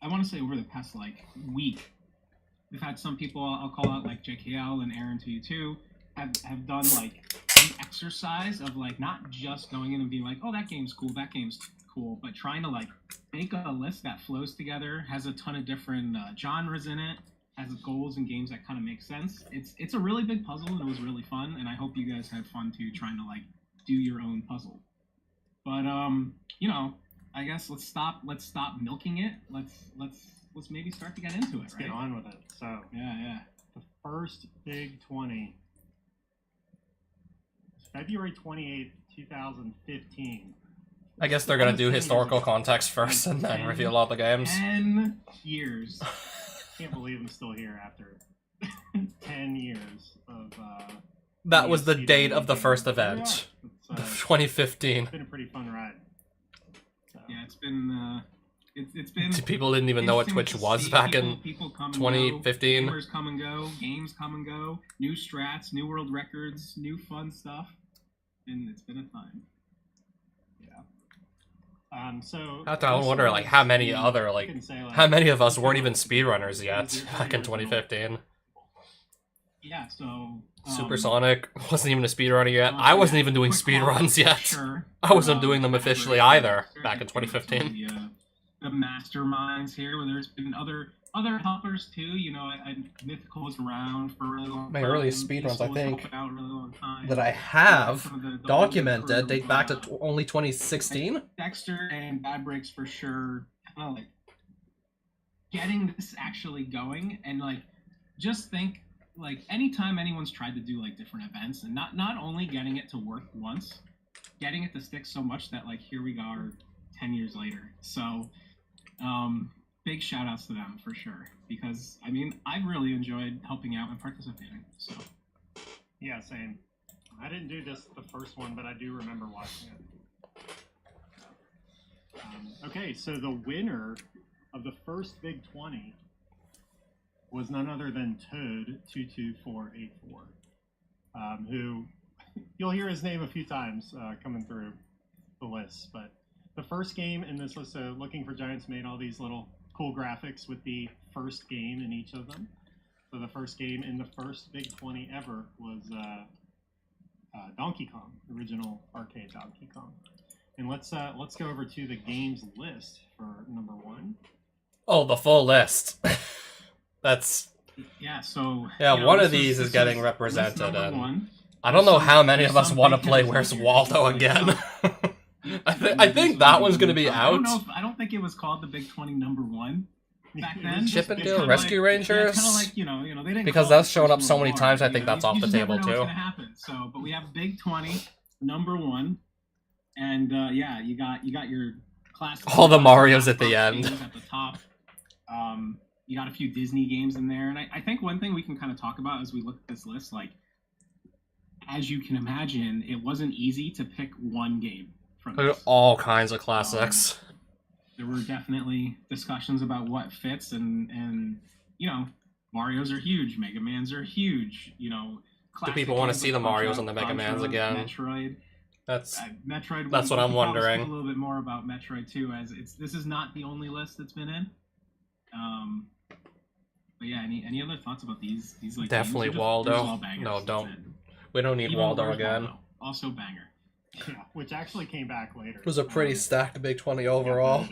I want to say over the past like week, we've had some people I'll call out like JKL and Aaron to you too have done like the exercise of like not just going in and being like, oh, that game's cool, but trying to like make a list that flows together, has a ton of different genres in it, has goals and games that kind of make sense. It's a really big puzzle and it was really fun, and I hope you guys had fun too trying to like do your own puzzle. But you know, I guess let's stop milking it. Let's maybe start to get into it. Let's get on with it. So yeah. The first Big 20 is February 28th, 2015. I guess they're gonna do historical context first and then reveal all the games. 10 years. Can't believe I'm still here after 10 years of. That was the date of the first event, Yeah, 2015. It's been a pretty fun ride. So. Yeah, it's been. It's been. People didn't even know what Twitch was back in 2015. Gamers come and go, games come and go, new strats, new world records, new fun stuff, and it's been a time. So I wonder, like, how many other, like, how many of us weren't even speedrunners yet back in 2015? Yeah, so... Supersonic wasn't even a speedrunner yet. I wasn't even doing speedruns yet. Sure. I wasn't doing them officially either back in 2015. The masterminds here, where there's been other helpers too. You know, Mythical was around for a really long time. My earliest speedruns, I Peaceful was think, helping out a really long time. that I have Some of the documented crew, date back to only 2016. Dexter and Bad Breaks for sure. Kind of like getting this actually going, and like just think like anytime anyone's tried to do like different events, and not only getting it to work once, getting it to stick so much that like here we are 10 years later. So big shout outs to them for sure, because I mean I've really enjoyed helping out and participating. So yeah, same. I didn't do this the first one, but I do remember watching it. Okay, so the winner of the first Big 20 was none other than Toad22484, who you'll hear his name a few times coming through the list. But the first game in this list, so Looking for Giants made all these little cool graphics with the first game in each of them. So the first game in the first Big 20 ever was Donkey Kong, original arcade Donkey Kong. And let's go over to the games list for number 1. Oh, the full list. That's... yeah, so... yeah, you know, one of these is getting represented, and one. I don't know how many of us want to play Where's Waldo again. I think that one's going to be out. I don't think it was called the Big 20 number 1 back then. Chip and Dale Rescue Rangers? Kind of like, you know, they didn't because call that's it shown up Where's so many Waldo, times, I you think know? that's off the You just table never know too. what's gonna happen. So, but we have Big 20 number 1, and yeah, you got your classic. All the Marios at the end. At the top. You got a few Disney games in there, and I think one thing we can kind of talk about as we look at this list, like, as you can imagine, it wasn't easy to pick one game from this. All kinds of classics. There were definitely discussions about what fits, and you know, Marios are huge, Mega Mans are huge. You know, do people want to see the Marios and the Mega Mans again? Metroid. Metroid. That's what I'm wondering. A little bit more about Metroid too, as this is not the only list that's been in. But yeah, any other thoughts about these like definitely games? Waldo. No, don't. We don't need Waldo again. Waldo. Also banger. Yeah, which actually came back later. It was a pretty stacked Big 20 overall.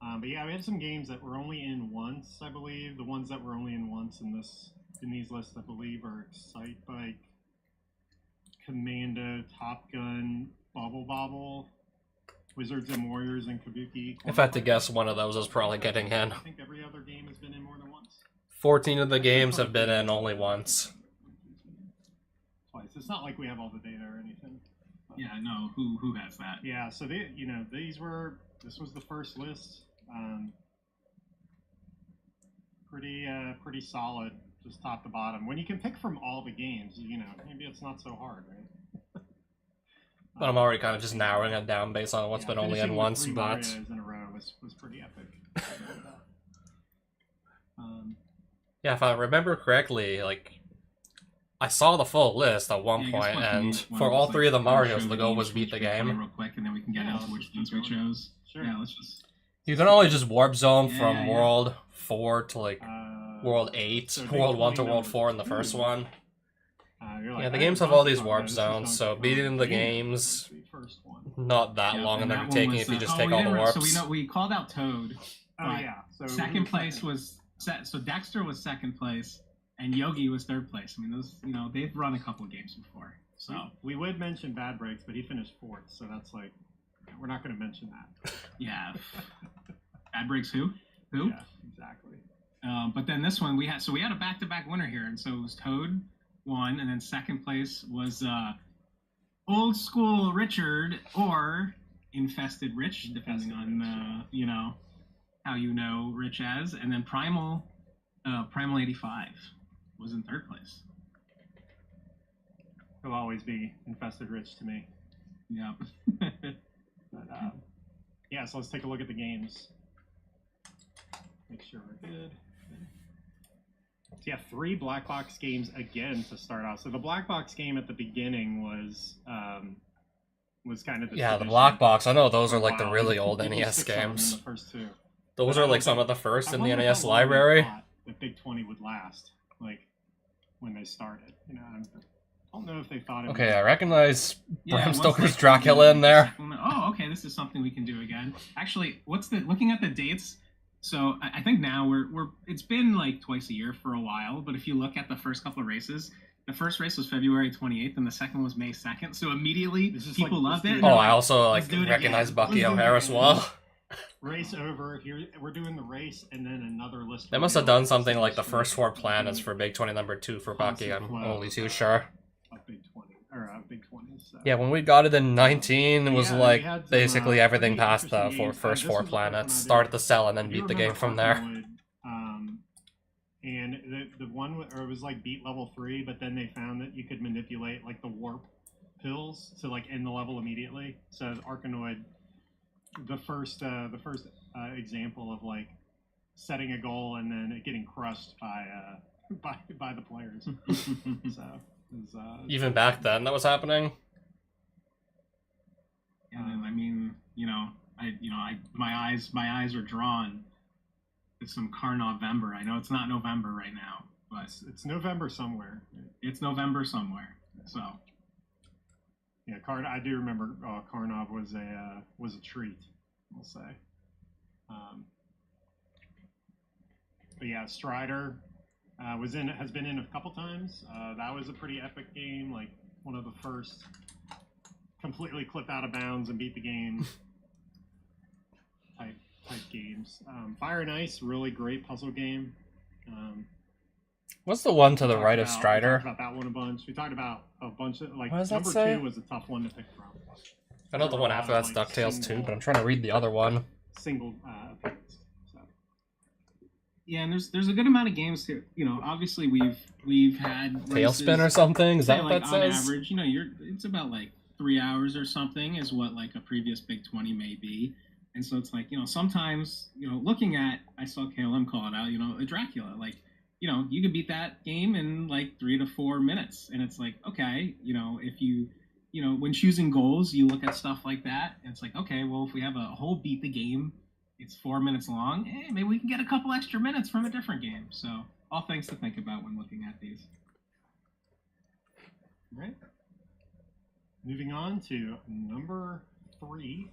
But yeah, we had some games that were only in once, I believe. The ones that were only in once in these lists, I believe, are Excitebike, Commando, Top Gun, Bobble Bobble, Wizards and Warriors, and Kabuki. If I had to guess, one of those is probably getting in. I think every other game has been in more than once. 14 of the games have been in only once. Twice. It's not like we have all the data or anything. Yeah, no. Who has that? Yeah, so this was the first list. Pretty solid, just top to bottom. When you can pick from all the games, you know, maybe it's not so hard, right? But I'm already kind of just narrowing it down based on what's been only in once. Three But Marios in a row was pretty epic. yeah, if I remember correctly, like, I saw the full list at one point, and for all three of the Marios, the goal was beat the game. Real quick, and then we can get into which ones we chose. Sure. Yeah, let's just. You can only just warp zone Yeah, from yeah. World 4 to like World 8, so Big World 1 to 20 World number 4 in the 2. first one. You're Yeah, like, the I games didn't have all Donkey these Kong, warp this is zones, Donkey so Kong beating the Jr. games The first one. not that Yeah, long in and that one undertaking was, if you just oh, take we all the didn't- warps. So we called out Toad. Oh But yeah. So second who's place second? was so Dexter was second place, and Yogi was third place. I mean, those they've run a couple of games before. So We would mention Bad Breaks, but he finished 4th, so that's like we're not going to mention that. yeah, Bad Breaks who? Yeah, exactly. But then this one we had a back-to-back winner here, and so it was Toad won, and then second place was Old School Richard or Infested Rich, depending Infested on Rich, how you know Rich as, and then Primal 85 was in third place. He'll always be Infested Rich to me. Yeah. But yeah, so let's take a look at the games. Make sure we're good. So yeah, 3 black box games again to start off. So the black box game at the beginning was kind of the Yeah, the tradition black box. I know those for are a like the while. really old People NES stick some in games. The first 2. Those But are I like don't some of think- the first I in the wonder NES how long they library. thought that Big 20 would last, like when they started. I don't know if they thought it Okay, would. I recognize Yeah, Bram what's Stoker's like- Dracula in there. Oh, okay. This is something we can do again. Actually, looking at the dates? So I think now it's been like twice a year for a while. But if you look at the first couple of races, the first race was February 28th, and the second was May 2nd. So immediately This is people like- loved let's it. do and Oh, they're I also let's like do it recognize again. Bucky Let's do it O'Hare as again. well. Race over. Here we're doing the race and then another list. They must have reveal. done something like the List first 4 reveal. planets for Big 20 number 2 for Bucky. I'm Constant only flow too sure. of Big 20 or Big 20. So. Yeah, when we got it in 19, it was Yeah, like we had some, basically everything pretty past the interesting games. first This 4 was the first one I planets. did. Start at the cell and then I do beat the game remember from there. Arkanoid, and the one or it was like beat level 3, but then they found that you could manipulate like the warp pills to like end the level immediately. So Arkanoid, the first example of like setting a goal and then it getting crushed by the players. So it was, Even back then, that was happening. And then, I mean, my eyes are drawn to some Carnovember. I know it's not November right now, but it's November somewhere. it's November somewhere. So Yeah, I do remember Karnov was a treat, we'll say. But yeah, Strider has been in a couple times. That was a pretty epic game, like one of the first completely clip out of bounds and beat the game type games. Fire and Ice, really great puzzle game. What's the one to the Talked right of about- We Strider? talked about that one a bunch. We talked about a bunch of like What does that number say? 2 was a tough one to pick from. I know the one after that's Like DuckTales 2, single- but I'm trying to read the other one. Single appearance. So. yeah, and there's a good amount of games here. Obviously we've had Tailspin or races, something? Is say, that what like, that says? on average, it's about like 3 hours or something is what like a previous Big 20 may be. And so it's like, sometimes, looking at, I saw KLM call it out, a Dracula, like, you could beat that game in like 3 to 4 minutes. And it's like, okay, if you, when choosing goals, you look at stuff like that. And it's like, okay, well, if we have a whole beat the game, it's 4 minutes long, maybe we can get a couple extra minutes from a different game. So all things to think about when looking at these. All right. Moving on to number 3.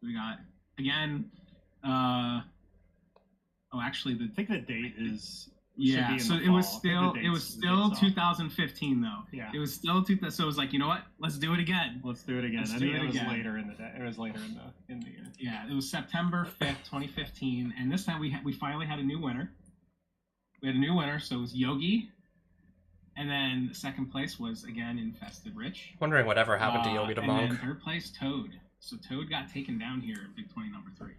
We got again. Actually, I think the date is. yeah. Should be So in the it was fall. still The it was date's- the still date's off. 2015 though. Yeah. It was still 2000. So it was like, you know what? Let's do it again. Let's do it again. Let's I do think it it was again. later in the day. It was later in the year. Yeah. It was September 5th, 2015, and this time we finally had a new winner. We had a new winner, so it was Yogi, and then second place was again Infested Rich. Wondering whatever happened to Yogi the and Monk. then third place Toad. So Toad got taken down here in Big 20 number 3.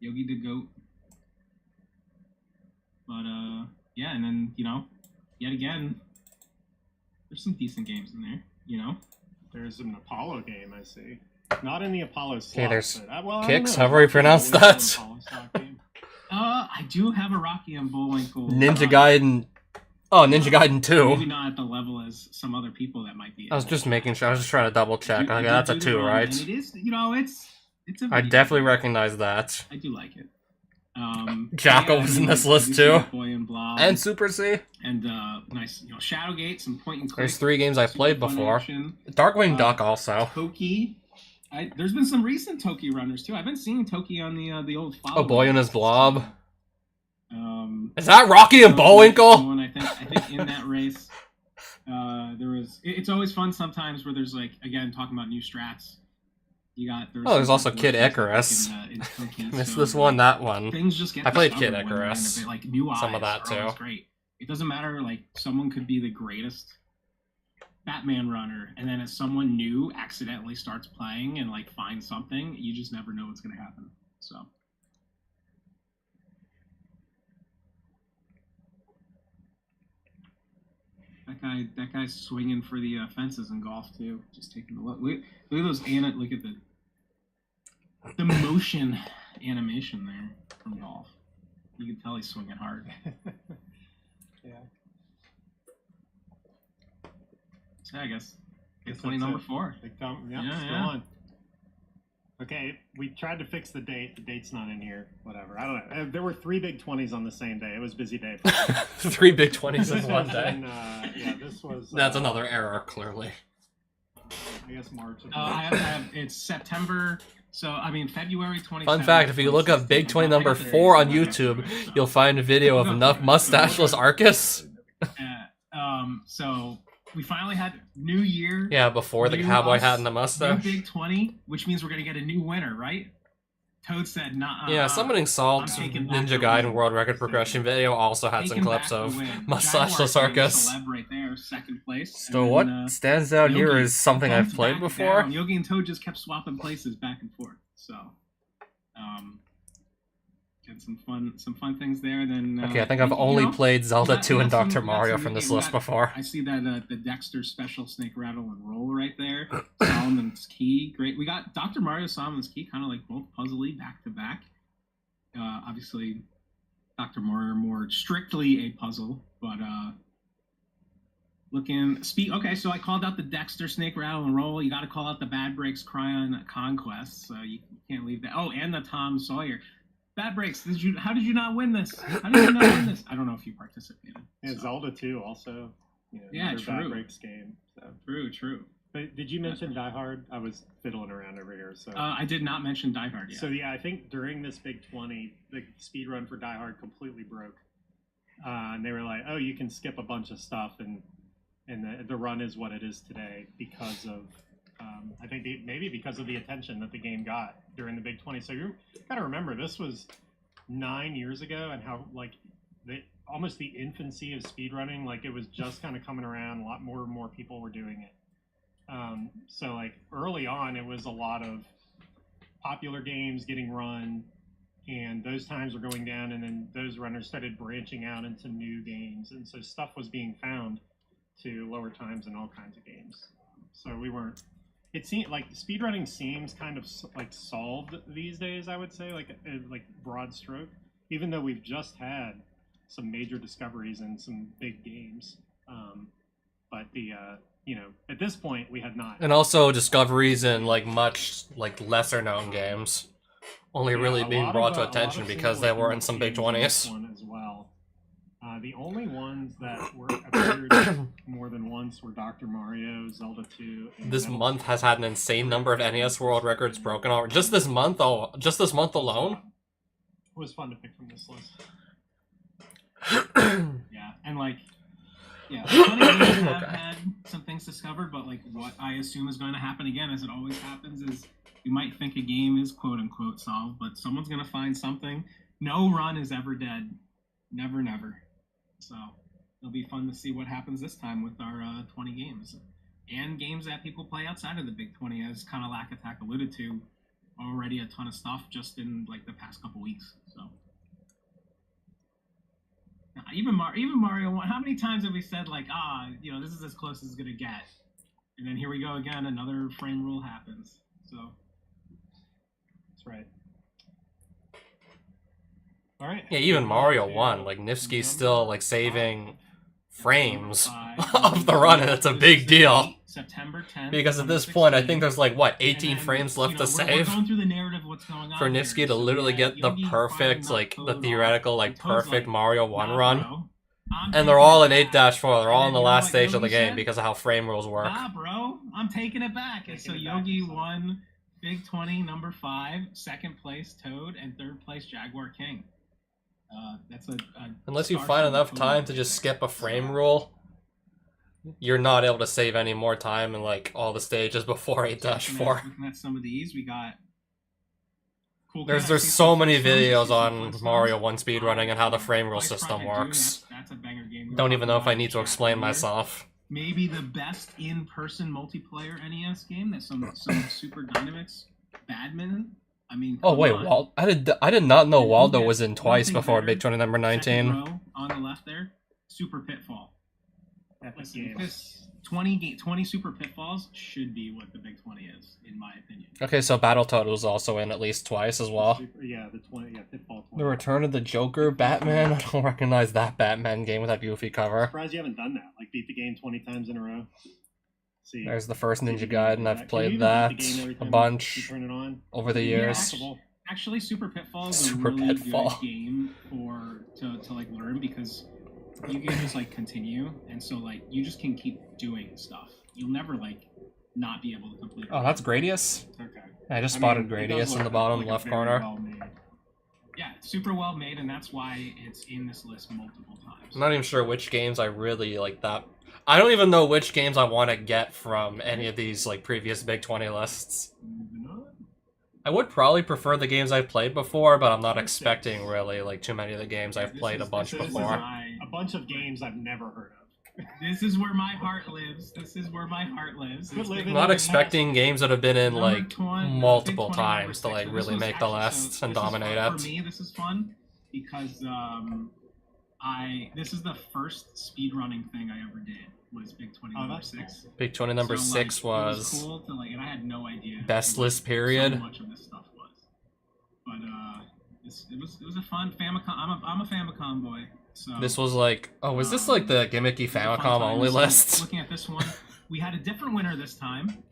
Yogi the GOAT. But yeah, and then yet again, there's some decent games in there. There's an Apollo game I see. Not in the Apollo slot. Okay, there's but, well, I don't Kicks, know. however you pronounce Always an that. Apollo slot game. I do have a Rocky and Bullwinkle. Ninja Gaiden Oh, Ninja Gaiden 2. Maybe not at the level as some other people that might be. I was just making sure. I was just trying to double check. Okay, that's a 2, right? And it is, you know, it's a. I video definitely game. recognize that. I do like it. Jackal was in this list too. Boy and Blob. And Super C. And nice, you know, Shadowgate, some point and click. There's 3 games I played fun before. action. Darkwing Duck also. Toki. There's been some recent Toki runners too. I've been seeing Toki on the old. Oh, Boy and His Blob. Is Is that Rocky and Bullwinkle? I think in that race, there was. It's always fun sometimes where there's like again talking about new strats. You got. There's also Kid Icarus. In Toki, Missed so this one, that one. Things just get. I played Kid discovered when they're in a Icarus. bit, like new eyes. Some of that, are always too. Great. It doesn't matter. Like someone could be the greatest Batman runner, and then as someone new accidentally starts playing and like finds something, you just never know what's going to happen. So. That guy's swinging for the fences in golf too. Just taking a look. Look at those. Look at the motion animation there from golf. You can tell he's swinging hard. Yeah. So I guess Guess 20 that's number it. 4. Big thumb. Yeah, Yeah, still yeah. on. Okay, we tried to fix the date. The date's not in here. Whatever. I don't know. There were 3 big 20s on the same day. It was a busy day. 3 big 20s This in one was day. yeah, this was. That's another error, clearly. I guess March. Of I have it's September. So I mean February 27th. Fun fact, if you look up Big 20 number 4 on YouTube, you'll find a video of enough mustacheless Arcus. So we finally had New Year. Yeah, before the New cowboy us, hat and the New mustache. Big 20, which means we're gonna get a new winner, right? Toad said, "Nah." Yeah, Summoning Salt's I'm taking back Ninja the Gaiden win. World Record progression video also had some Taking clips back the of win. mustacheless Jaguar Arcus. celeb right there, second place. So And what then, stands out here Yogi is something bumped I've played back before. down. Yogi and Toad just kept swapping places back and forth. So, get some fun things there. Then Okay, I think I've you only know, played Zelda we got- 2 we and got some- Dr. we got Mario some from new this game- list before. I see that the Dexter special Snake Rattle and Roll right there. Solomon's Key, great. We got Dr. Mario Solomon's Key, kind of like both puzzly back to back. Obviously, Dr. Mario more strictly a puzzle, but looking speed. Okay, so I called out the Dexter Snake Rattle and Roll. You got to call out the Bad Breaks Cryon Conquest. So you can't leave that. Oh, and the Tom Sawyer. Bad Breaks. How did you not win this? How did you not win this? I don't know if you participated. Yeah, so. Zelda 2 also. You know, Yeah, another true. Bad Breaks game. So. True. But did you mention Die Hard? I was fiddling around over here. So. I did not mention Die Hard yet. So yeah, I think during this Big 20, the speed run for Die Hard completely broke, and they were like, "Oh, you can skip a bunch of stuff, and the run is what it is today because of, I think maybe because of the attention that the game got during the Big 20." So you got to remember this was 9 years ago, and how like almost the infancy of speedrunning, like it was just kind of coming around. A lot more and more people were doing it. So like early on, it was a lot of popular games getting run, and those times were going down, and then those runners started branching out into new games, and so stuff was being found to lower times in all kinds of games. So we weren't. It seemed like speedrunning seems kind of like solved these days. I would say like broad stroke, even though we've just had some major discoveries in some big games. But the at this point we had not. And also discoveries in like much like lesser known games only really being brought to attention because they were in some big 20s. One as well. The only ones that were appeared more than once were Dr. Mario, Zelda 2. And This Metal month has had an insane number of NES World Records broken already. Just this month alone. It was fun to pick from this list. Yeah, and like, yeah, plenty of games have Okay. had some things discovered, but like what I assume is going to happen again, as it always happens, is you might think a game is quote unquote solved, but someone's going to find something. No run is ever dead, never. So it'll be fun to see what happens this time with our 20 games and games that people play outside of the Big 20, as kind of Lack Attack alluded to. Already a ton of stuff just in like the past couple weeks. So. Even Mario. How many times have we said like, this is as close as it's gonna get, and then here we go again. Another frame rule happens. So That's right. All right. Yeah, even Mario 1, like Nifsky's still like saving frames Five, of the run, and it's a this big is deal. September 10th. Because at this point, I 2016. think there's like, what, 18 And then, frames left to we're save? going through the narrative of what's going on For here. Nifsky to So we literally had get the Yogi perfect, finally like, knocked the Toad theoretical, off, like, and Toad's perfect like, Mario 1 "Nah, run. bro, I'm And taking they're all it in back." 8-4. They're all in And the you know last what stage of the Yogi game said? because of how frame rules work. Nah, bro, I'm taking it back. And so Taking it back Yogi or something. won Big 20, number 5, second place Toad, and third place Jaguar King. That's a Unless you start find from enough Toad time right to just there. skip a frame So, rule, you're not able to save any more time in, like, all the stages before 8-4. Looking at some of these, we got. Cool There's Kid, I see so some many Flintstones, I see videos some on Flintstones. Mario 1 speedrunning and how the frame rule Ice system Project Dune, works. That's a banger game. We were Don't even know if talking I about need in to chat explain earlier. myself. Maybe the best in-person multiplayer NES game that some Super Dynamics Badminton. I mean, Oh come wait, on. Walt! I did not know And you Waldo get was in one twice thing before better, Big 20 number Second 19. row on the left there, Super Pitfall. Epic Listen, game. this 20 Super Pitfalls should be what the Big 20 is, in my opinion. Okay, so Battletoad was also in at least twice as well. Yeah, the 20. Yeah, Pitfall 20. The Return of the Joker, Batman. I don't recognize that Batman game with that goofy cover. Surprised you haven't done that. Like beat the game 20 times in a row. See. There's the first see if Ninja you can Gaiden. do I've Can you played even that beat the game every a time bunch you turn it on? over the Yeah, years. Possible. Actually, Super Pitfall is Super a really Pitfall. good game to like learn because you can just like continue, and so like you just can keep doing stuff. You'll never like not be able to complete. Oh, that's Gradius. Okay. I just I spotted mean, it does Gradius in look the bottom like a left very corner. well-made. Yeah, it's super well made, and that's why it's in this list multiple times. I'm not even sure which games I really like that. I don't even know which games I want to get from any of these like previous Big 20 lists. Moving on. I would probably prefer the games I've played before, but I'm not Six. expecting really like too many of the games I've This played a is- bunch this is before. A bunch of games I've never heard of. This is where my heart lives. This is where my heart lives. Quit It's living Big I'm not 20. expecting games that have been in Number like 20 multiple Big 20 number times to 6. like So this really was make the actually- list so and this is dominate fun. it. For me, this is fun because this is the first speedrunning thing I ever did was Big 20 Oh, number that's 6. Big 20 number So, 6 it was cool to like, and I had no idea best what list period. So much of this stuff was, but it was a fun Famicom. I'm a Famicom boy. So This was like, oh, was this like the gimmicky it was a fun Famicom time. only So, list? Looking at this one, we had a different winner this time.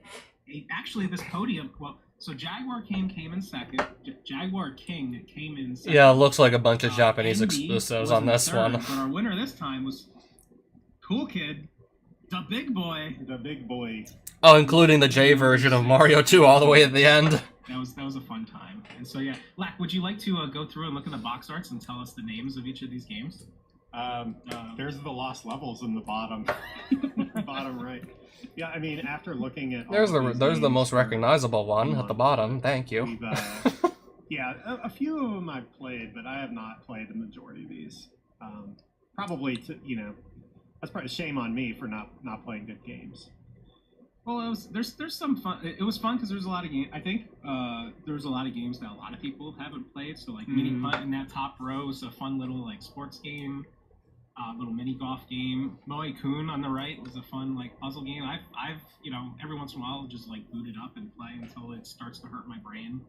Actually, this podium. Well, so Jaguar King came in second. Jaguar King came in second. Yeah, it looks like a bunch of Japanese Envy exclusives was on in this third, one. But our winner this time was Cool Kid, the big boy. The big boy. Oh, including the J version of Mario 2 all the way at the end. That was a fun time. And so yeah, Lack, would you like to go through and look at the box arts and tell us the names of each of these games? There's the lost levels in the bottom, bottom right. Yeah, I mean, after looking at all There's of these the games most for- recognizable one at the bottom. Thank you. we've, yeah, a few of them I've played, but I have not played the majority of these. Probably that's probably a shame on me for not playing good games. Well, there's some fun. It was fun because there's a lot of games. I think there was a lot of games that a lot of people haven't played. So like Mini Putt in that top row is a fun little like sports game, little mini golf game. Moe Kun on the right was a fun like puzzle game. I've every once in a while just like boot it up and play until it starts to hurt my brain.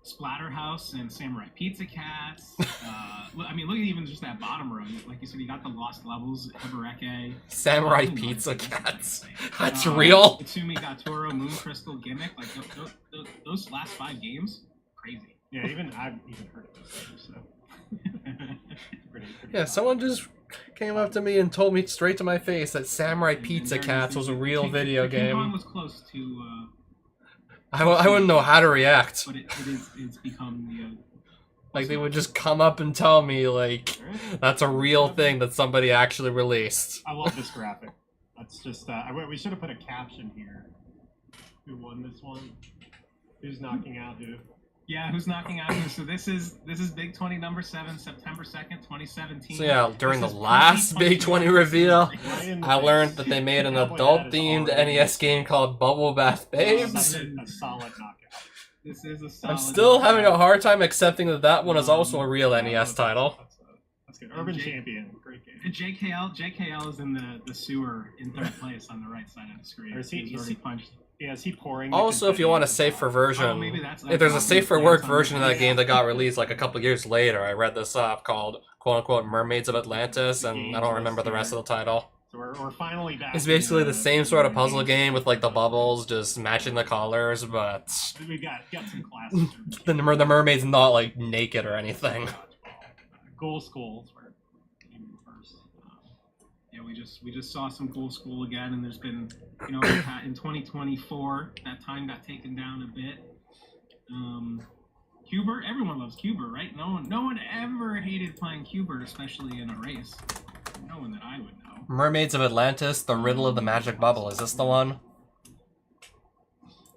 Splatterhouse and Samurai Pizza Cats. I mean, look at even just that bottom row. Like you said, you got the lost levels, Hibareke. Samurai Oh my Pizza goodness, Cats. insane. That's real. Itsumi Gatoro, Moon Crystal Gimmick. Like those last 5 games, crazy. Yeah, I've even heard of those games. So pretty Yeah, fun. someone just came up to me and told me straight to my face that Samurai Pizza Cats was a real video King Kong game. was close to, I wouldn't know how to react. but it's become the. Like, they would just come up and tell me, like, that's a real thing that somebody actually released. I love this graphic. That's just we should have put a caption here. Who won this one? Who's knocking out who? Yeah, who's knocking out who? So this is Big 20 number 7, September 2nd, 2017. So yeah, during the This is last Punky Big 20 Punky reveal, Right in the I face. learned that they made an Cowboy adult-themed Hat is NES game called Bubble Bath Babes. Such a solid knockout. This is a solid. I'm still having a hard time accepting that that one is also a real NES title. That's a That's good. Urban Jake- Champion, great game. And JKL is in the sewer in third place on the right side of the screen. Or is he- He's is already he- punched. Yeah, is he pouring? the Also, if you confetti want a at the safer top? version, Oh, maybe that's if there's a obvious. safer Yeah, work it's on version of the- that game that got released like a couple years later, I read this up called "quote unquote" Mermaids of Atlantis, and I don't remember the rest of the title. So we're finally back. It's in basically the same sort of puzzle game with like the bubbles, just matching the colors, but We got some classes. the mermaid's not like naked or anything. Ghoul Schools where it came in first. Yeah, we just saw some Ghoul School again, and there's been, in 2024 that time got taken down a bit. Cubert, everyone loves Cubert, right? No one ever hated playing Cubert, especially in a race. No one that I would know. Mermaids of Atlantis: The Riddle of the Magic Bubble. Is this the one?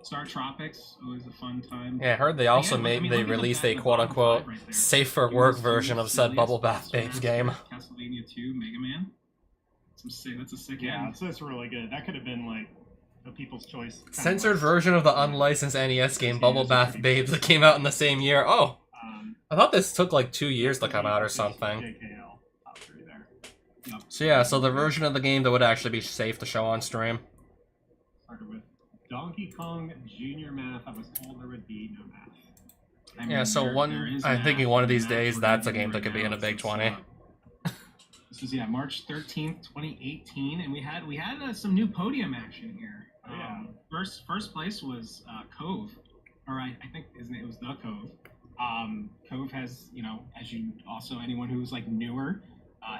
Star Tropics, always a fun time. Yeah, I heard they also Yeah, I mean, they look at the released a bottom quote unquote five right there. safe for It work was version of said Silius, Bubble Bath Master Babes game. Castlevania 2, Mega Man. That's a sick Yeah, end. that's really good. That could have been like a People's Choice. kind of Censored list. version of the unlicensed NES game Bubble Bath Babes that came out in the same year. Oh, I thought this took like 2 years to come out or something. JKL, top 3 there. So yeah, so the version of the game that would actually be safe to show on stream. Started with Donkey Kong Junior Math. I was told there would be no math. I mean, Yeah, so there is I'm math, thinking one of these math days we're that's a gonna game do that could right be in now. a Big This 20. This was March 13th, 2018, and we had some new podium action here. Yeah. First place was Cove, or I think his name was the Cove. Cove has, as you also anyone who's like newer,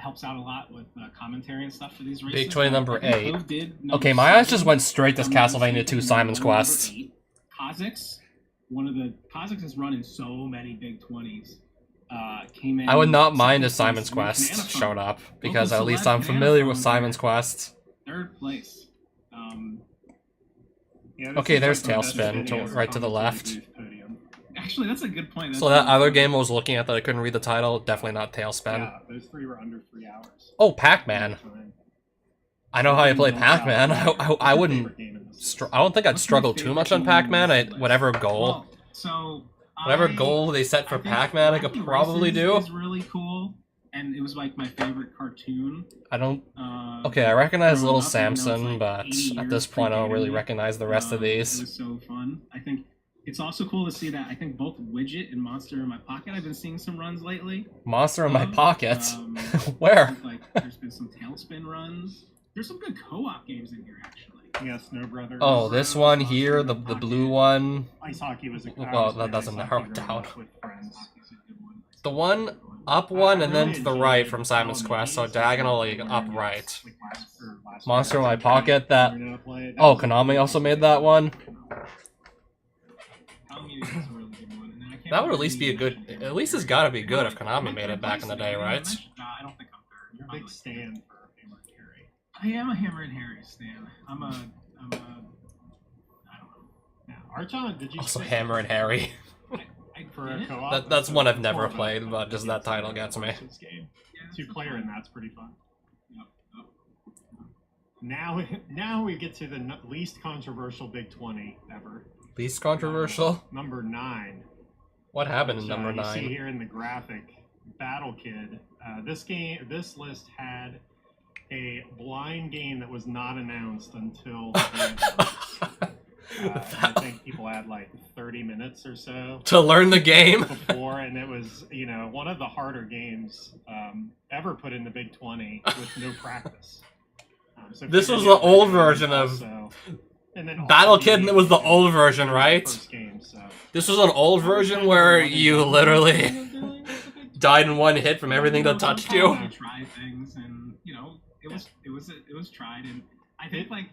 helps out a lot with commentary and stuff for these races. Big 20 number I think 8. Cove did Okay, number my eyes 7. just went straight to Number Castlevania 8, 2 Simon's number Quest. 8. Kha'Zix, Kha'Zix is running so many Big 20s. Came in I would not mind if second Simon's place with Quest Nanophone. showed up, because Local at least celeb I'm familiar with Nanophone Simon's there. Quest. Third place. Yeah, this Okay, is there's like the best Tailspin video right to the commentary left. booth podium. Actually, that's a good point. So that other game I was looking at that I couldn't read the title, definitely not Tailspin. Yeah, those 3 were under 3 hours. Oh, Pac-Man. I know how you play Pac-Man. I wouldn't. I don't think I'd What's my struggle too favorite much on game on Pac-Man. this list? Whatever goal, Well, so whatever I- goal they set for I think Pac-Man, I could Wacky probably Races do. Is really cool, and it was like my favorite cartoon. I don't. Uh, Okay, I recognize growing Little up, even though it's, Samson, like, but 80 at this years point, I don't really predating me. recognize the rest of It these. was so fun. I think it's also cool to see that. I think both Widget and Monster in My Pocket. I've been seeing some runs lately. Monster in my of, pocket. I Where? think, like there's been some Tailspin runs. There's some good co-op games in here actually. Yeah, Snow Brothers. Oh, this one here, the blue one. Ice hockey was a Oh, that doesn't narrow it down. with friends. Hockey's a good one. The one up one and then to the right from Simon's Quest, so diagonally upright. Like last Monster in year. my pocket. That. You know, play- that Oh, was- Konami also made that one. Konami is a really good one. And I can't That would remember at least be a the good. name. At least it's got to be good if Konami made it back in the day, right? I don't think I'm third. You're a big stand for Hammer and Harry. I am a Hammer and Harry stan. I'm a I don't know. Now, Archon, did you Also, say- Hammer and Harry. I for a did? co-op? That's one I've never more of a- played, but just that title gets me. This game. Yeah, that's 2-player, fun. and that's pretty fun. Yep, yep. Now we get to the least controversial Big 20 ever. Least controversial. Number 9. What happened in So number You see 9? here in the graphic, Battle Kid. This list had a blind game that was not announced until the day of release. I think people had like 30 minutes or so To learn the game. before, and it was one of the harder games ever put in the Big 20 with no practice. So if This you was did the it, old it version of also- and then Battle also Kid. It was the old version, right? First game, so. This was an old version where you literally died in one hit from everything that touched you. I tried things, and it was tried, and I think like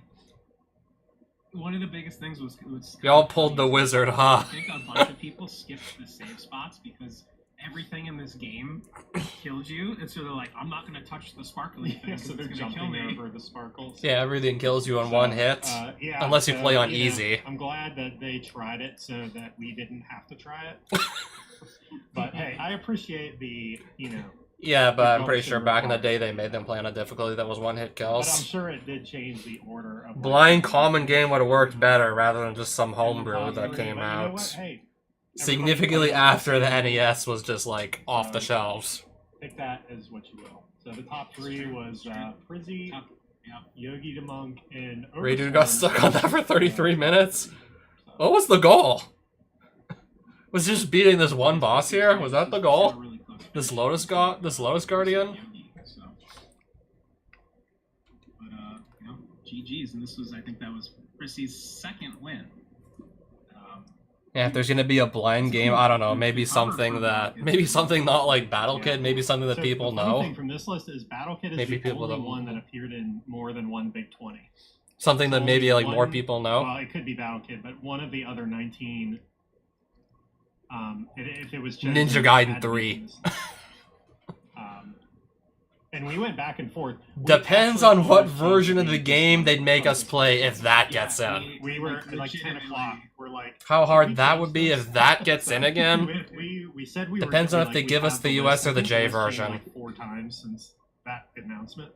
one of the biggest things was Y'all pulled the wizard, huh? I think a bunch of people skipped the save spots because everything in this game killed you, and so they're like, I'm not gonna touch the sparkly thing. Yeah, so they're it's gonna kill jumping me. over the sparkles. Yeah, everything kills you in one hit. Yeah, Unless you play on know, easy. I'm glad that they tried it so that we didn't have to try it. But hey, I appreciate the Yeah, but I'm pretty sure back in the day they made them play on a difficulty that was one hit but I'm kills. sure it did change the order of like, Blind common game would have worked better rather than just some homebrew that possibly, came but you know what? out Hey, significantly everybody plays after the this game. NES was just like off the shelves. take that as what you will. So the top three was Prizzy, Top- yeah. Yogi the Monk, and Radu got stuck on that for 33 minutes. So, What was the goal? Was just beating this one boss here? Was that the goal? Really close. This Lotus Guardian? So. But you know, GG's, and this was, I think that was Prissy's second win. Yeah, if there's gonna be a blind game, I don't know, maybe something not like Battle Kid, maybe something that so people the funny know. thing from this list is Battle Kid is Maybe the people only don't- one that appeared in more than one Big 20. Something that maybe like more One- people know. Well, it could be Battle Kid, but one of the other 19. If it was chosen, Ninja it Gaiden had to be 3. from this list. And we went back and forth. We Depends actually on what almost version of changed the the game name they'd make us from play this if that gets Yeah, in. We were at like 10 legitimately- o'clock. We're like, How should we hard that change would be this? if that gets in again. We said we Depends were on gonna if be they like, give we us have the list. US or I the think J list changed version. like 4 times since that announcement.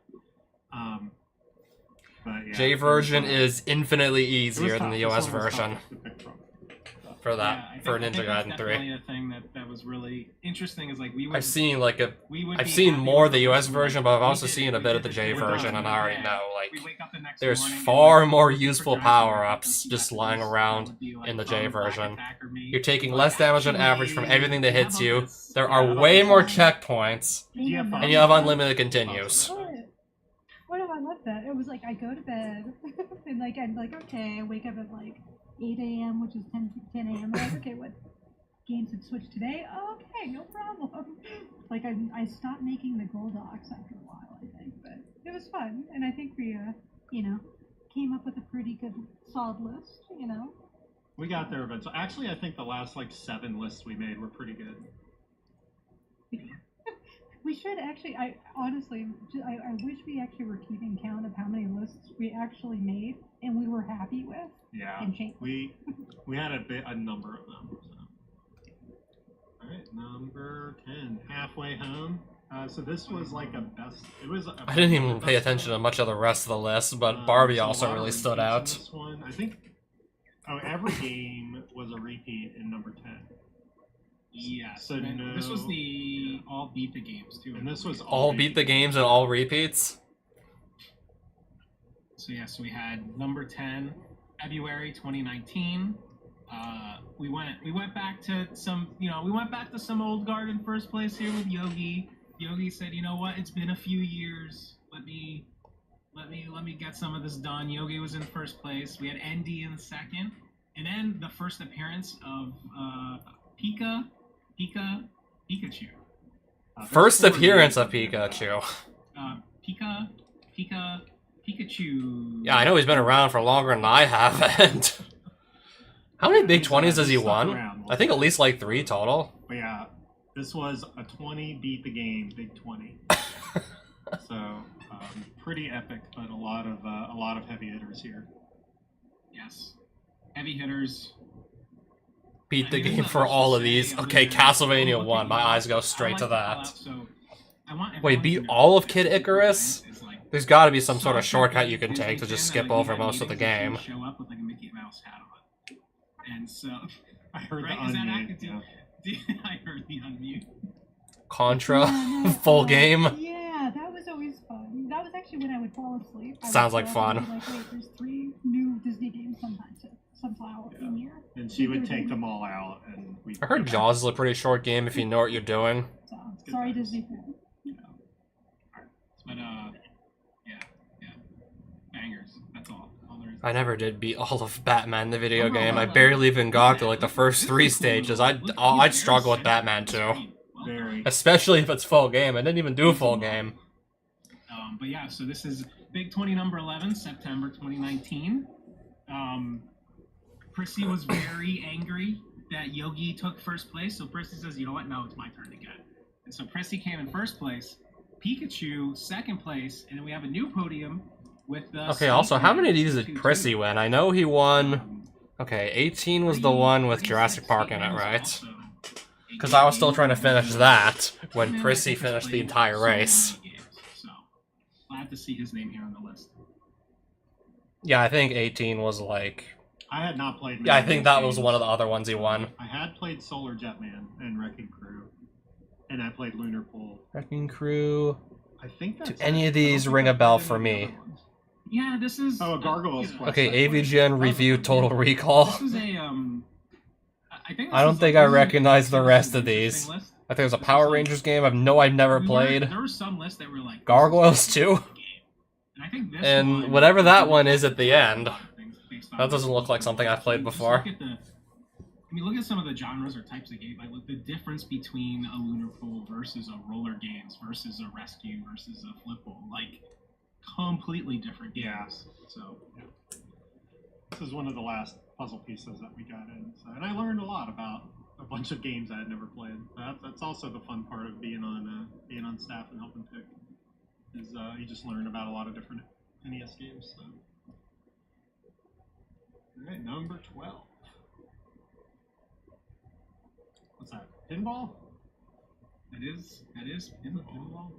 But yeah, J it was, version uh, is infinitely it was easier than tough. the This US one was version tough to pick from. for Yeah, that I think, for I think Ninja that's Gaiden 3. definitely a thing that was really interesting. Is like we would. I've seen like I've I've seen more of the US version, but I've also seen a bit of the J We're version, done. and I already know We like wake up the next there's morning and, far like, more look for useful guys power-ups that just would lying around be, like, in the oh, J black version. attacker me. You're taking But less damage on average from actually, everything that how hits about you. this? There Yeah, are how about way this? more checkpoints, Did you have fun? and you have unlimited continues. What if I love that? It was like I go to bed and like I'm like okay, I wake up at like 8 a.m., which is 10 a.m. I'm like okay, what games have switched today? Oh, okay, no problem. Like I stopped making the goal docs after a while, I think, but it was fun, and I think we you know came up with a pretty good solid list, you know. We got there eventually. Actually, I think the last like 7 lists we made were pretty good. We should actually. I honestly, I wish we actually were keeping count of how many lists we actually made and we were happy with Yeah, and changed. we had a number of them. So. All right, number 10, halfway home. So this was like a best. It was. I didn't even pay attention to much of the rest of the list, but Barbie So a also lot of really stood repeats in out. This one, I think. Oh, every game was a repeat in number 10. Yes. So and this was no- the all beat the games too. And this was All beat the games and all repeats. So yeah, so we had number 10, February 2019. We went back to some old guard in first place here with Yogi. Yogi said, you know what, it's been a few years. Let me get some of this done. Yogi was in first place. We had Andy in second. And then the first appearance of Pikachu. First appearance of Pikachu. Pikachu. Yeah, I know he's been around for longer than I have, and how many Big 20s has he Stuck won? around. I think at least like 3 total. But yeah, this was a 20 beat the game, big 20. So pretty epic, but a lot of heavy hitters here. Yes. Heavy hitters. Beat the I mean, there's game not for much to all of say these. other Okay, than- Castlevania look 1. at My you. eyes go I straight like to to call that. out, so I want Wait, everyone beat to know all of that Kid Kid Icarus? is like There's gotta be some sort of such a shortcut big you can take to Disney just fan skip that, like, over we had most of the meetings and game. she'd show up with like a Mickey Mouse hat on. And so, I heard right, the is that unmute. active? Yeah. I heard the unmute. Contra, Yeah, no, full game. Yeah, that was always fun. That was actually when I would fall asleep. I would Sounds like sit up and fun. be Like, wait, there's 3 new Disney games somehow in here. And she would take them all out, and we. I heard Jaws is a pretty short game if you know what you're doing. So sorry, Disney fan. But yeah, bangers. That's all. All there is. I never did beat all of Batman the video game. I barely even got to like the first 3 stages. I'd struggle with Batman too. Very. Especially if it's full game. I didn't even do full game. But yeah, so this is Big 20 number 11, September 2019. Prissy was very angry that Yogi took first place, so Prissy says, you know what, no, it's my turn again. And so Prissy came in first place, Pikachu second place, and then we have a new podium with the... Okay, also, how many of these did Prissy win? I know he won... Okay, 18 was the one with Jurassic Park in it, right? Because I was still trying to finish that when Prissy finished the entire race. So, glad to see his name here on the list. Yeah, I think 18 was like... I had not played. Yeah, I many think of that those was games. one of the other ones he won. I had played Solar Jetman and Wrecking Crew. and I played Lunar Pool. Wrecking Crew. I think that's Do any of it. I don't these think ring a I've bell played for any me? other ones. Yeah, this is. Oh, a Gargoyle's yeah. Quest. Okay, I played. AVGN That was review fun. Total Recall. This is a I think. I don't think I recognize the rest of these. List. I think there's a Power Rangers game I've never played. There were some lists that were like Gargoyles this is too? a game. And I think this And one, whatever that one is at the end, based on that doesn't look like something I've played Just before. Look at look at some of the genres or types of games. Like look, the difference between a Lunar Pool versus a roller games versus a rescue versus a flip pool, like completely different games. Yeah. So This is one of the last puzzle pieces that we got in, so, and I learned a lot about a bunch of games I had never played. That's also the fun part of being on staff and helping pick, is you just learn about a lot of different NES games. So. All right, number 12. What's that? Pinball? that is in the pinball.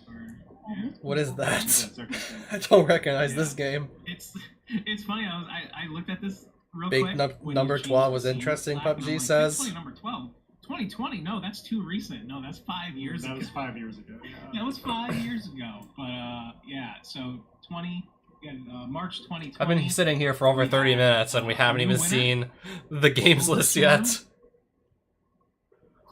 Or, yeah. What is that? Yes, okay, okay. I don't recognize this game. It's funny. I looked at this real Big quick. when number you 12 changed was the scene interesting, slap, and PUBG I'm like, says. "That's only number 12. 2020? No, that's too recent. No, that's 5 years That ago. was 5 years ago. Yeah. That was 5 years ago. But yeah, so 20. Yeah, March 2020. I've been sitting here for over 30 minutes and we haven't even seen the games list yet.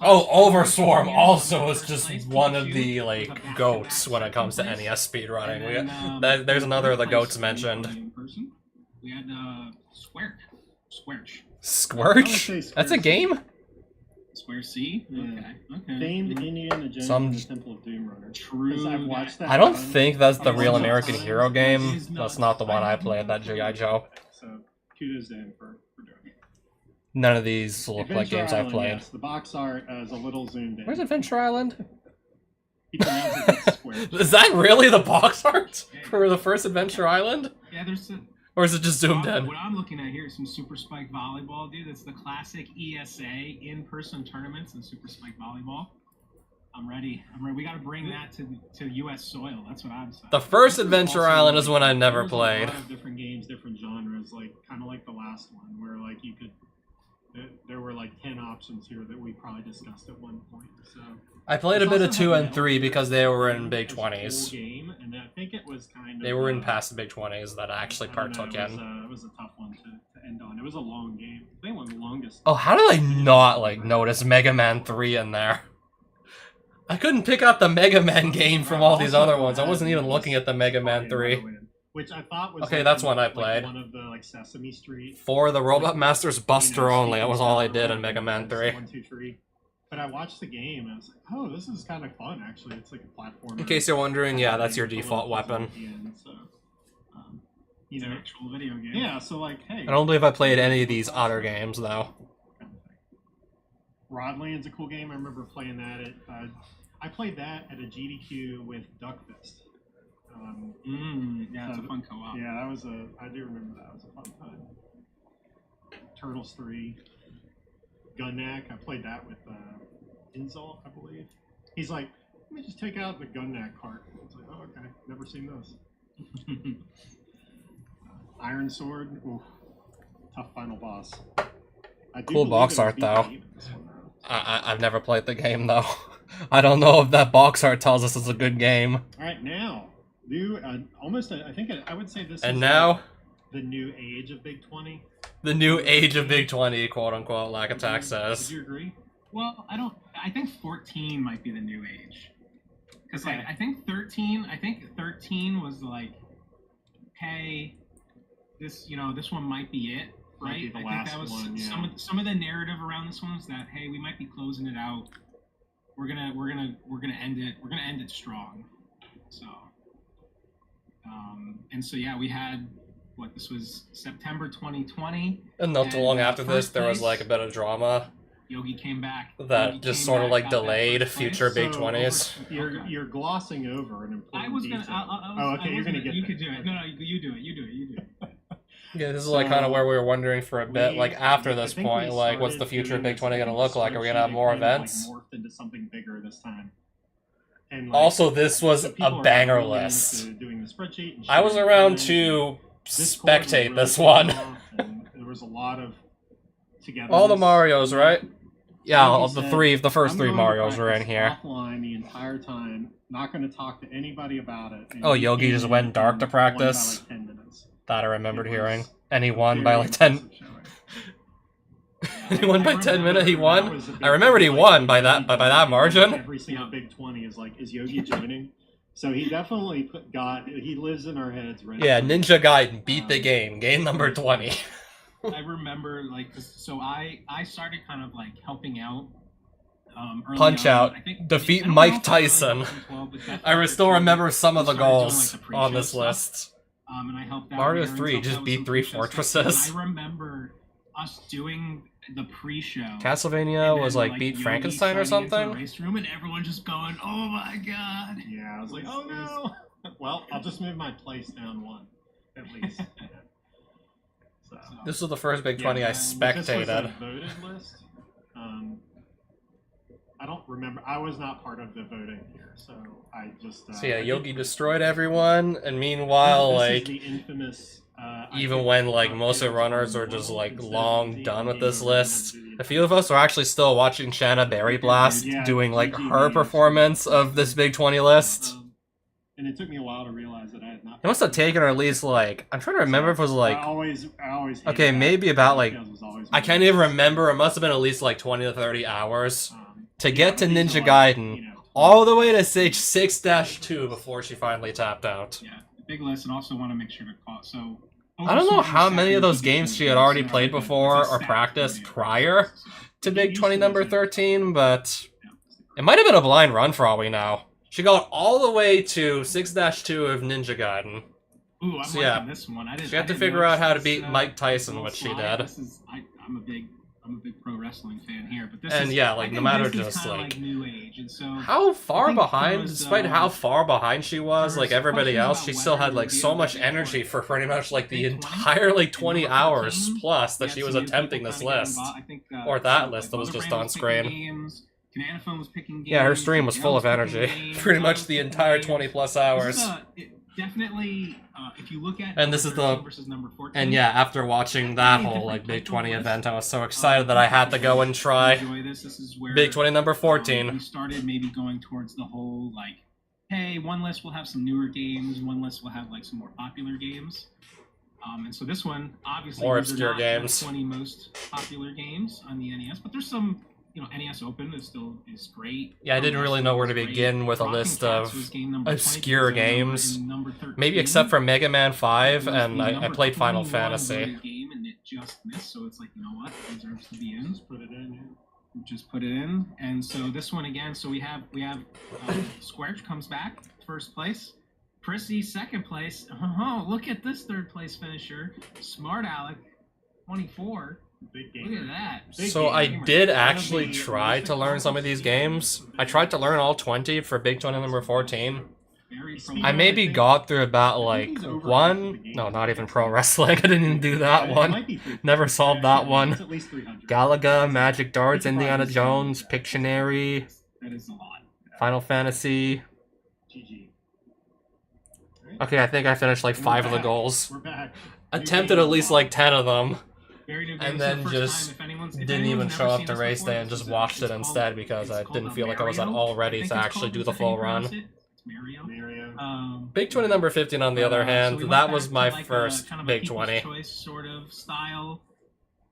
Oh, Overswarm also is just one of the, like, goats when it comes to NES speedrunning. There's another of the goats mentioned. We had Squirch. Squirch? That's a game? Square C? Yeah. Okay. Famed Indiana Jones Some- and the Temple of Doom runner. True. 'Cause I've watched that. I don't run. think that's the Oh, real no. American Hero game. It's That's not. not the one I played, that G.I. Joe. So kudos to him for doing it. None of these look like Adventure games I've Island, played. Yes, the box art is a little zoomed in. Where's Adventure Island? He pronounces it square. Is that really the box art for the first Adventure Island? Yeah, there's a, Or is it just zoomed in? What I'm looking at here is some Super Spike Volleyball, dude. It's the classic ESA in-person tournaments and Super Spike Volleyball. I'm ready. We got to bring that to U.S. soil. That's what I'm saying. The first This Adventure also, Island is like, one I there never was played. A lot of different games, different genres, like kind of like the last one, where like you could. There were like 10 options here that we probably discussed at one point. So I played a bit of 2 and 3 because they were in Big 20s. Game, and I think it was kind of. They were in past the Big 20s that I actually I don't know, partook in. It was a tough one to end on. It was a long game. I think one of the longest. Oh, how did I not, like, notice Mega Man 3 in there? I couldn't pick out the Mega Man game from all these other ones. I wasn't even looking at the Mega Man 3. Which I thought was Okay, like, that's one I played. One of the like Sesame Street. For the Robot Master's Buster only, that was all I did in Mega Man 3. 1, 2, 3. But I watched the game and I was like, oh, this is kind of fun actually. It's like a platformer. In case you're wondering, yeah, that's your default Puzzle weapon. at the end, so, you It's an know, actual video game. yeah. So like, hey. I don't believe I played any of these otter games, though. Rodland's a cool game. I remember playing that at. I played that at a GDQ with Duckfist. Yeah, it's a fun co-op. Yeah, that was a. I do remember that. It was a fun time. Turtles 3, Gunnack. I played that with Insult, I believe. He's like, let me just take out the Gunnack cart. It's like, oh, okay, never seen those. Iron Sword. Ooh, tough final boss. I do Cool believe box it was art, beat though. David in this one, though. I've never played the game, though. I don't know if that box art tells us it's a good game. All right, now new, almost. I think I would say this. And is now, like the new age of Big 20. the new age of Big 20, quote-unquote, Lack Attack Would says. you agree? Well, I think 14 might be the new age. Because like Okay. I think 13 was like, hey, this this one might be it, Might right? be the I last think that was one, yeah. some of the narrative around this one was that hey, we might be closing it out. We're gonna end it. We're gonna end it strong. So, and so yeah, we had this was September 2020. And not too long after this, First there was, place. like, a bit of drama Yogi came back. that Yogi just came sort of, back, like, got that delayed first place. future Big So, 20s. You're glossing over an important I was gonna. detail. I was okay, you're gonna get You there. could do it. No, you do it. You do it. You do it. Yeah, this is, like, kind of where we were wondering for a bit, like, after I this think point, we like, what's the started future of doing Big 20 gonna this look like? Are we gonna have spreadsheet more kind of, events? Like, morphed into something bigger this time. And, like, Also, this was so people a are banger really list. into doing the spreadsheet and I was sharing around it, to Discord was spectate really this taking one. off, and there was a lot of together. All the Marios, right? Yeah, Yogi of said, the first "I'm three going to Marios were in practice here. offline the entire time. Not going to talk to anybody about it." And Oh, he Yogi came just in went dark and to won by, practice? like, 10 minutes. That I remembered It hearing. was And he a won by very like 10. impressive showing. He won by I 10 remember minutes. He That won. was a big I remembered he thing, won like, by Yogi that joining margin. Every single Big 20 is like, is Yogi joining? So he definitely he lives in our heads right Yeah, now. Ninja Gaiden beat the game. Game number 20. I remember, like, so I started kind of like helping out. Early Punch on. out. I think, Defeat I don't Mike know if I really Tyson. helped in 12, but I definitely still 13, remember some of we the started doing, goals like, the on pre-show this stuff. list. And I helped out. Mario Aaron 3 helped just out with beat some 3 pre-show stuff, Fortresses. and I remember us doing the pre-show. Castlevania and was then, like beat Yogi Frankenstein or signing into the something? race room, and everyone just going, "Oh my god!" Yeah, I was like, oh no. Well, I'll just move my place down one, at least. Yeah. So. This was the first Big 20 I This was spectated. a voted list. I don't remember. I was not part of the voting here, so I just. So yeah, I did- Yogi destroyed everyone, and meanwhile, this like, is the infamous. even when like most of the runners are just like long done with this list, a few of us are actually still watching Shanna Berry Blast Yeah, doing like GG her memes. performance of this Big 20 list. And it took me a while to realize that I had not. It must have taken her at least like, I'm trying to remember if it was like, I always. okay, hated maybe that. about like, Details was always I my can't worst. even remember, it must have been at least like 20 to 30 hours to Yeah, get to but these Ninja are like, Gaiden you know, all the way to stage 6-2 before she finally tapped out. Yeah, big list, and also want to make sure to call. So I don't know how many of those seconds, games she had so already I played think before it's a or stat practiced for you. prior So, to Get Big used 20 to number it. 13, but yeah. it might have been a blind run for all we know. She got all the way to 6-2 of Ninja Gaiden. Ooh, I'm So, liking yeah, this one. I didn't. she had I to didn't figure out notice how to this, beat Mike Tyson, little which she slide. did. This is, I'm a big pro wrestling fan here, but this And is, yeah, I like, no think matter this is just, kinda like, new age, and so How far think behind, there was, despite how far behind she was, there like was everybody questions else, about she still whether had it like would be so a much Big energy 20. for pretty much like the Big 20? entire like 20 number hours 13, plus that we she had was some new attempting people this kinda get list. involved. I think, Or that so, list that was Mother just Brand on picking screen. Games, Cananafone was picking games. Yeah, her stream was full of Gail was energy. picking games, Pretty I much was the picking entire games. 20 plus This hours. is definitely, if you look at And this is number the- 13 versus number 14, And yeah, after watching that whole like Big 20 event, I was so excited that I had to go and try enjoy this. This is where Big 20 number we 14. started maybe going towards the whole like, hey, one list will have some newer games, one list will have like some more popular games. And so this one, obviously, More these are obscure not the games. 20 most popular games on the NES, but there's some, NES Open is great. Yeah, I didn't really know where to Wrestling is begin great. with a Rockin' list Cats of was game number 20, obscure so number- games. in number 13. Maybe except for Mega Man 5, It was and the I number played Final 21 Fantasy. voted game, and it just missed, so it's like, you know what, it deserves to be in. Just put it in. Yeah. Just put it in. And so this one again, so we have Squarch comes back, first place. Prissy, second place. Oh, look at this third place finisher. Smart Alec, 24. Big Look game. at that. Big So game. I gamer. did One of actually the try most to learn some of these games. I tried to learn all 20 for Big 20 number 14. Very I maybe got through about like one, no, not even pro wrestling. I didn't even do that It one. might be 300. Never solved that It's one. at least 300. Galaga, Magic Darts, It's probably Indiana the same. Jones, Pictionary, That is a lot. Final Fantasy. GG. Okay, I think I finished like And 5 we're of the back. goals. We're back. Attempted at least like 10 of them. Very new game. And It's the then first just time. If anyone's didn't never even show up seen to this race before, day and this just is watched it it's instead called- because I it's didn't called feel like I was all I ready think to it's actually called- do is the that how you full pronounce run. it? It's Mario. Mario. Big 20 number 15 on the other so we hand, went that back was to, my like, first kind of a Big People's 20. Choice sort of style.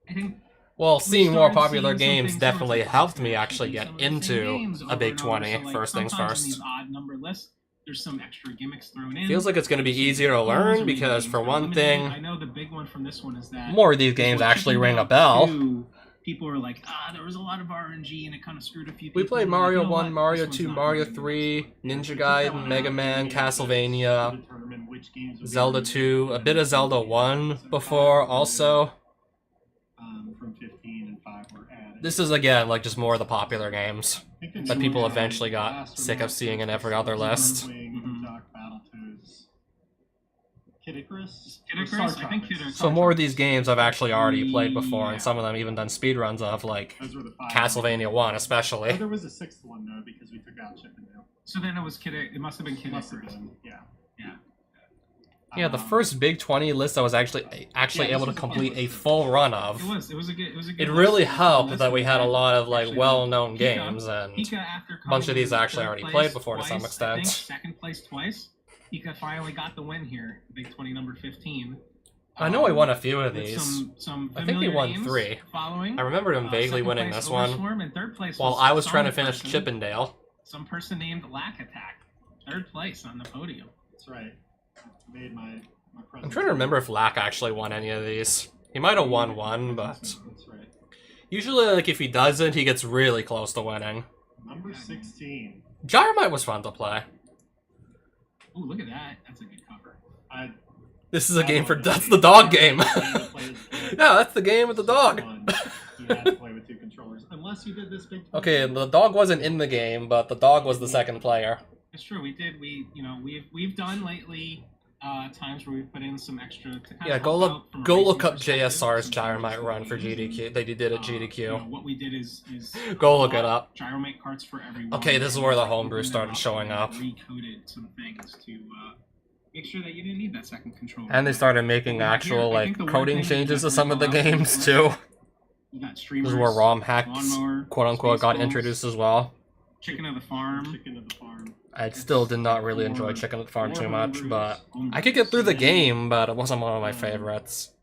I think Well, seeing more started popular seeing some games things sort of definitely like helped me Smash actually and get some of the same into games a over Big and over. 20, So, like, first things sometimes in first. these odd number lists, there's some extra gimmicks thrown in. Feels like it's going to be There's some easier to goals or learn maybe because games for are one eliminated. thing, I know the big one from this one is that more of these with games what actually Chicken ring a Bake bell. 2, people are like, there was a lot of RNG and it kind of screwed a few people. We played and like, Mario you know 1, what? Mario This one's 2, not Mario gonna be 3, Ninja Took that one Gaiden, Mega out, Man, and Castlevania, to determine which games would be Zelda removed. 2, a bit of Zelda 1 before also. From 15 and 5 were added. This is again like just more of the popular games I think the that new people one, eventually got last sick one of seeing in every other was list. Wing, Mhm. Duck, Battletoads, Kid Icarus? Kid Or Icarus? Star I think Tropics. Kid Icarus. So more of these games I've actually already played before, Yeah. and some of them even done speedruns of, like Those were the 5. Castlevania 1 Oh, especially. there was a 6th one though because we took out Chip and Dale. So then it was Kid. It must have been Kid Must have Icarus. been, yeah. Yeah, the first Big 20 list I was actually Yeah, able to this was a fun complete a list. full run of. It was a good. It really list. helped List that we had a lot of like actually well-known Pika- games, and Pika, after a bunch of coming these in I actually third already place played before to some twice, I think, extent. second place twice. Pika finally got the win here. Big 20 number 15. I know I won a few of With these. Some I think he familiar won names 3. Following. I remember him vaguely Second winning place this one Overswarm, and third place while I was some trying to finish person- Chippendale. Some person named Lack Attack. Third place on the podium. That's right. Made my presence. I'm trying to remember if Lack actually won any of these. He might have won one, but That's right. usually, like, if he doesn't, he gets really close to winning. Number 16. Gyromite was fun to play. Ooh, look at that. That's a good cover. This is a game for... That's the dog game. Yeah, Yeah, that's the game with the dog. You had to play with 2 controllers. Unless you did this big 20. Okay, the dog wasn't in the game, but the dog was the second player. It's true. We've done lately times where we've put in some extra. To kind Yeah, of go help out from a look racing up perspective, JSR's some Gyromite changes run that for we made. GDQ. They did it at You know, GDQ. what we did is Go look it up. Gyromate carts for everyone. Okay, this is where the and homebrew opened them started up showing and up. Recoded some things to make sure that you didn't need that second controller. And they started making Well, actual, here, I think like, the coding one thing changes to that some of the really allowed games, for too. You got This streamers. is where ROM hacks, Lawnmower, quote-unquote, got Spaceballs, introduced as well. Chicken of the farm. Chicken of the farm. I still did not really enjoy Chicken at the Farm too much, but I could get through the game, but it wasn't one of my favorites.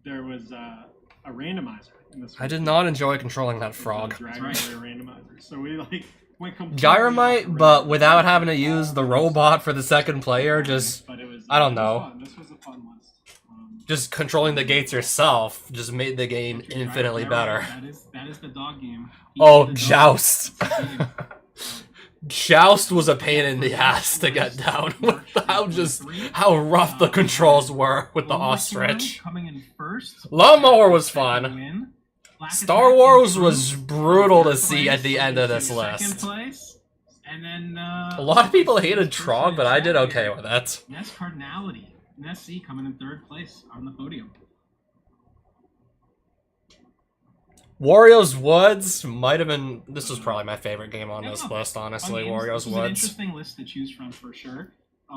There was a randomizer in this I one. did not enjoy controlling that It's a frog. Dragon That's Warrior randomizer. So we like went completely Gyromite, off the but rails. without having to use the robot for the second player, just But it was, I don't it was know. fun. This was a fun list. just controlling the gates yourself just made the game infinitely better. That is the dog game. Oh, The dog. Joust. That's the game. Joust was a pain in the ass to get down with how rough the controls were with the Overswarm ostrich. coming in first. Lawnmower was fun. Win. Black Star Attack Wars in was third. brutal to Third see at the place. end of this Second list. place. And then A lot of people hated Trog, but I did okay with it. Ness Cardinality. Nessie coming in third place on the podium. Wario's Woods might have been... This was probably my favorite game on Yeah, this no, list, honestly, Fun games. Wario's This is an Woods. interesting list to choose from for sure.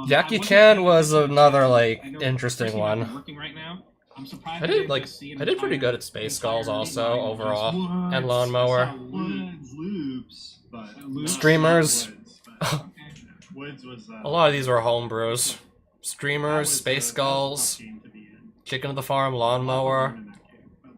Jackie I wasn't Chan paying was attention to another, Jackie. like, I know interesting Chrissy might be one. Working right now. I'm surprised I did, like, to see I did pretty entire- good at Space entire Skulls also, line of overall. just Woods. And Lawnmower. I saw Woods. Loops, but Loops. Streamers. Woods, but Okay. Woods was A lot of these were homebrews. that Streamers, was Space that was a tough Skulls, game to be in. Chicken of the Farm, A lot of Lawnmower. them in that game, but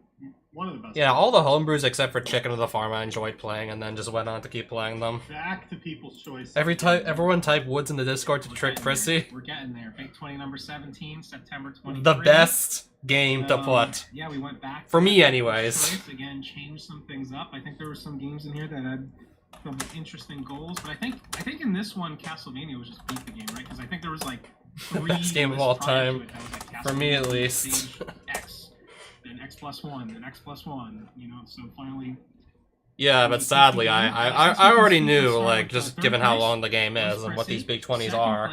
one of the best. Yeah, all the homebrews except for Chicken of the Farm I enjoyed playing and then just went on to keep playing them. Back to People's Choice. Everyone type Woods in the Discord to We're trick getting Prissy. there. We're getting there. Big 20 number 17, September 23. The best game to put. Yeah, we went back. For to me that anyways. choice. Again, changed some things up. I think there were some games in here that had some interesting goals, but I think in this one, Castlevania was just beat the game, right? Because I think there was like three Best game of lists all prior to time. it that was, like, For me, at Castlevania, least. Stage X, then X+1, then X+1. You know, so finally. Yeah, but sadly, I already knew, like, just given how long the game is and what these big 20s are.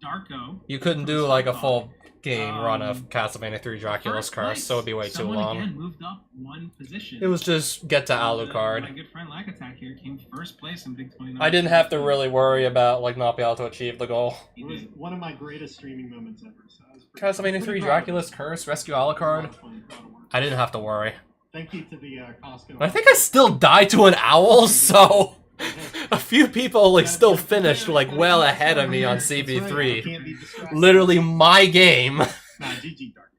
Darko. You couldn't do, like, a full game run of Castlevania 3 Dracula's Curse, so it'd be way too long. Again moved up one position. It was just get to My Alucard. good friend Lack Attack here came first place in Big 20. I didn't have to really worry about, like, not being able to achieve the goal. It was one of my greatest streaming moments ever. So I was pretty- Castlevania 3 pretty proud of Dracula's it. Curse, Rescue It was a lot Alucard. of fun, proud of work. I didn't have to worry. Thank you to the Costco. But I think I still died to an owl, so a few people like still finished like well ahead of me on That's right, I CP3. can't be distracted. Literally my game. Nah, GG Dark.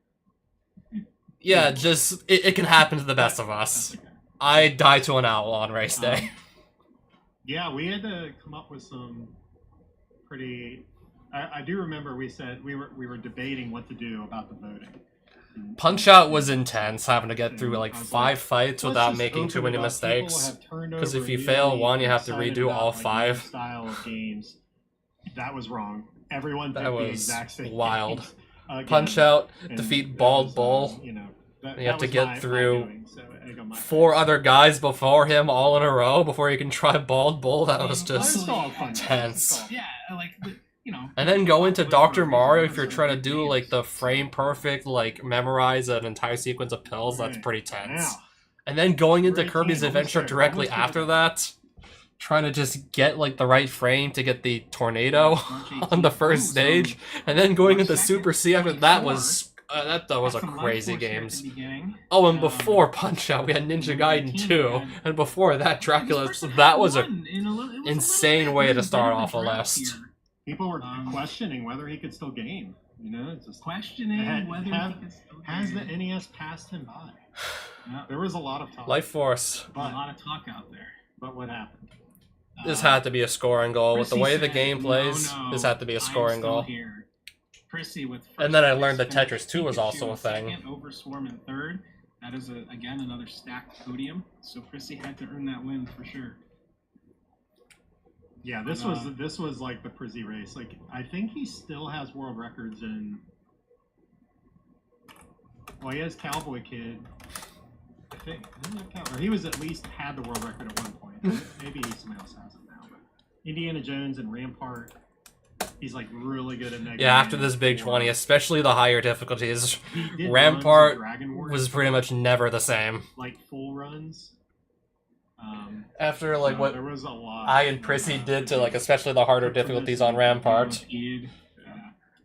Yeah, just it can happen to the best of us. That's okay. I died to an owl on race day. Yeah, we had to come up with some pretty. I do remember we said we were debating what to do about the voting. Punch Out was intense, having to get through like 5 fights Let's without just making too open many it up. mistakes. People have turned 'Cause over if you fail really one, you have to excited redo about, all like, 5. new style of games. That was wrong. Everyone That picked the was exact same wild. games again, Punch Out, and defeat that Bald was, Bull. You know, that, You have that to was get through doing, so I got my 4 other guys before him all in a row before you can try Bald Bull. That was Well, just it's all fun. tense. It's all- Yeah, like you know. And then go into Dr. Mario if you're trying to do like the frame perfect, like memorize an entire sequence of pills, that's Right. pretty tense. Now, And then going into Great Kirby's game, Adventure almost there, directly almost there. after that, trying to just get like the right frame to get the tornado March on the 18th. first Ooh, stage, so and then going March into 2nd, Super C after that 24. was that was a Had some crazy Life Force here at games. the beginning. Oh, and before Punch Out, we had Ninja Number Gaiden 18, 2, and and before that, Dracula. This person That had was a one in it was a insane little way bit- to there's start been off a drought list. here. People were questioning whether he could still game. You know, it's just Questioning whether he could still has the game. NES passed him by? Yeah, There was a lot of talk. Life Force. a lot of talk out there. But what happened? This had to be a scoring goal. With the Prissy way the said, game plays, no, this had to be a I am scorring still goal. Here. Prissy with And then I first learned that place, Tetris 2 was Pikachu also a in thing. Second, Over Swarm in third. That is again another stacked podium. So Prissy had to earn that win for sure. Yeah, this was like the Prizzy race. Like, I think he still has world records in. Well, he has Cowboy Kid. I think. Or he was at least had the world record at one point. Maybe somebody else has it now. But Indiana Jones and Rampart. He's like really good at Mega Yeah, after Man this big 4. 20, especially the higher difficulties, He did Rampart runs of Dragon Warrior was pretty much never the same. like full runs. After like So what there was a lot. I and Prissy did to like especially the harder difficulties on Rampart, Kid.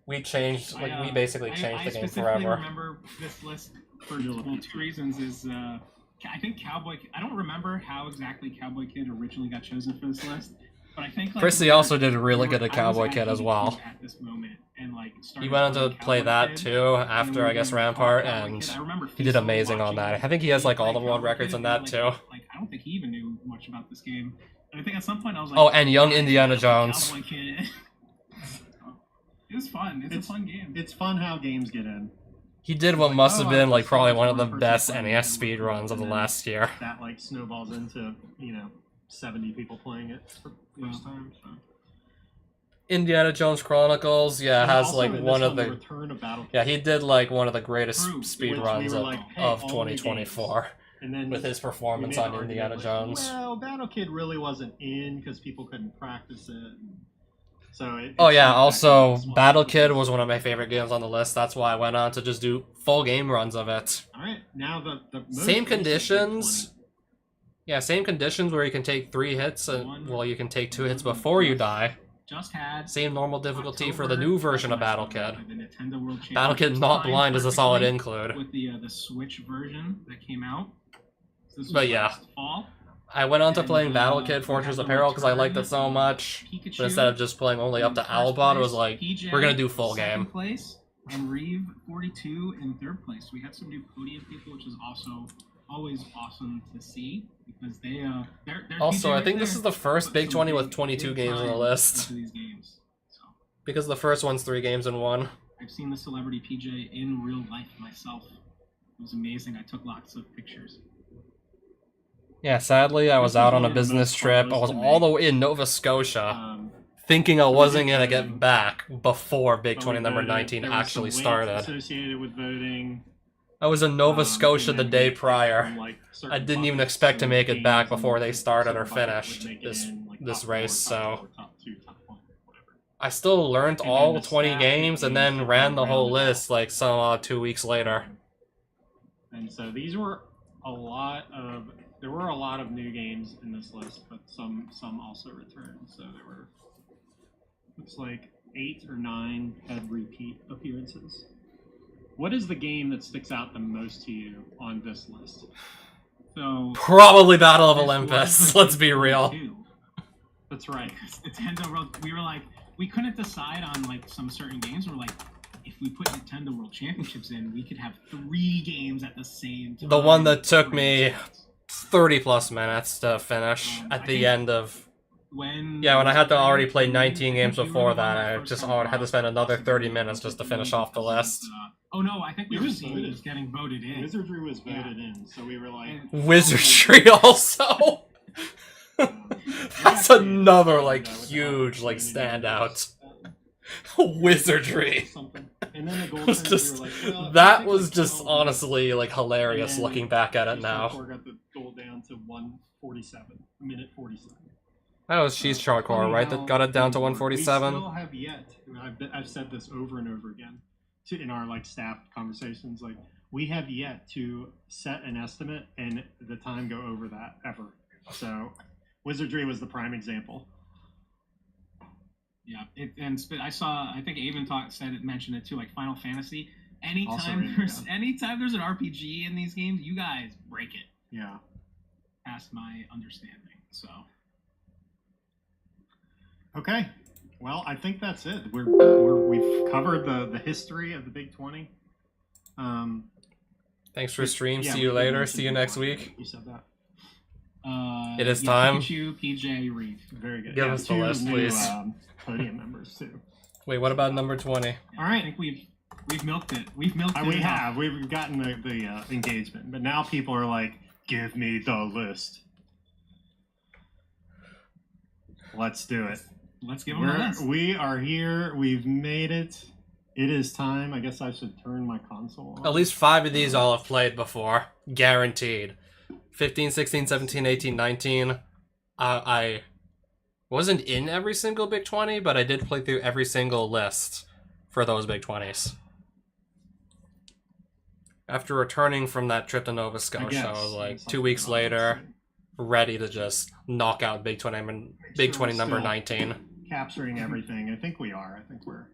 we changed we basically changed the game I forever. remember this list for two reasons. Is I think Cowboy. I don't remember how exactly Cowboy Kid originally got chosen for this list, but I think like, Prissy also did really we good were- at I was Cowboy at Kid as PvP well. At this moment, and like He started went on to playing play Cowboy that Kid, too and after we I guess were Rampart, Cowboy and Kid. I remember he did Fiesel amazing on watching that. I think he has like all the play world Cowboy records Kid, on that and, too. Like I don't think he even knew much about this game. And I think at some point I was like, Oh, and young "Ah, Indiana Jones. Cowboy Kid." It was fun. It's a fun game. It's fun how games get in. He did what must have Oh, been I like saw probably this one of the one person best playing NES it, speedruns of the and then last year. That like snowballs into 70 people playing it for the first time. So. Indiana Jones Chronicles, yeah, And has also like in one this of the Return of Battle. yeah, he did like one of the greatest True, speed which runs we were of, like, hey, of all new 2024 And then with his we performance made on the argument, Indiana like, Jones. Well, Battle Kid really wasn't in because people couldn't practice it. So it Oh it's yeah, not that also good as well. Battle Kid was one of my favorite games on the list. That's why I went on to just do full game runs of it. All right, now the most Same recent conditions. Big 20. Yeah, same conditions where you can take 3 hits and well, you can take 2 hits One before you just- die. Just had Same normal difficulty for the October, new version of that's Battle when I Kid. started the Nintendo World Battle Kid Championships Not timed Blind is a solid perfectly include. with the Switch version that came out. So this was But yeah. last fall. I went on to And, playing Battle we Kid had Fortress the Apparel because I liked it return so much. Pikachu But instead of just playing only up to in first Albot, it was place, like, PJ we're gonna do full second game. place, and Reeve 42 in third place. We had some new podium people, which is also always awesome to see because they're Also, PJ I right think this there is the first put Big some 20 with big- 22 big games on the time list. into these games. So Because the first one's 3 games in 1. I've seen the celebrity PJ in real life myself. It was amazing. I took lots of pictures. Yeah, sadly, I was This out was on a one of the business most trip. fun I was lists to all the make. way in Nova Scotia, Um, thinking I wasn't did gonna voting. get back before Big but 20 we number voted. 19 There was actually some weights started. associated with voting. I was in Nova Um, Scotia and the then day like, prior. from, like, certain I didn't even buckets, expect to so make it back games before and they started or certain buckets would finished make it this in, like, this top four, race, top so four, top 2, top 1, whatever. I still learned And then all the 20 staff games and games then that ran the rounded whole out. list like some 2 weeks later. And so these were there were a lot of new games in this list, but some also returned. So there were looks like 8 or 9 had repeat appearances. What is the game that sticks out the most to you on this list? So Probably Battle of this Olympus, was let's be real. 22. That's right. Nintendo World. We were like, we couldn't decide on like some certain games. We're like, if we put Nintendo World Championships in, we could have 3 games at the same time. The one that took me 30 plus minutes to finish I at the think end of when yeah, when I had to already play when- 19 I games think you before were the one that, I first just time had to around spend another possibly 30 minutes just to finish because off the list. Oh no, I think we It were was seeing voted. it was getting voted in. Wizardry was voted in, so we were like, And- Wizardry also. That's another like huge like standout. Wizardry. something. And then the gold Was tournament, just we were like, well, I that think was we just can honestly like hilarious And then looking back at it East now. Hardcore got the goal down to 147, minute 47. That was She's Hardcore, Funny right? how That got it down to we 147. still have yet. I've said this over and over again in our like staff conversations. Like we have yet to set an estimate and the time go over that ever. So Wizardry was the prime example. Yeah, I think Avon mentioned it too, like Final Fantasy. Also Anytime in, anytime there's an RPG in these games, you guys break it. Yeah. Past my understanding. So Okay. Well, I think that's it. We've covered the history of the Big 20. Thanks for stream. Yeah, See we you did later. mention See you Big next 20. week. You said that. It is time. Pikachu, PJ, Reeve. Very good. Give Yeah, us the 2 list, new, please. Podium members too. Wait, what about number 20? Yeah, All right. I think we've milked it. We've milked it. We enough. have. We've gotten the engagement, but now people are like, "Give me the list." Let's do it. Let's give them a list. We are here. We've made it. It is time. I guess I should turn my console on. At least 5 of these I'll have played before. Guaranteed. 15, 16, 17, 18, 19. I wasn't in every single Big 20, but I did play through every single list for those Big 20s. After returning from that trip to Nova Scotia, I was like 2 weeks later, ready to just knock out Big 20 number still 19. Capturing everything. I think we are. I think we're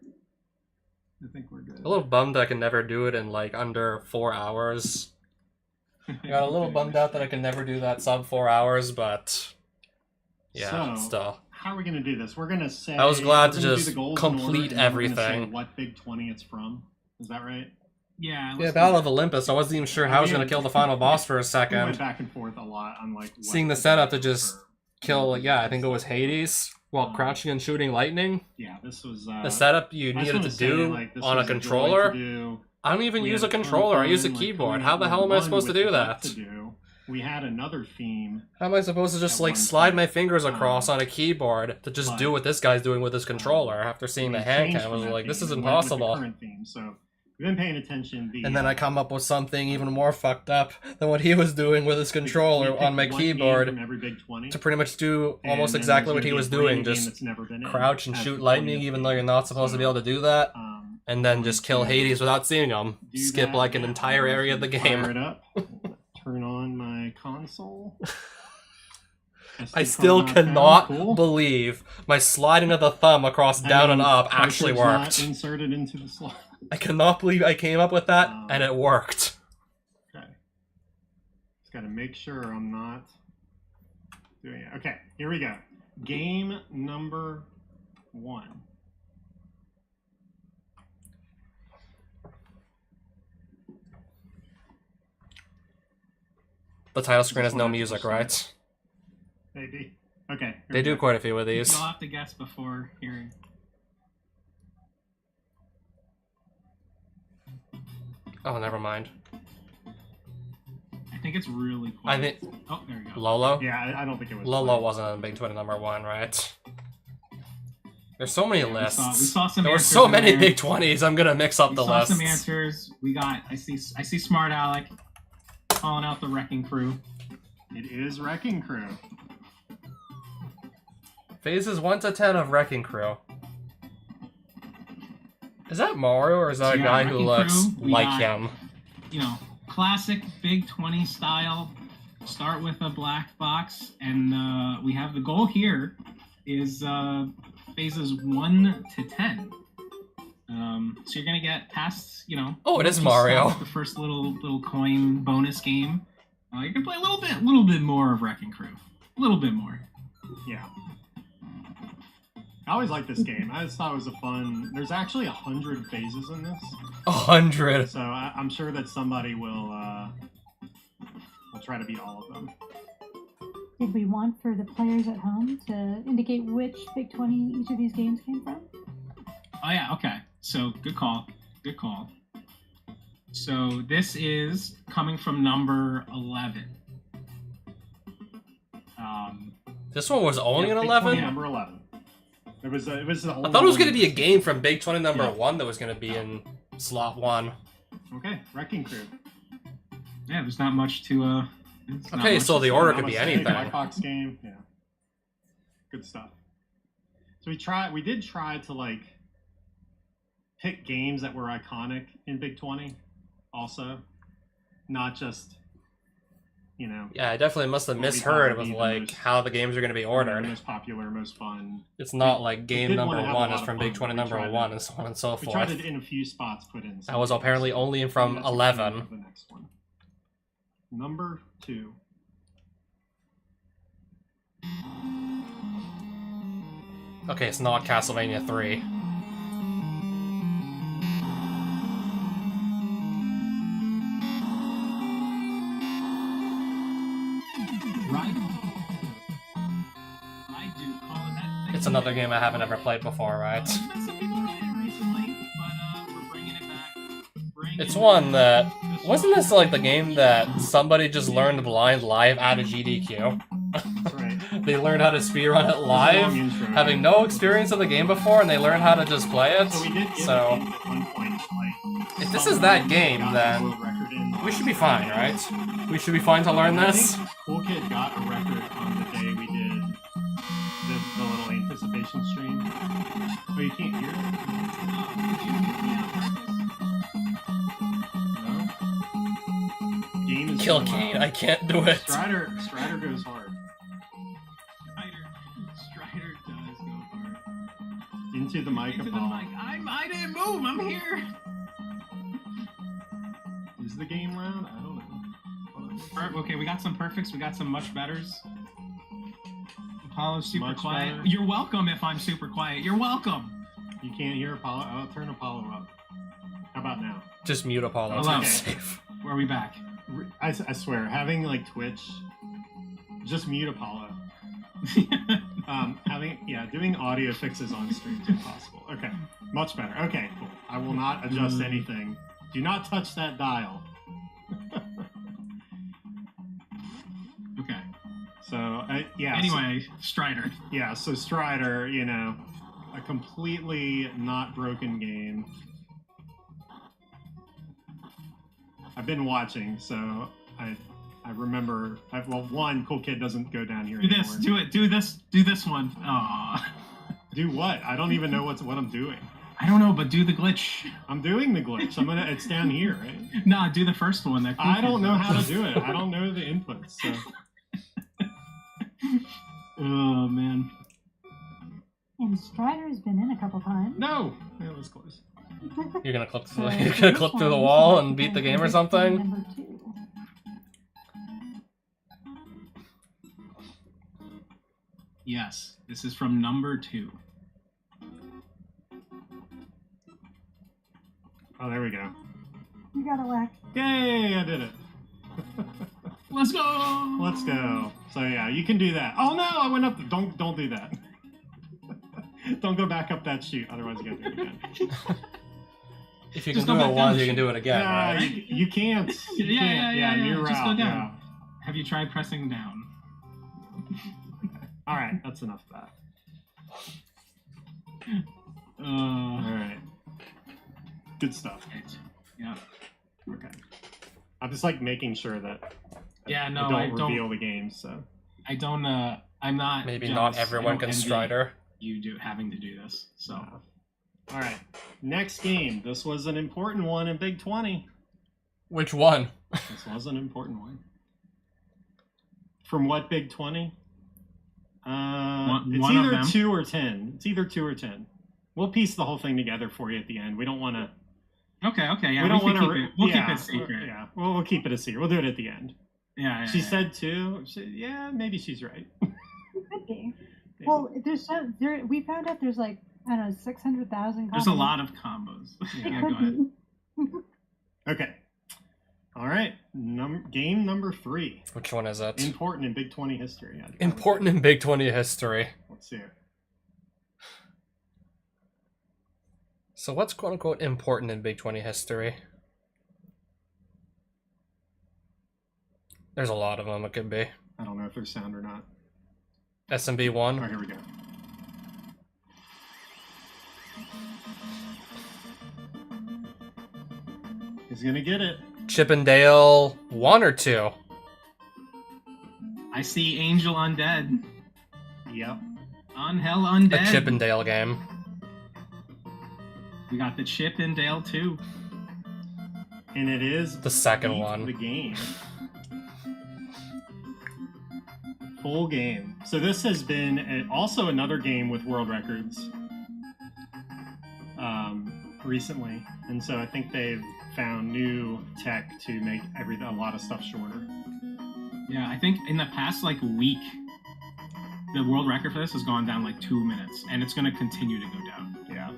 good. A little bummed I can never do it in like under 4 hours. I got a little bummed out that I can never do that sub 4 hours, but yeah, So, still. How are we going to do this? We're going to say. I was glad we're to gonna do just the goals in complete order, and then we're gonna say everything. what Big 20 it's from? Is that right? Yeah. Yeah, let's Battle do of Olympus. I wasn't even sure how I was going to kill the final boss for a We went second. back and forth a lot on like. what Seeing the to setup do to just for- kill, yeah, I think it was Hades while crouching and shooting lightning. Yeah, this was. The setup you I just needed wanna to say, do like, this on a was joy controller. to do. I don't even We use had a ton of controller. I use a fun, like, keyboard. coming How up the with hell am I one supposed to with do what that? to do. We had another theme. How am I supposed to just At like one slide point. my fingers across on a keyboard to just but, do what this guy's doing with his controller? After seeing We the hand changed cam, I from was that like, this theme is and went with the impossible. current theme, so we've been paying attention. And then I come up with something even more fucked up than what he was doing with his controller We on my picked one game keyboard from every Big 20, to pretty much do and almost then exactly there's what he gonna was be a brand doing, new game just that's never been in crouch and as shoot the lightning 20th even though game. you're not supposed to be able to do that, and then just kill to Hades without seeing him. do Skip that like an now. entire area of the Fire game. it up. Turn on my console. I SD still card not found. cannot Cool. believe my sliding of the thumb across down and up actually cartridge not worked. inserted into the slot. I cannot believe I came up with that and it worked. Okay. Just got to make sure I'm not doing it. Okay, here we go. Game number 1. The title screen has no music, right? Maybe. Okay. here They we do go. quite a few of these. You'll have to guess before hearing. Oh, never mind. I think it's really cool. I think Oh, there we go. Lolo? Yeah, I don't think it was. Lolo wasn't on Big 20 number 1, right? There's so many Yeah, we lists. saw some There were answers so in many there. Big 20s, I'm gonna mix up We the saw lists. some answers. We got. I see. Smart Alec calling out the Wrecking Crew. It is Wrecking Crew. Phases 1 to 10 of Wrecking Crew. Is that Mario or is that a Yeah, guy who Wrecking looks Crew, we like got- him? You know, classic Big 20 style. Start with a black box, and we have the goal here is phases 1 to 10. So you're gonna get past, you know. Oh, it is once you Mario. start The first little coin bonus game. You can play a little bit more of Wrecking Crew, a little bit more. Yeah. I always liked this game. I just thought it was a fun. There's actually 100 phases in this, 100. so I'm sure that somebody will try to beat all of them. Did we want for the players at home to indicate which Big 20 each of these games came from? Oh yeah, okay. So good call. Good call. So this is coming from number 11. This one was only an Big 20 11? number 11. It was the I thought it was going to be a game from Big 20 number Yeah. 1 that was going to be in slot 1. Okay, Wrecking Crew. Yeah, there's not much to there's not Okay, much so to the say. order could be Namaste, anything. Black Box game. Yeah. Good stuff. So we did try to like pick games that were iconic in Big 20 also. Not just you know. Yeah, I definitely must have What we misheard thought would with be the like most- how the games are going to be ordered. Most popular, most fun. It's not like we game did number wanna have a one lot is of from fun, Big 20 but we number tried to- one and so on and so We tried forth. to, in a few spots, put in. That was apparently only from That's the 11. theme of the next one. Number 2. Okay, it's not Castlevania 3. Right? I do call it that. It's another game I haven't ever played before, right? Some people played it recently, but we're bringing it back. It's one that... Wasn't this like the game that somebody just learned blind live at a GDQ? That's right. They learned how to speedrun it live, Long intro. having no experience of the game before, and they learned how to just play it. So we did get So, it at one point, like, if this is that game, got then a world record in we should be fine, right? We should be fine to learn I this. think Cool Kid got a record on the day we did the little anticipation stream. Oh, you can't hear it? No? Game is Kill so Kane, loud. I can't do it. Strider goes hard. Strider does go hard. Into the mic, Into the Apollo. mic. I didn't move. I'm here. Is the game loud? I don't know. Okay, we got some perfects. We got some much betters. Apollo's super Much quiet. better. You're welcome if I'm super quiet. You're welcome. You can't hear Apollo. I'll turn Apollo up. How about now? Just mute Apollo. Hello. It's safe. Where are we back? I swear, having like Twitch, just mute Apollo. Doing audio fixes on stream is impossible. Okay, much better. Okay, cool. I will not adjust anything. Do not touch that dial. Okay. So, yeah. Anyway, Strider. Yeah, so Strider, you know, a completely not broken game. I've been watching, so I remember. One, Cool Kid doesn't go down here Do anymore. this. Do it. Do this. Do this one. Aw. Do what? I don't even know what I'm doing. I don't know, but do the glitch. I'm doing the glitch. It's down here, right? Nah, do the first one. That I don't know how to do it. I don't know the inputs. So. Oh man. And Strider's been in a couple times. No, it was close. You're gonna clip So you're this gonna clip through the one, wall this and beat the is game or Big something? Number 2. Yes, this is from number 2. Oh, there we go. You got it, Whack. Yay! I did it. Let's go. Let's go. So yeah, you can do that. Oh no, I went up. Don't do that. Don't go back up that chute. Otherwise, you gotta do it again. If you Just can go do back it down once, the you can chute. do it again, Yeah, right? you can't. You Yeah, can't. yeah. New Just route. go down. Yeah. Have you tried pressing down? All right, that's enough of that. All right. Good stuff. Yeah. Okay. I'm just like making sure that Yeah, no, I I don't don't. reveal the games. So I don't. I'm not. Maybe jealous. not everyone I can don't envy Strider. You do having to do this. So all right. Next game. This was an important one in Big 20. Which one? This was an important one. From what Big 20? It's one of either them. 2 or 10. It's either 2 or 10. We'll piece the whole thing together for you at the end. We don't want to. okay. Yeah, we don't can want keep to. it. We'll keep it secret. Yeah. We'll keep it a secret. We'll do it at the end. Yeah. She said 2. Yeah, maybe she's right. Could be. Well, we found out there's like, I don't know, 600,000 There's a lot of combos. It Yeah, go could ahead. be. Okay. All right. Game number 3. Which one is it? Important in Big 20 history. Important in Big 20 history. Let's see it. So what's quote-unquote important in Big 20 history? There's a lot of them it could be. I don't know if there's sound or not. SMB Oh, 1. here we go. He's gonna get it. Chippendale 1 or 2? I see Angel Undead. Yep. Hell A Undead. Chippendale game. We got the Chip and Dale too. and it is The second Beat one. The game. Full game. So this has been also another game with world records recently, and so I think they've found new tech to make a lot of stuff shorter. Yeah, I think in the past like week, the world record for this has gone down like 2 minutes, and it's going to continue to go down. Yeah.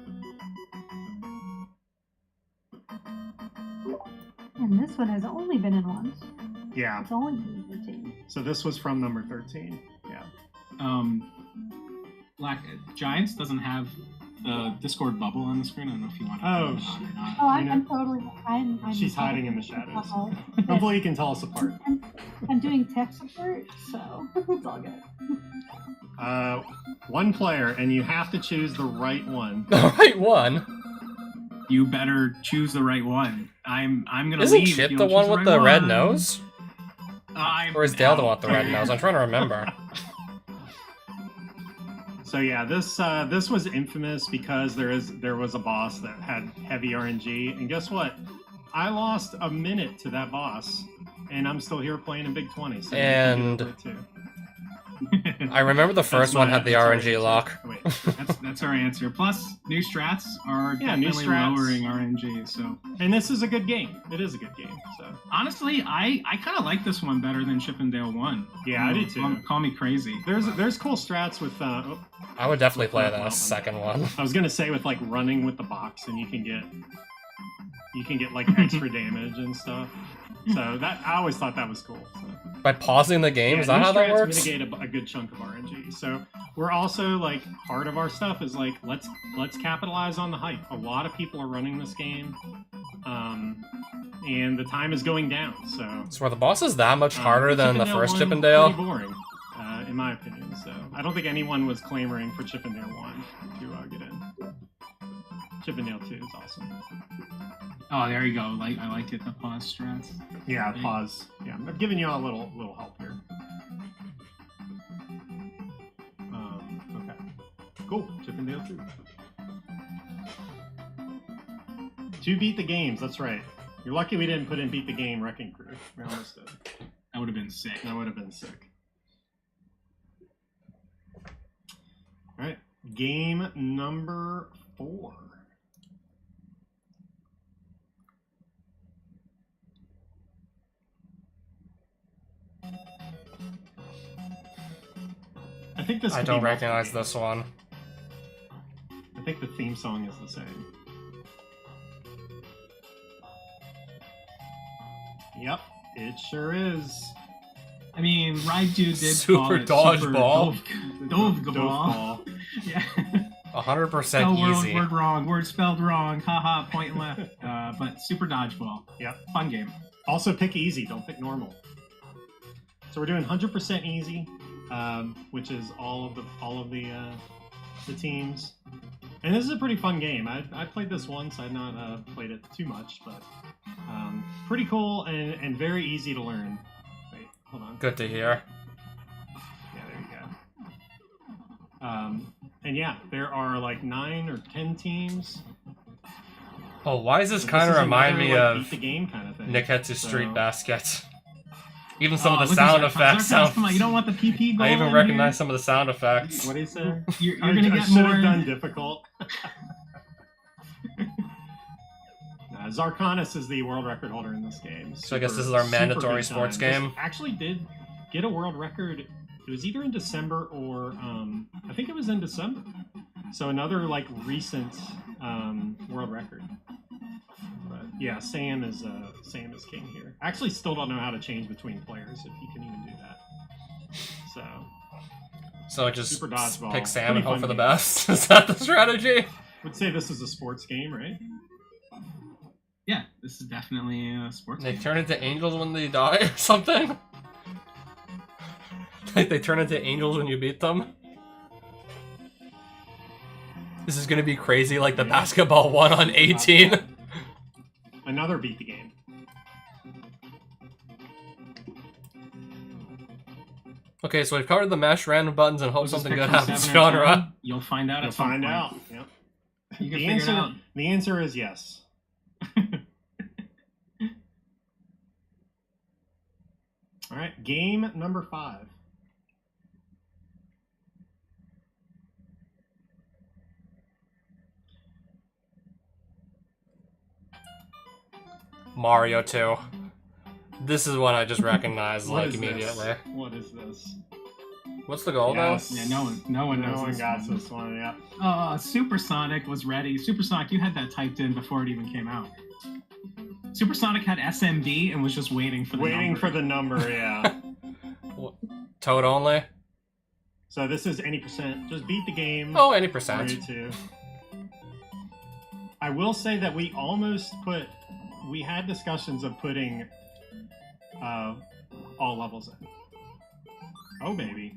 And this one has only been in once. Yeah. It's only been in 13. So this was from number 13. Yeah. Black Giants doesn't have the Discord bubble on the screen. I don't know if you want to Oh, put it on or not. Oh, You know- I'm totally. I'm She's hiding in the shadows. Uh-oh. Hopefully you can tell us apart. I'm doing tech support, so it's all good. One player, and you have to choose the right one. The right one. You better choose the right one. I'm gonna Isn't leave. if Chip you the don't one choose with the right red one. nose? I'm Or is Dale the one out. with the red nose? I'm trying to remember. So yeah, this was infamous because there was a boss that had heavy RNG, and guess what? I lost a minute to that boss, and I'm still here playing in Big 20. So you can And- do it too. I remember the first one had the that's my RNG answer. lock. Wait, That's our answer. Plus, new strats are Yeah, new definitely strats. lowering RNG. So and this is a good game. It is a good game. So honestly, I kind of like this one better than Chippendale 1. Yeah, I do too. Call me crazy. there's cool strats with. I would definitely play Well, the second one. I was gonna say with like running with the box, and you can get like extra damage and stuff. So that I always thought that was cool. So. By pausing the game, Yeah, is that new how that strats works? Mitigate a good chunk of RNG. So we're also like part of our stuff is like let's capitalize on the hype. A lot of people are running this game, and the time is going down. So So were the bosses that much harder than the first one, Chippendale? Pretty boring, in my opinion. So I don't think anyone was clamoring for Chippendale 1 to get in. Chippendale 2 is awesome. Oh, there you go. I like it. The pause strats. Yeah, pause. Yeah, I'm giving you a little help here. Okay. Cool. Chippendale 2. 2 beat the games. That's right. You're lucky we didn't put in beat the game Wrecking Crew. We almost did. That would have been sick. That would have been sick. All right. Game number 4. I think this. I could don't be recognize multiple this one. games. I think the theme song is the same. Yep, it sure is. I mean, Raiju did Super call it dodgeball. Doveball. Doveball. Yeah. 100% Spell easy. word wrong. Word spelled wrong. Haha. Point left. But super dodgeball. Yep. Fun game. Also, pick easy. Don't pick normal. So we're doing 100% easy, which is all of the teams. And this is a pretty fun game. I played this once. I've not played it too much, but pretty cool and very easy to learn. Wait, hold on. Good to hear. Yeah, there you go. And yeah, there are like 9 or 10 teams. Oh, why does this So kind of is remind another, me like, of beat the game kind of thing. Niketsu Street So- Basket? Even some of the look at sound Zarkon. effects Zarkon, sound... Come on, you don't want the PP goal I even in recognize some of the sound effects. What do you say? Here? You're I gonna get should more. have done difficult. Zarkanis is the world record holder in this game. So I guess this is Super- our super mandatory big sports time. This game? actually did get a world record. It was either in December or I think it was in December. So another like recent world record. But yeah, Sam is king here. I actually still don't know how to change between players if you can even do that. So So just Super dodgeball. pick Sam Pretty and hope fun for the game. best? Is that the strategy? would say this is a sports game, right? Yeah, this is definitely a sports They game. turn into angels when they die or something? Like they turn into angels when you beat them? This is gonna be crazy like the basketball one on 18. Another beat the game. Okay, so we've covered the mash random buttons and hope Was this something picked good from happens 7 or 10? genre. You'll find out You'll at some find point. out. Yep. You can The figure it out. answer is yes. All right, game number 5. Mario 2. This is one I just recognized What like is immediately. This? What is this? What's the goal Yes. Yeah, no one knows. No one this got one. this one. Yeah. Supersonic was ready. Supersonic, you had that typed in before it even came out. Supersonic had SMD and was just waiting for the Waiting number. for the number. Yeah. Toad only? So this is any percent. Just beat the game. Oh, any Mario percent. 2. I will say that we almost put. We had discussions of putting all levels in. Oh baby.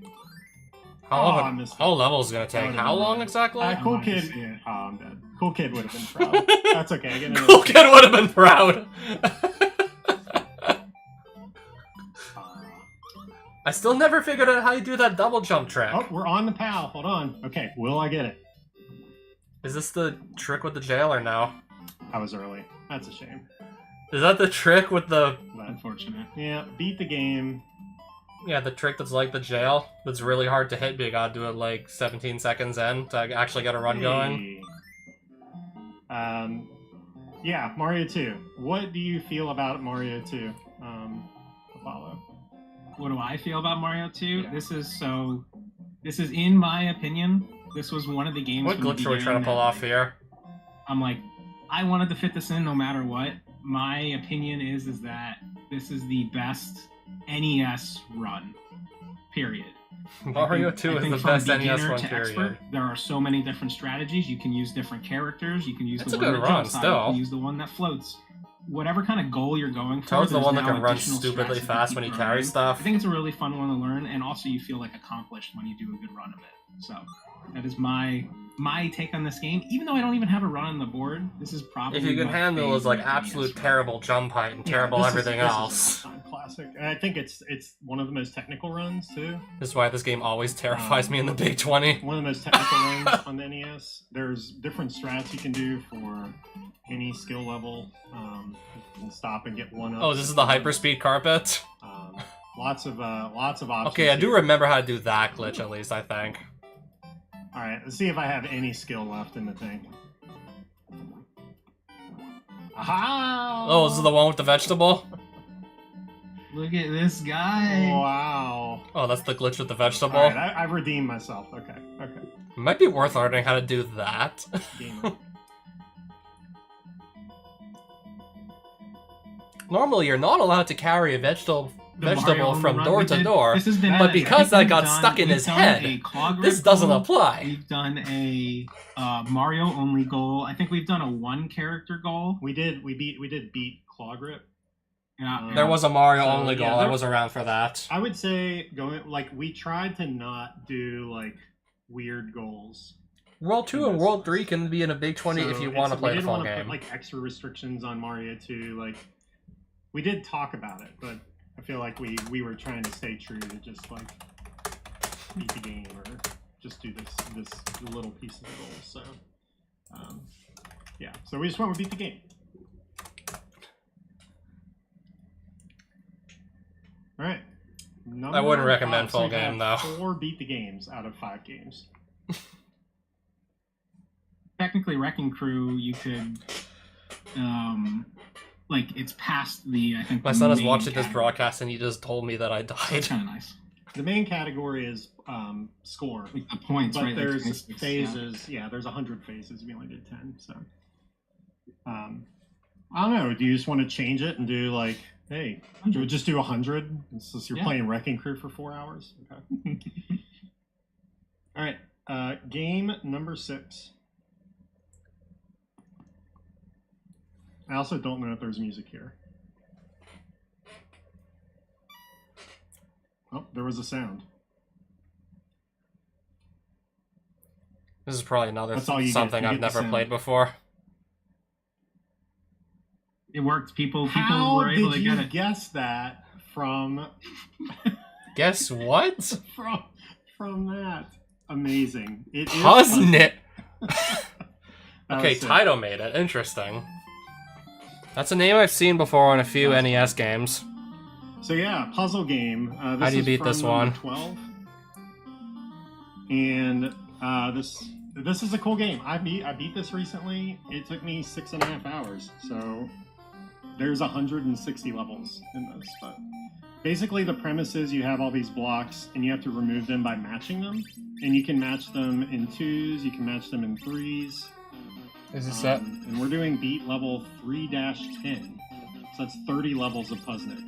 I missed How level is gonna That take? would've How been long right. exactly? Cool wanted to Kid. see it. Oh, I'm dead. Cool Kid would have been proud. That's okay. I get another Cool Kid would have been proud. I still never figured out how you do that double jump trick. Oh, we're on the PAL. Hold on. Okay, will I get it? Is this the trick with the jail or no? I was early. That's a shame. Is that the trick with the... But Unfortunate. yeah, beat the game. Yeah, the trick that's like the jail? That's really hard to hit, but you gotta do it like 17 seconds in to actually get a run going? Hey. Yeah, Mario 2. What do you feel about Mario 2, Apollo? What do I feel about Mario 2? Yeah. This is in my opinion, this was one of the games. What from the glitch are we trying to beginning pull that, off here? I'm like, I wanted to fit this in no matter what. My opinion is that this is the best NES run. Period. Mario I 2 is think the from best NES beginner one, to period. expert, there are so many different strategies. You can use different characters. You can use That's the a one good that run, jumps high. still. You can use the one that floats. Whatever kind of goal you're going for. Toad's the there's one that now can run additional stupidly strats fast that when he keep carries throwing. stuff. I think it's a really fun one to learn, and also you feel like accomplished when you do a good run of it. So that is my take on this game. Even though I don't even have a run on the board, this is probably If you can my handle his like favorite NES absolute run. terrible jump height and Yeah, terrible this everything is else. an all-time classic. And I think it's one of the most technical runs, too. This is why this game always terrifies me in the Big 20. One of the most technical runs on the NES. There's different strats you can do for any skill level. You can stop and get one up. Oh, this is the hyperspeed carpet? Lots of options. Okay, I do here. remember how to do that glitch at least, I think. All right, let's see if I have any skill left in the tank. Aha! Oh, this is the one with the vegetable? Look at this guy. Wow. Oh, that's the glitch with the vegetable? All right, I've redeemed myself. Okay. It might be worth learning how to do that. Gamer. Normally, you're not allowed to carry a vegetable The Mario only from run door we to did- door, this has been but I because think that we've got done- stuck in we've his done head, a Claw Grip this doesn't goal. apply. We've done a Mario only goal. I think we've done a one character goal. We did beat Claw Grip. Yeah, There was a Mario So, only goal. yeah, I there- was around for that. I would say we tried to not do like weird goals. World 2 and World 3 can be in a Big 20 if So you want to we play the didn't full wanna game. Put, like extra restrictions on Mario 2. Like we did talk about it, but I feel like we were trying to stay true to just like beat the game or just do this little piece of the goal. So yeah, so we just went with beat the game. All right. I wouldn't recommend 5. full we have game, though. 4 beat the games out of 5 games. technically Wrecking Crew. You could, like it's past the. I think My the son is main watching this category. broadcast and he just told me that I It's died. kind of nice. The main category is score. Like the points, But right? like there's 26, phases. Yeah, there's 100 phases. We only did 10. So, I don't know. Do you just want to change it and do like, hey, do we just do 100 since you're Yeah. playing Wrecking Crew for 4 hours? Okay. All right. Game number 6. I also don't know if there's music here. Oh, there was a sound. This is probably another That's all you get. something You I've get the never sound. played before. It worked. People How were able did to you get it. guess that from Guess what? from that? Amazing. It is Huznit. That Okay, was sick. Taito made it. Interesting. That's a name I've seen before on a few NES games. So yeah, puzzle game. How do you beat this one? 12. And this is a cool game. I beat this recently. It took me 6.5 hours. So there's 160 levels in this. But basically, the premise is you have all these blocks, and you have to remove them by matching them. And you can match them in 2s. You can match them in 3s. Is this it? And we're doing beat level 3-10. So that's 30 levels of Puzznic.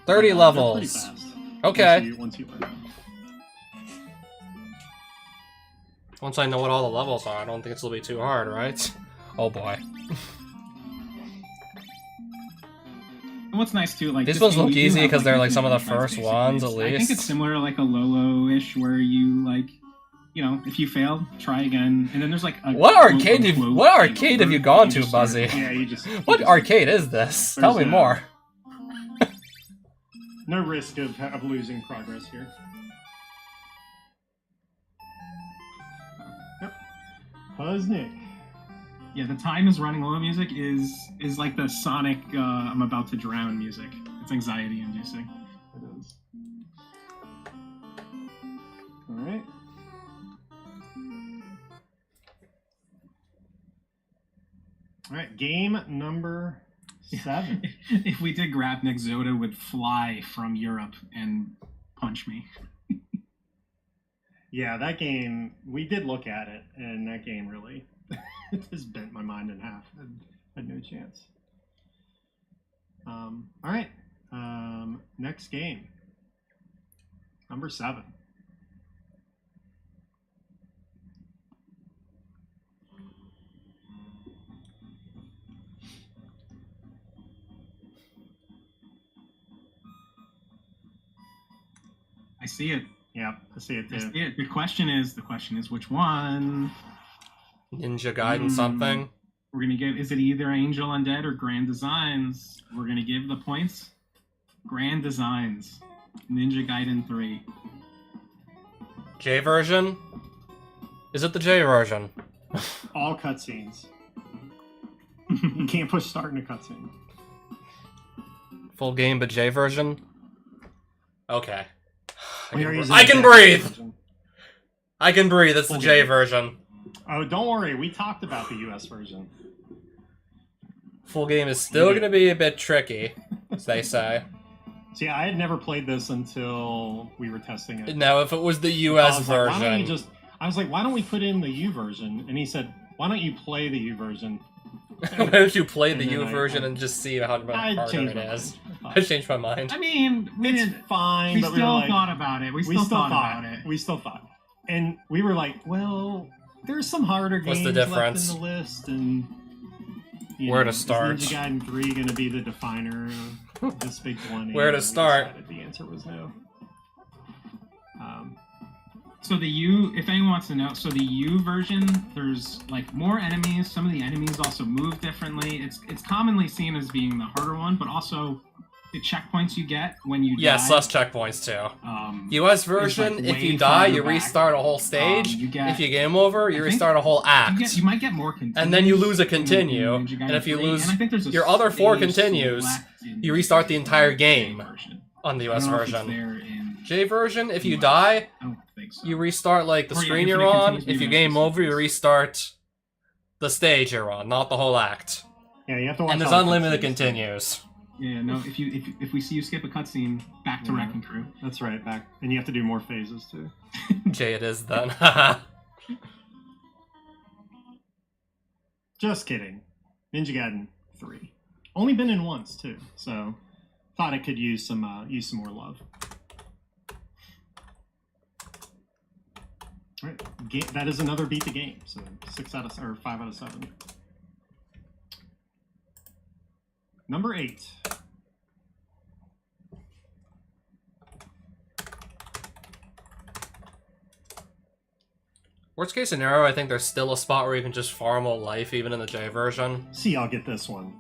30 They're levels. pretty fast. Okay. Once you learn. Once I know what all the levels are, I don't think this will be too hard, right? Oh boy. And what's nice too, like These this ones game, look you do easy have, 'cause they're, like, infinite some of the defense, first basically. ones, at I think least. it's similar to like a Lolo-ish, where you like, you know, if you fail, try again, and then there's like a What arcade quote-unquote have you game gone over, to, you just sort of- Buzzy? Yeah, you just. What arcade is this? Tell me There's, more. No risk of losing progress here. Yep. Puzznic. Yeah, the time is running low music is like the Sonic I'm about to drown music. It's anxiety inducing. It is. Alright. Alright, game number 7. If we did Grapnik, Zoda would fly from Europe and punch me. Yeah, that game, we did look at it, and that game really just bent my mind in half. I had no chance. Alright, next game. Number 7. I see it. Yeah, I see it I too. see it. The question is which one? Ninja Gaiden something? We're gonna give. Is it either Angel Undead or Grand Designs? We're gonna give the points. Grand Designs, Ninja Gaiden 3. J version? Is it the J version? All cutscenes. You can't push start in a cutscene. Full game but J version? Okay. We are using I the can J breathe! version. I can breathe, it's the Full J game. version. Oh, don't worry. We talked about the US version. Full game is still gonna be a bit tricky, as they say. See, I had never played this until we were testing it. Now, if it was the I US was like, why don't you version... I was like, why don't we put in the U version? And he said, why don't you play the U version? Why don't you play the And then U I- version and just see how much I harder changed it my is? mind. I changed my mind. I mean, It's fine, we but still we were like, thought about it. We still thought about it. We still thought. And we were like, well, there's some harder What's games the left difference? in the list, and you Where know, to start? Is Ninja Gaiden 3 going to be the definer of this big 20? Where to And we start? decided the answer was no. So the U, if anyone wants to know, so the U version, there's like more enemies. Some of the enemies also move differently. It's commonly seen as being the harder one, but also the checkpoints you get when you Yes, die. less checkpoints too. Um, US version, like, if way you die, farther you back. restart a whole stage. You get- If you game over, you I think restart a whole act. you might get more continues. And then you lose a in continue, Ninja Gaiden and if you 3, lose and I think there's a your other 4 stage continues, select in you restart the entire J game version. on the I US don't know if it's version. there in- J version, if you US. die, I don't think so. you restart like the Or, yeah, screen you're infinite on. continues If you maybe game that's over, you restart the stage you're on, not the whole act. Yeah, you have to watch And there's all the unlimited cutscenes. continues. Yeah, no. If we see you skip a cutscene, back to Yeah. Wrecking Crew. That's right, back. And you have to do more phases, too. J it is then. Just kidding. Ninja Gaiden 3. Only been in once, too, so thought it could use some more love. All right, that is another beat the game. So 5 out of 7. Number 8. Worst case scenario, I think there's still a spot where you can just farm a life even in the J version. See, I'll get this one.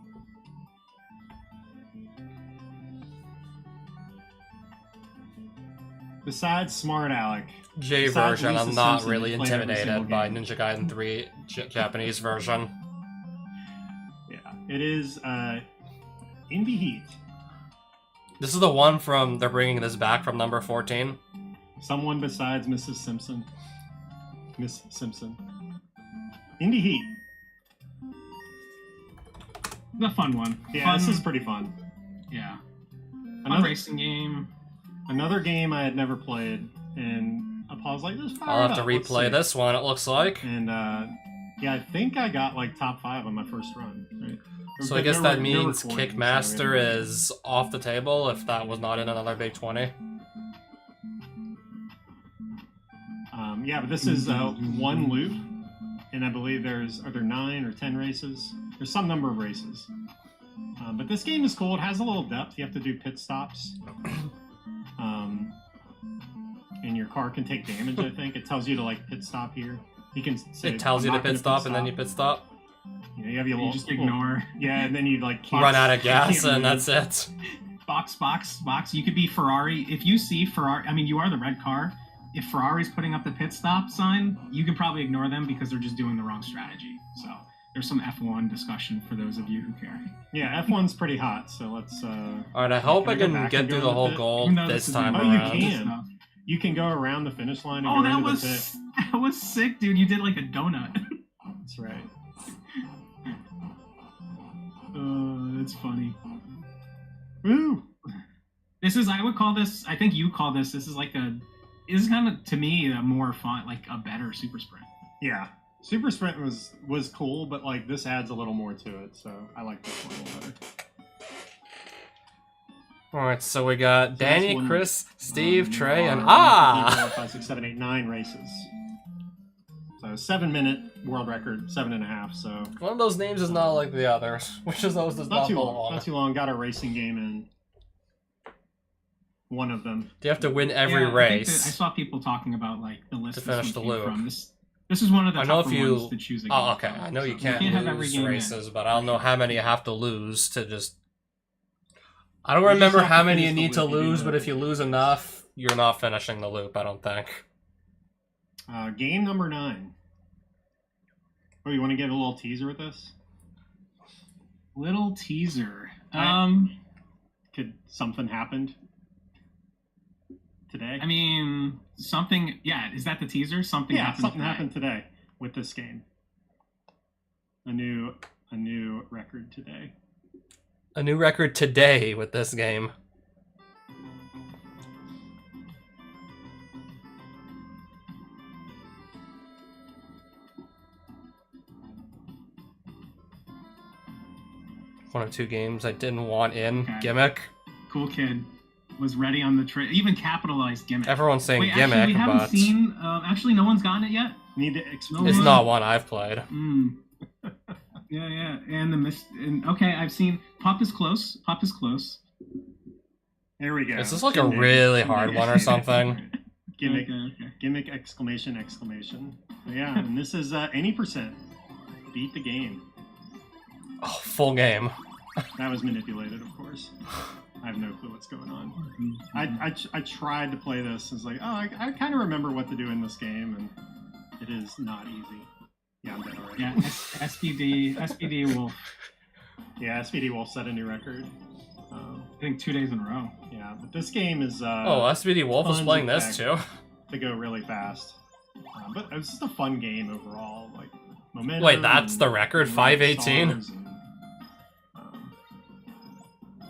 Besides Smart Alec, J Besides version, Lisa I'm not Simpson, really you play every intimidated single by game. Ninja Gaiden 3 Japanese version. yeah, it is In the Heat. This is the one from, they're bringing this back from number 14. Someone besides Mrs. Simpson. Miss Simpson. Indie Heat. The fun one. Yeah, Fun, this is pretty fun. yeah. Fun Another, racing game. another game I had never played, and Paul's like, "This I'll have to replay this one, it looks like. And yeah, I think I got like top 5 on my first run. Right? So I guess that means Kickmaster is off the table if that was not in another Big 20. Yeah, but this is one loop, and I believe are there 9 or 10 races? There's some number of races. But this game is cool. It has a little depth. You have to do pit stops. And your car can take damage, I think. It tells you to like pit stop here. You can say, It tells you to pit stop and then you pit stop. You know, you have your You little, just ignore. yeah, and then you like can't, Run out of you can't gas and move. that's it. Box. You could be Ferrari. If you see Ferrari, I mean, you are the red car. If Ferrari's putting up the pit stop sign, you can probably ignore them because they're just doing the wrong strategy. So there's some F1 discussion for those of you who care. Yeah, F1's pretty hot, so let's. Alright, I hope Can I we go can back get and through go the to whole the pit? goal Even though this this is time Oh, you around. can. You can go around the finish line and Oh, go that into was the pit. that was sick, dude. You did like a donut. That's right. That's funny. Woo! This is, I would call this, I think you call this is like this is kind of, to me, a more fun, like a better Super Sprint. Yeah, Super Sprint was cool, but like this adds a little more to it, so I like this one a little better. Alright, so we got Danny, one- Chris, Steve, Trey, and 4, 5, 6, 7, 8, 9 races. So 7-minute world record, 7.5. So One of those names is not like the others, which is those does not not too belong. long. Not too long. Got a racing game in. One of them. Do you have to win every Yeah, I think race? that I saw people talking about like the list To this finish one the came loop. from. This is one of the I know tougher if you- ones to choose a game Oh, okay. from. I know you So can't, have every lose game in. races, but I don't know how many you have to lose to just. I don't You just remember have to how many you finish the need to loop. You do lose, that. but if you lose enough, you're not finishing the loop. I don't think. Game number 9. Oh, you want to give a little teaser with this? Little teaser. Could something happened today? I mean, something. Yeah, is that the teaser? Something happened. something today. happened today with this game. A new record today. A new record today with this game. One of 2 games I didn't want in. Okay. Gimmick. Cool kid was ready on the trade. Even capitalized gimmick. Everyone's saying Wait, gimmick, actually, we haven't but seen. Actually, no one's gotten it yet. Need to No explain. it's one- not one I've played. Yeah, and the mist. And okay, I've seen. Pop is close. Pop is close. There we go. Is this like a Shindig. really hard one or something? Gimmick, Okay. gimmick! Exclamation! Yeah, and this is any percent. Beat the game. Oh, full game. That was manipulated, of course. I have no clue what's going on. I tried to play this. It's like, oh, I kind of remember what to do in this game, and it is not easy. Yeah, I'm dead already. Yeah, SPD will. Yeah, SPD Wolf set a new record. I think 2 days in a row. Yeah, but this game is Oh, SPD Wolf was tons playing of this tech. too. to go really fast. But it's just a fun game overall. Like momentum. Wait, that's and- the record? and 518? stars and,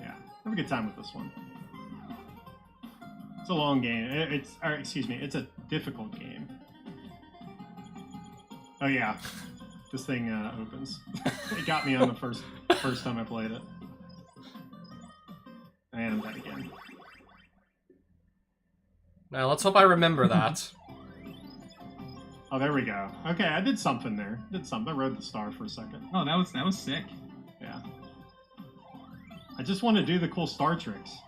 yeah, have a good time with this one. It's a long game. It's a difficult game. Oh yeah, this thing opens. It got me on the first time I played it. And I'm dead again. Now, let's hope I remember that. Oh, there we go. Okay, I did something there. I rode the star for a second. Oh, that was sick. Yeah. I just want to do the cool star tricks.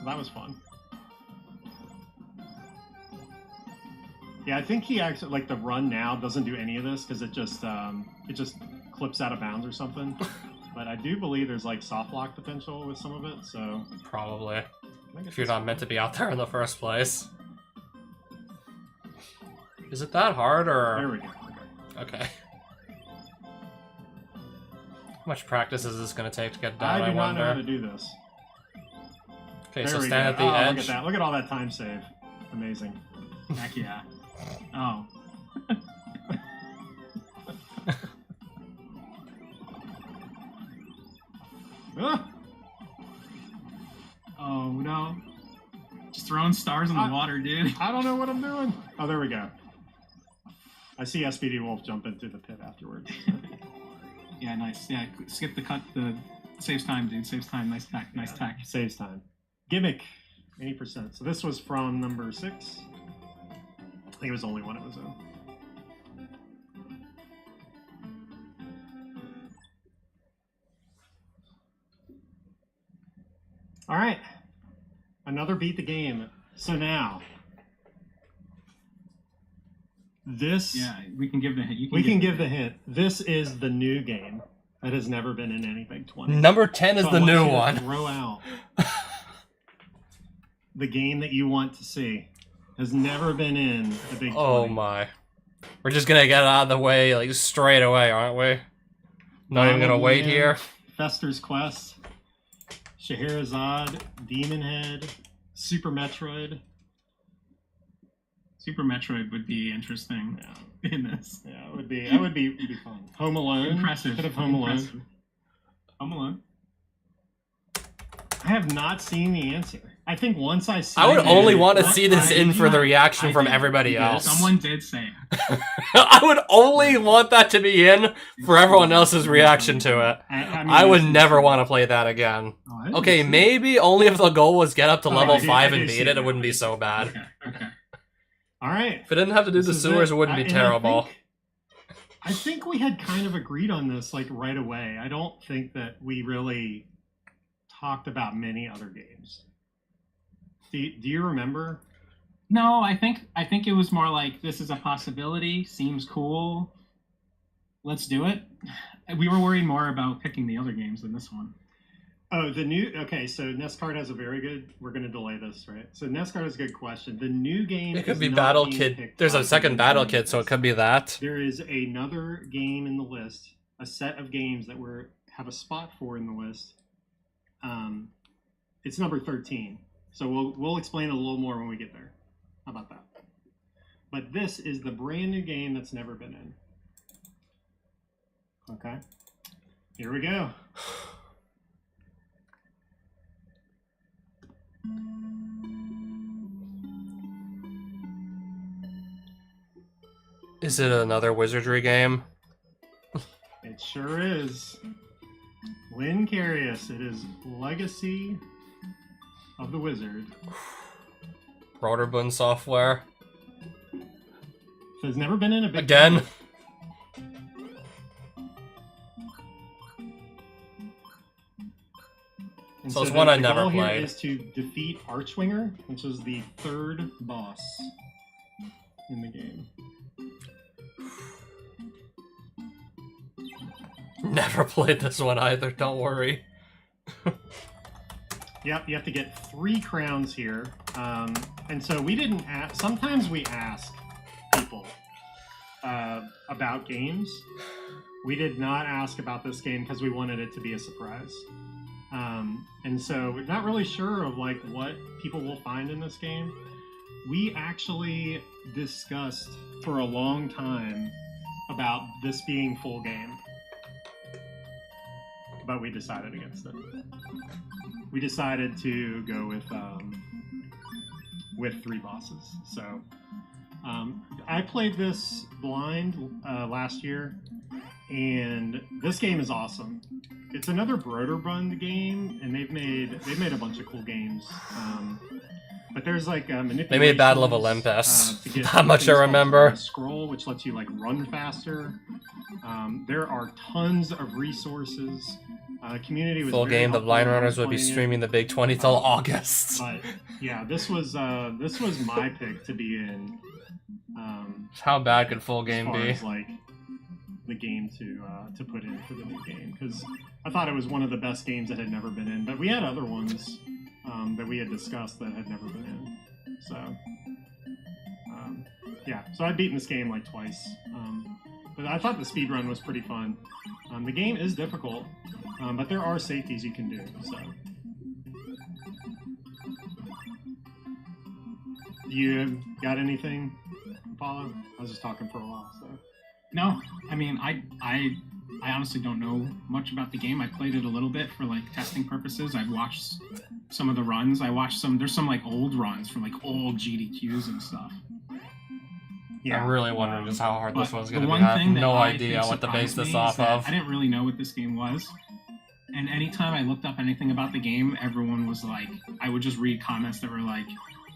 That was fun. Yeah, I think he actually, like, the run now doesn't do any of this because it just clips out of bounds or something. But I do believe there's, like, soft lock potential with some of it, so... Probably. I guess If you're it's not meant to be out there in the first place. Is it that hard, There or... we go. Okay. Okay. How much practice is this going to take to get down, I do not know how to wonder? do this. Okay, There so we stand go. at the Oh, edge. Look at that. Look at all that time save. Amazing. Heck yeah. Oh. Ah! Oh no. Just throwing stars in the water, dude. I don't know what I'm doing. Oh, there we go. I see SPD Wolf jump into the pit afterwards. Yeah, nice. Yeah, skip the cut. The saves time, dude. Saves time. Nice tack. Nice tack. Saves time. Gimmick, 80%. So this was from number 6. I think it was only one it was in. All right. Another beat the game. So now, this Yeah, we can give the hint. You we can give the hint. This is the new game that has never been in any Big 20. Number 10 is So I the want new you to one. Throw out the game that you want to see. Has never been in the Big 20. Oh my. We're just gonna get out of the way, like, straight away, aren't we? Not even gonna wait here. Fester's Quest, Scheherazade, Demon Head, Super Metroid. Super Metroid would be interesting in this. Yeah, it would be. That would be fun. Home Alone. Impressive. Bit of Home Alone. Impressive. Home Alone. I have not seen the answer. I think once I see I would it, only want to once see this I- in for the reaction I from did. everybody You did. else. Someone did say it. I would only want that to be in for everyone else's reaction to it. I mean, I would this is- never want to play that again. Oh, I didn't Okay, see it. maybe only if the goal was get up to Oh, level I do- 5 I and do see beat it, it. it wouldn't be so bad. Okay. Okay. All right. If it didn't have to do This the is sewers, it it. wouldn't be And terrible. I think we had kind of agreed on this like right away. I don't think that we really talked about many other games. Do you remember? No, I think it was more like this is a possibility. Seems cool. Let's do it. We were worried more about picking the other games than this one. Oh, the new. Okay, so NESCART has a very good. We're going to delay this, right? So NESCART has a good question. The new game. It could is be not Battle being Kid. picked There's by a second the Battle game Kid, so it list. could be that. There is another game in the list, a set of games that have a spot for in the list. It's number 13. So we'll explain it a little more when we get there. How about that? But this is the brand new game that's never been in. Okay. Here we go. Is it another wizardry game? It sure is. Lynn Carius. It is Legacy of the Wizard. Rotorbund software? So it's never been in a big Again? And So it's one I the never goal here played. is to defeat Archwinger, which is the third boss in the game. Never played this one either, don't worry. Yep, you have to get 3 crowns here. And so we didn't ask, sometimes we ask people about games. We did not ask about this game because we wanted it to be a surprise. And so we're not really sure of like what people will find in this game. We actually discussed for a long time about this being full game. But we decided against it. We decided to go with 3 bosses. So I played this blind last year, and this game is awesome. It's another Broderbund game, and they've made a bunch of cool games. But there's like They made Battle of manipulations, Olympus. to get That much I things called remember. a scroll, which lets you like run faster. There are tons of resources. Community was Full very game, the helpful Blind when I Runners was would be playing it. streaming the Big 20 till August. But yeah, this was my pick to be in. How bad could full As game far be? as like the game to put in for the new game, because I thought it was one of the best games that had never been in. But we had other ones that we had discussed that had never been in. So yeah, so I've beaten this game like twice. But I thought the speed run was pretty fun. The game is difficult, but there are safeties you can do. So, you got anything, Apollo? I was just talking for a while. So, No, I mean, I honestly don't know much about the game. I played it a little bit for like testing purposes. I've watched some of the runs. I watched some. There's some like old runs from like old GDQs and stuff. I'm really wondering just how hard this But one's the going to be. one I thing have that no I idea think what to base surprised this me is off that of. I didn't really know what this game was. And anytime I looked up anything about the game, everyone was like, I would just read comments that were like,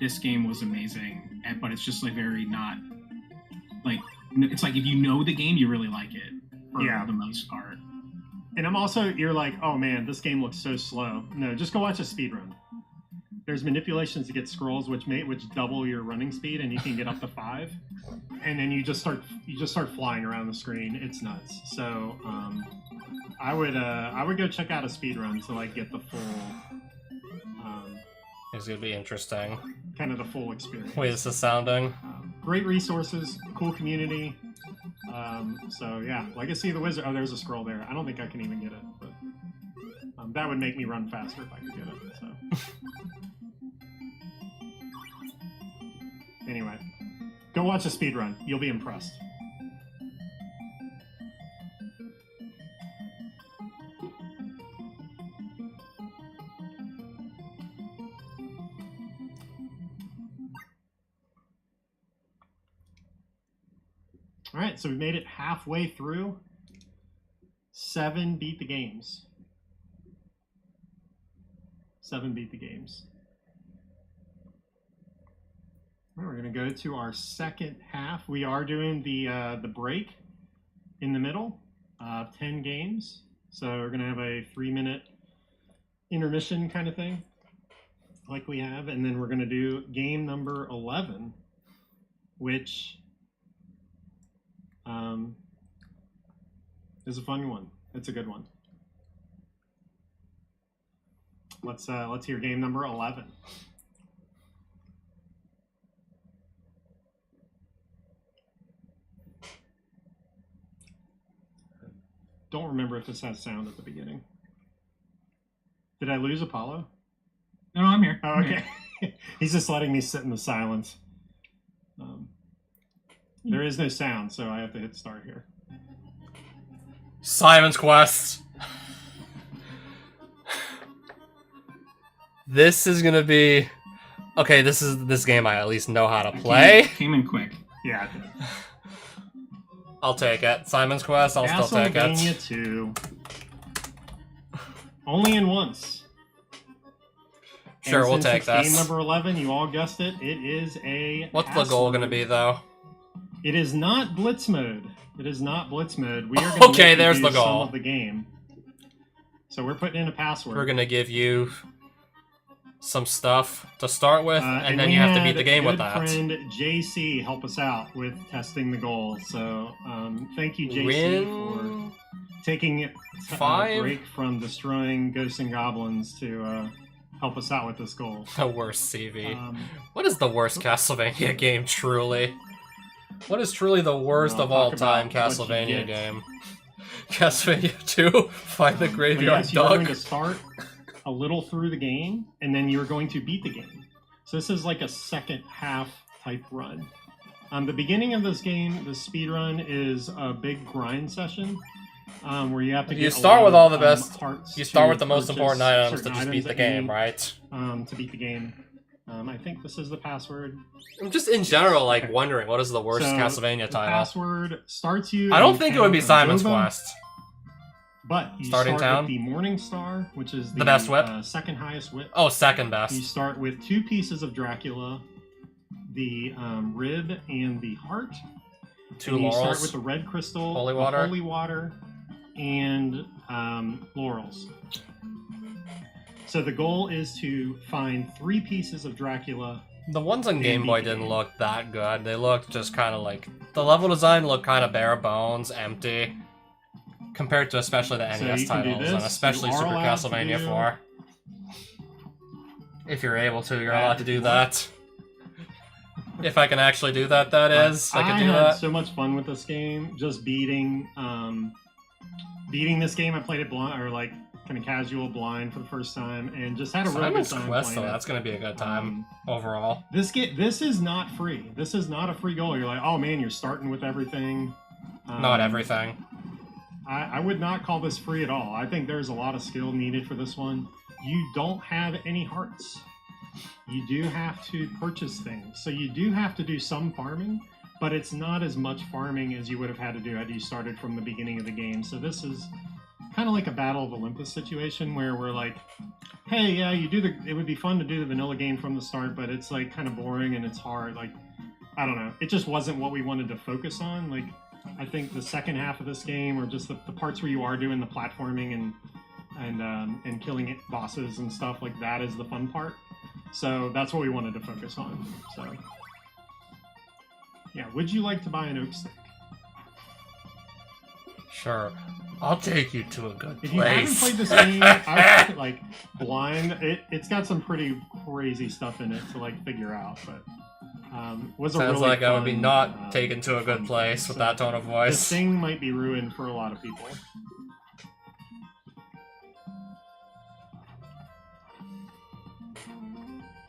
this game was amazing. But it's just like very not, like, it's like if you know the game, you really like it for the most part. And you're like, oh man, this game looks so slow. No, just go watch a speedrun. There's manipulations to get scrolls which double your running speed, and you can get up to 5. And then you just start flying around the screen. It's nuts. So I would go check out a speedrun to like get the full It's going to be interesting. kind of the full experience. Wait, this is sounding. Great resources, cool community. So yeah, Legacy of the Wizard. Oh, there's a scroll there. I don't think I can even get it, but that would make me run faster if I could get it. So anyway, go watch a speedrun. You'll be impressed. All right, so we made it halfway through. 7 beat the games. 7 beat the games. All right, we're going to go to our second half. We are doing the break in the middle of 10 games. So we're going to have a 3-minute intermission kind of thing, like we have, and then we're going to do game number 11, which is a fun one. It's a good one. Let's hear game number 11. Don't remember if this has sound at the beginning. Did I lose Apollo? No, I'm here. Oh, okay. He's just letting me sit in the silence. There is no sound, so I have to hit start here. Simon's Quest. This is gonna be okay. This game I at least know how to play. Came in quick. Yeah. I'll take it. Simon's Quest. I'll still take it. Castlevania 2. Only in once. Sure, And we'll since take it's this. Game number 11. You all guessed it. It is a. What's the goal gonna password. be though? It is not Blitz mode. It is not Blitz mode. We are going to Okay, there's the some goal. of the game. So we're putting in a password. We're gonna give you some stuff to start with, and then we you have to had beat the game with good that. friend JC help us out with testing the goal. So thank you, JC, Win for taking a 5? break from destroying Ghosts and Goblins to help us out with this goal. The worst CV. What is the worst Castlevania game, truly? What is truly the worst Well, of all talk time about what you Castlevania get. game? Castlevania 2? Find the But Graveyard yes, you're going Dog? to start a little through the game, and then you're going to beat the game. So this is like a second half type run. The beginning of this game, the speed run, is a big grind session where you have to. You get start a lot with all of, the best. hearts You start to with the most purchase important items to certain just items beat the that you game, need, right? to beat the game. I think this is the password. I'm just in general, like, wondering what is the worst So, Castlevania the title. password starts you. I don't in think it would be town of Simon's Nova, Quest. But you Starting start town? with the Morning Star, which is The best whip? second highest whip. Oh, second You best. start with 2 pieces of Dracula, the rib and the heart. 2 and you laurels. start with the red crystal, Holy the water. holy water, and laurels. So the goal is to find 3 pieces of Dracula. The ones on and Game beat Boy the didn't game. look that good. They looked just kind of like... The level design looked kind of bare bones, empty. Compared to especially the So NES you can do titles, and this. especially You are Super allowed to Castlevania do- 4. If you're able to, you're That allowed to if do you that. If I can actually do that, that But is. I can I do had that. so much fun with this game, just beating beating this game. I played it blind, or like kind of casual blind for the first time, and just had a really good Simon's time Quest, though, playing it. that's gonna be a good time overall. This is not free. This is not a free goal. You're like, oh man, you're starting with everything. Not everything. I would not call this free at all. I think there's a lot of skill needed for this one. You don't have any hearts. You do have to purchase things. So you do have to do some farming, but it's not as much farming as you would have had to do had you started from the beginning of the game. So this is kind of like a Battle of Olympus situation where we're like, hey, yeah, it would be fun to do the vanilla game from the start, but it's like kind of boring and it's hard. Like, I don't know. It just wasn't what we wanted to focus on. Like, I think the second half of this game, or just the parts where you are doing the platforming and killing bosses and stuff, like that is the fun part. So that's what we wanted to focus on. So, yeah, would you like to buy an oak stick? Sure. I'll take you to a good If you haven't place. played this game, I like blind. It's got some pretty crazy stuff in it to like figure out, but was a Sounds really like I would be fun, not taken to a good fun place game. with So that tone of This voice. thing might be ruined for a lot of people.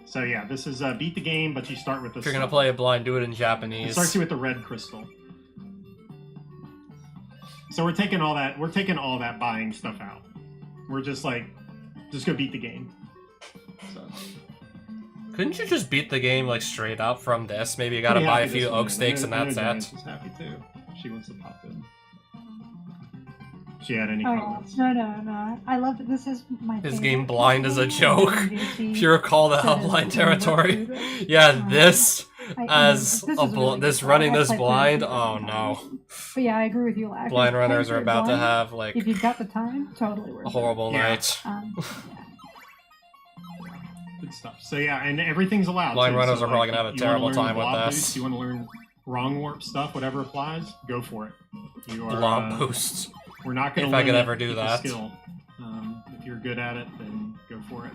So yeah, this is beat the game, but you start with this. If you're gonna play it blind, do it in Japanese. It starts you with the red crystal. So we're taking all that buying stuff out. We're just like, just go beat the game. So Couldn't you just beat the game like straight up from this? Maybe you gotta pretty buy a happy few this one oak is. steaks and I know that's Giants it. is happy too. She wants to pop in. She had any Oh, comments? no. I love that this is my His favorite game blind is a game. joke. JC Pure call to said outline it's gonna work territory. through this. Yeah, this I mean, as this a is really this good. running I've this played blind. through it Oh a few no, times. But yeah, I agree with you, Lack. blind If runners are playing about to blind, have like If you've got the time, totally worth a horrible Yeah. night. it. Good stuff. So yeah, and everything's allowed. Blind too. runners So, are probably like, gonna have a you wanna terrible learn the time with blob this. boost, you want to learn wrong warp stuff, whatever applies, go for it. You are, Blob boosts. We're not going If to I could ever do that. Skill. If you're good at it, then go for it.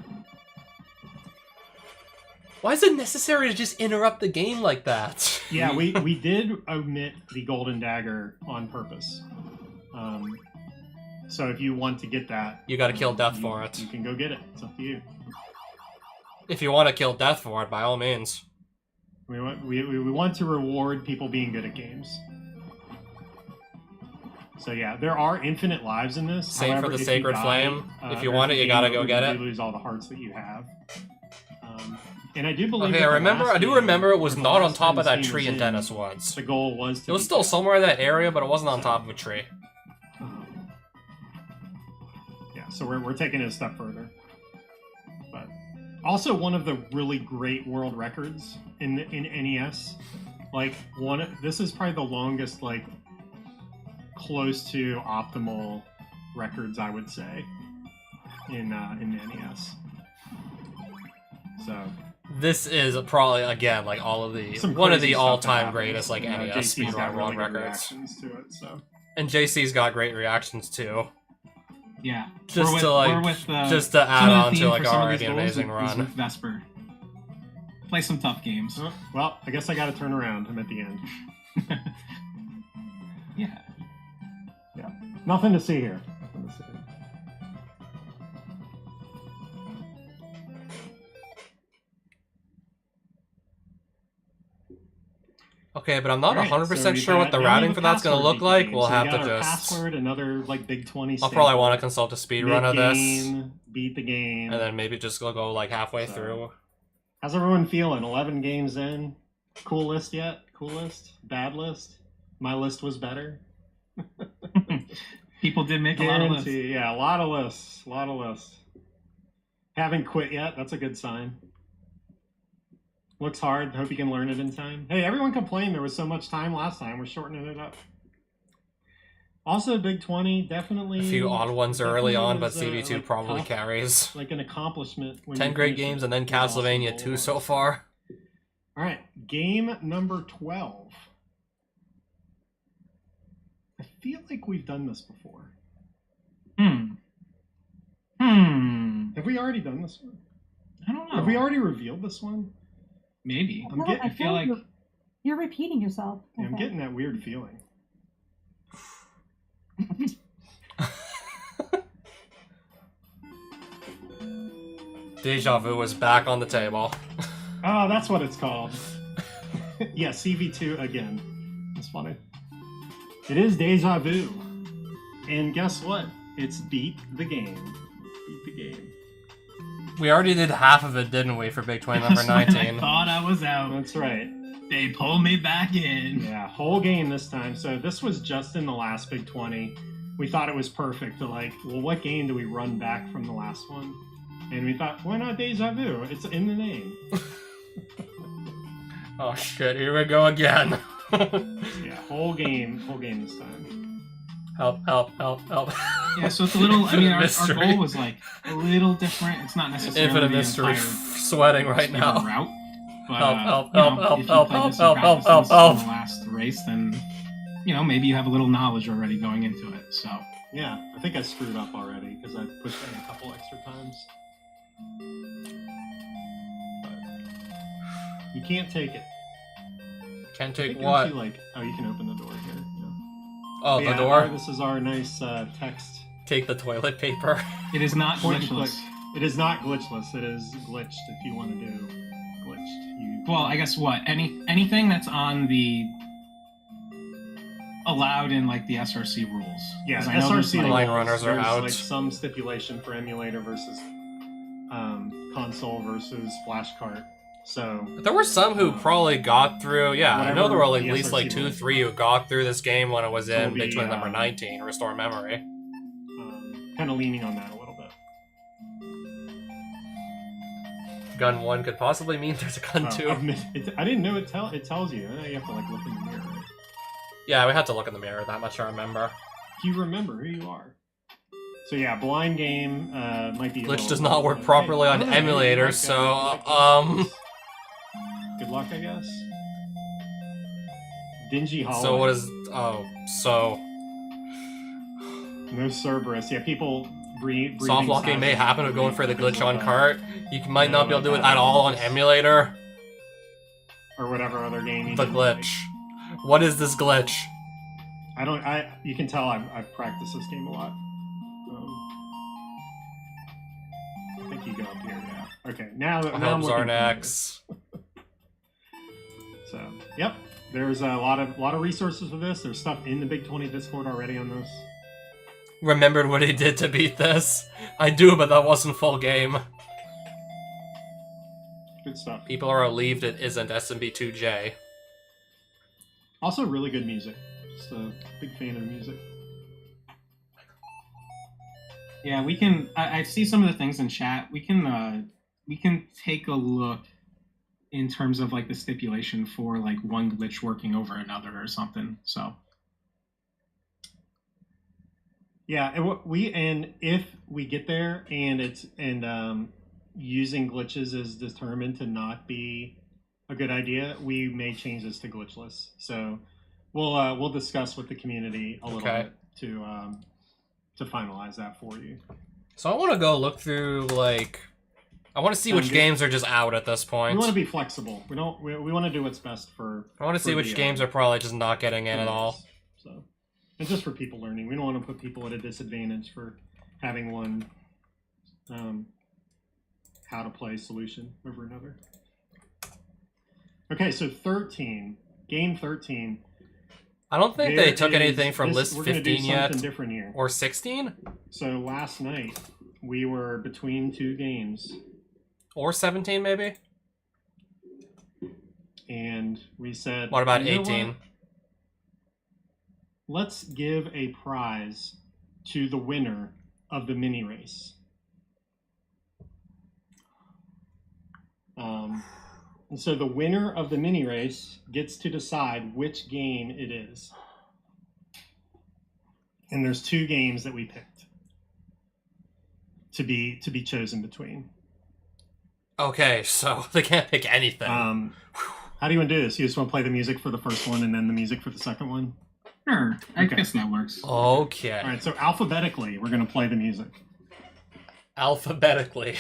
Why is it necessary to just interrupt the game like that? Yeah, we did omit the golden dagger on purpose. So if you want to get that, You gotta kill Death you- for it. You can go get it. It's up to you. If you want to kill Death for it, by all means. We want to reward people being good at games. So yeah, there are infinite lives in this. Same for However, the if you Sacred die, Flame. If you or want it, the you game gotta over, go get you it. do lose all the hearts that you have. And I do believe. Okay, that I the remember. last I do game, remember it or was the not on last top time of that this game tree was in in, Dennis Woods. The goal was to It was beat still that. somewhere in that area, but it wasn't on top of a tree. Yeah, so we're taking it a step further. But also one of the really great world records in NES. Like this is probably the longest like close to optimal records, I would say, in NES. So This is probably again like all of the some one of crazy the stuff that all-time happens. greatest like You know, NES JC's got speedrun really world good records. reactions to it. So And JC's got great reactions too. Yeah. Just We're to like, we're with, just to some add of the on to theme like for some of already these an goals amazing is run. with Vesper. Play some tough games. well, I guess I got to turn around. I'm at the end. Yeah. Nothing to see here. Nothing to see here. Okay, but I'm not Alright, 100% so we've sure what got- the now we have routing a for that's going to password look beat like. game. We'll So we have got to our just. password, another like big 20. I'll probably want to consult a speed run of this, Mid-game, beat the game. and then maybe just go like halfway So- through. How's everyone feeling? 11 games in. Cool list yet? Cool list? Bad list? My list was better. People did make a lot of lists. Guarantee. Yeah, a lot of lists. A lot of lists. Haven't quit yet. That's a good sign. Looks hard. Hope you can learn it in time. Hey, everyone complained there was so much time last time. We're shortening it up. Also, Big 20 definitely. A few odd ones early on, but definitely CB2 like, probably tough, carries. like an accomplishment. When 10 you great finish it. games and then Pretty awesome Castlevania goal. 2 so far. All right, game number 12. I feel like we've done this before. Hmm. Have we already done this one? I don't know. Have we already revealed this one? Maybe. I'm getting- I feel like you're repeating yourself. I I'm think. getting that weird feeling. Deja Vu is back on the table. Oh, that's what it's called. Yeah, CV2 again. That's funny. It is Deja Vu. And guess what? It's beat the game. Beat the game. We already did half of it, didn't we, for Big 20 number That's when 19? I thought I was out. That's right. They pulled me back in. Yeah, whole game this time. So this was just in the last Big 20. We thought it was perfect to like, well, what game do we run back from the last one? And we thought, why not Deja Vu? It's in the name. Oh shit, here we go again. Yeah, whole game this time. Help, help, help, help. Yeah, so it's a little. I mean, our Mystery. goal was like a little different. It's not necessarily Infinite the mystery. entire Sweating right speeder now. route. But, Help, you help, know, help, if you help, played help, this help, and help, practiced help, this help. in the last race, then you know maybe you have a little knowledge already going into it. So Yeah, I think I screwed up already because I pushed in a couple extra times. But you can't take it. Can't I take think what? actually, like, oh, you can open the door here. Yeah. Oh, But the yeah, door? This is our nice text. Take the toilet paper. it is not Point and click. glitchless. It is not glitchless. It is glitched. If you want to do glitched, you. Well, I guess what anything that's on the allowed in like the SRC rules. Yeah, 'Cause I know there's, SRC like, line runners are there's, out. like some stipulation for emulator versus console versus flash cart. So There were some who probably got through, yeah, I know there were like, at Whatever least like the 2, SRC 3 who got through this game when it was in Will Big be, 20 number 19, Restore Memory. kind of leaning on that a little bit. Gun 1 could possibly mean there's a gun 2. I didn't know it tells you. You have to like look in the mirror. Right? Yeah, we had to look in the mirror, that much I remember. You remember who you are. So yeah, blind game might be. a Glitch little- does not work properly on I don't know, maybe emulators, like, so, Good luck, I guess. Dingy Hollow. So what is, oh, so, No Cerberus. Yeah, people breathe. soft locking may happen with going for the glitch on cart. You might not be able to do it at all on emulator. Or whatever other game you The didn't like. glitch. What is this glitch? You can tell I've practiced this game a lot. I think you go up here, yeah. Okay, now I'm Help looking Zarnax. So, yep. There's a lot of resources for this. There's stuff in the Big 20 Discord already on this. Remembered what he did to beat this. I do, but that wasn't full game. Good stuff. People are relieved it isn't SMB2J. Also, really good music. Just a big fan of the music. Yeah, we can. I see some of the things in chat. We can take a look in terms of like the stipulation for like one glitch working over another or something. So Yeah, and if we get there and using glitches is determined to not be a good idea, we may change this to glitchless. So we'll discuss with the community a little bit to finalize that for you. So I want to go look through, like... I want to see which Good. games are just out at this We point. want to be flexible. We want to do what's best for. I want to see for which the, games are probably just not getting in at all. So, and just for people learning, we don't want to put people at a disadvantage for having one how to play solution over another. Okay, so 13, game 13. I don't think There they took is- anything from this- list we're gonna do 15 yet. something different here. Or 16? So last night we were between two games, Or 17, maybe? and we said, What about "You know 18? what? Let's give a prize to the winner of the mini race." And so the winner of the mini race gets to decide which game it is. And there's two games that we picked to be chosen between. Okay, so they can't pick anything. How do you want to do this? You just want to play the music for the first one and then the music for the second one? sure, I Okay. guess that works. Okay. All right, so alphabetically, we're going to play the music. Alphabetically.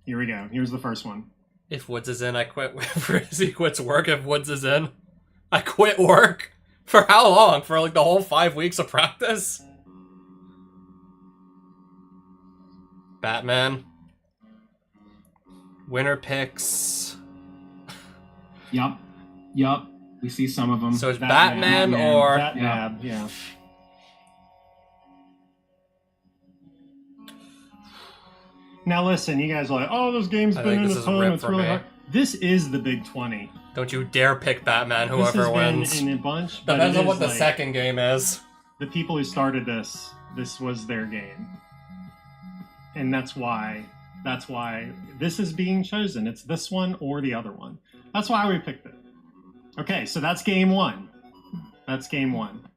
Here we go. Here's the first one. If Woods is in, I quit. Frizzy quits work if Woods is in. I quit work? For how long? For like the whole 5 weeks of practice? Batman. Winner picks. Yup. We see some of them. So it's Batman, Batman, or Batman, yeah. Now listen, you guys are like, oh, this game's I been think in this the is a ton. rip It's for really me. hard. This is the Big 20. don't you dare pick Batman, This whoever has wins. been in a bunch. But Depends it on what is the like, second game is. the people who started this was their game. And that's why this is being chosen. It's this one or the other one. That's why we picked it. Okay, so that's game one. That's game one.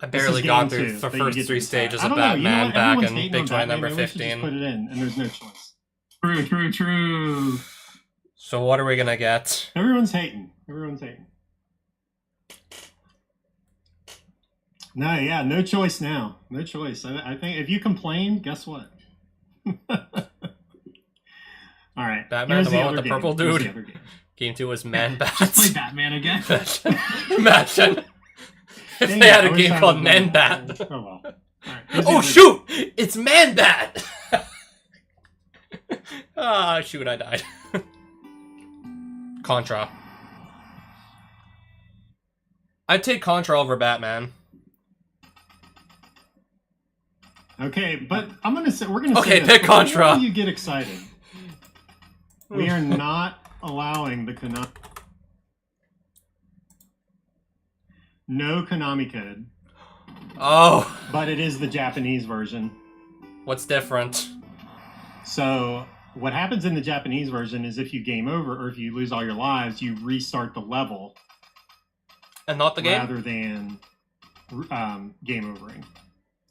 I This barely is got game through two the that you first get to 3 decide. stages I of don't know, you know Batman what? back Everyone's in hating Big on 20 Batman. number Maybe we should just 15. put it in, and there's no choice. True. So what are we gonna get? Everyone's hating. No, yeah, no choice now. No choice. I think if you complain, guess what? All right. Batman, here's the one other with the game. purple Here's dude. the other game. Game 2 was Man Just play Bat. Batman again. Imagine if Dang they it, had I a wish game I called was Man there. Bat. Oh well. All right, here's the Oh other shoot! It's Man Bat! Ah, shoot, I died. Contra. I'd take Contra over Batman. Okay, but I'm gonna say we're gonna Okay, say this, pick before Contra. You get excited. We are not allowing the Konami. No Konami code, Oh, but it is the Japanese version. what's different? So what happens in the Japanese version is if you game over or if you lose all your lives, you restart the level And not the game? rather than game overing.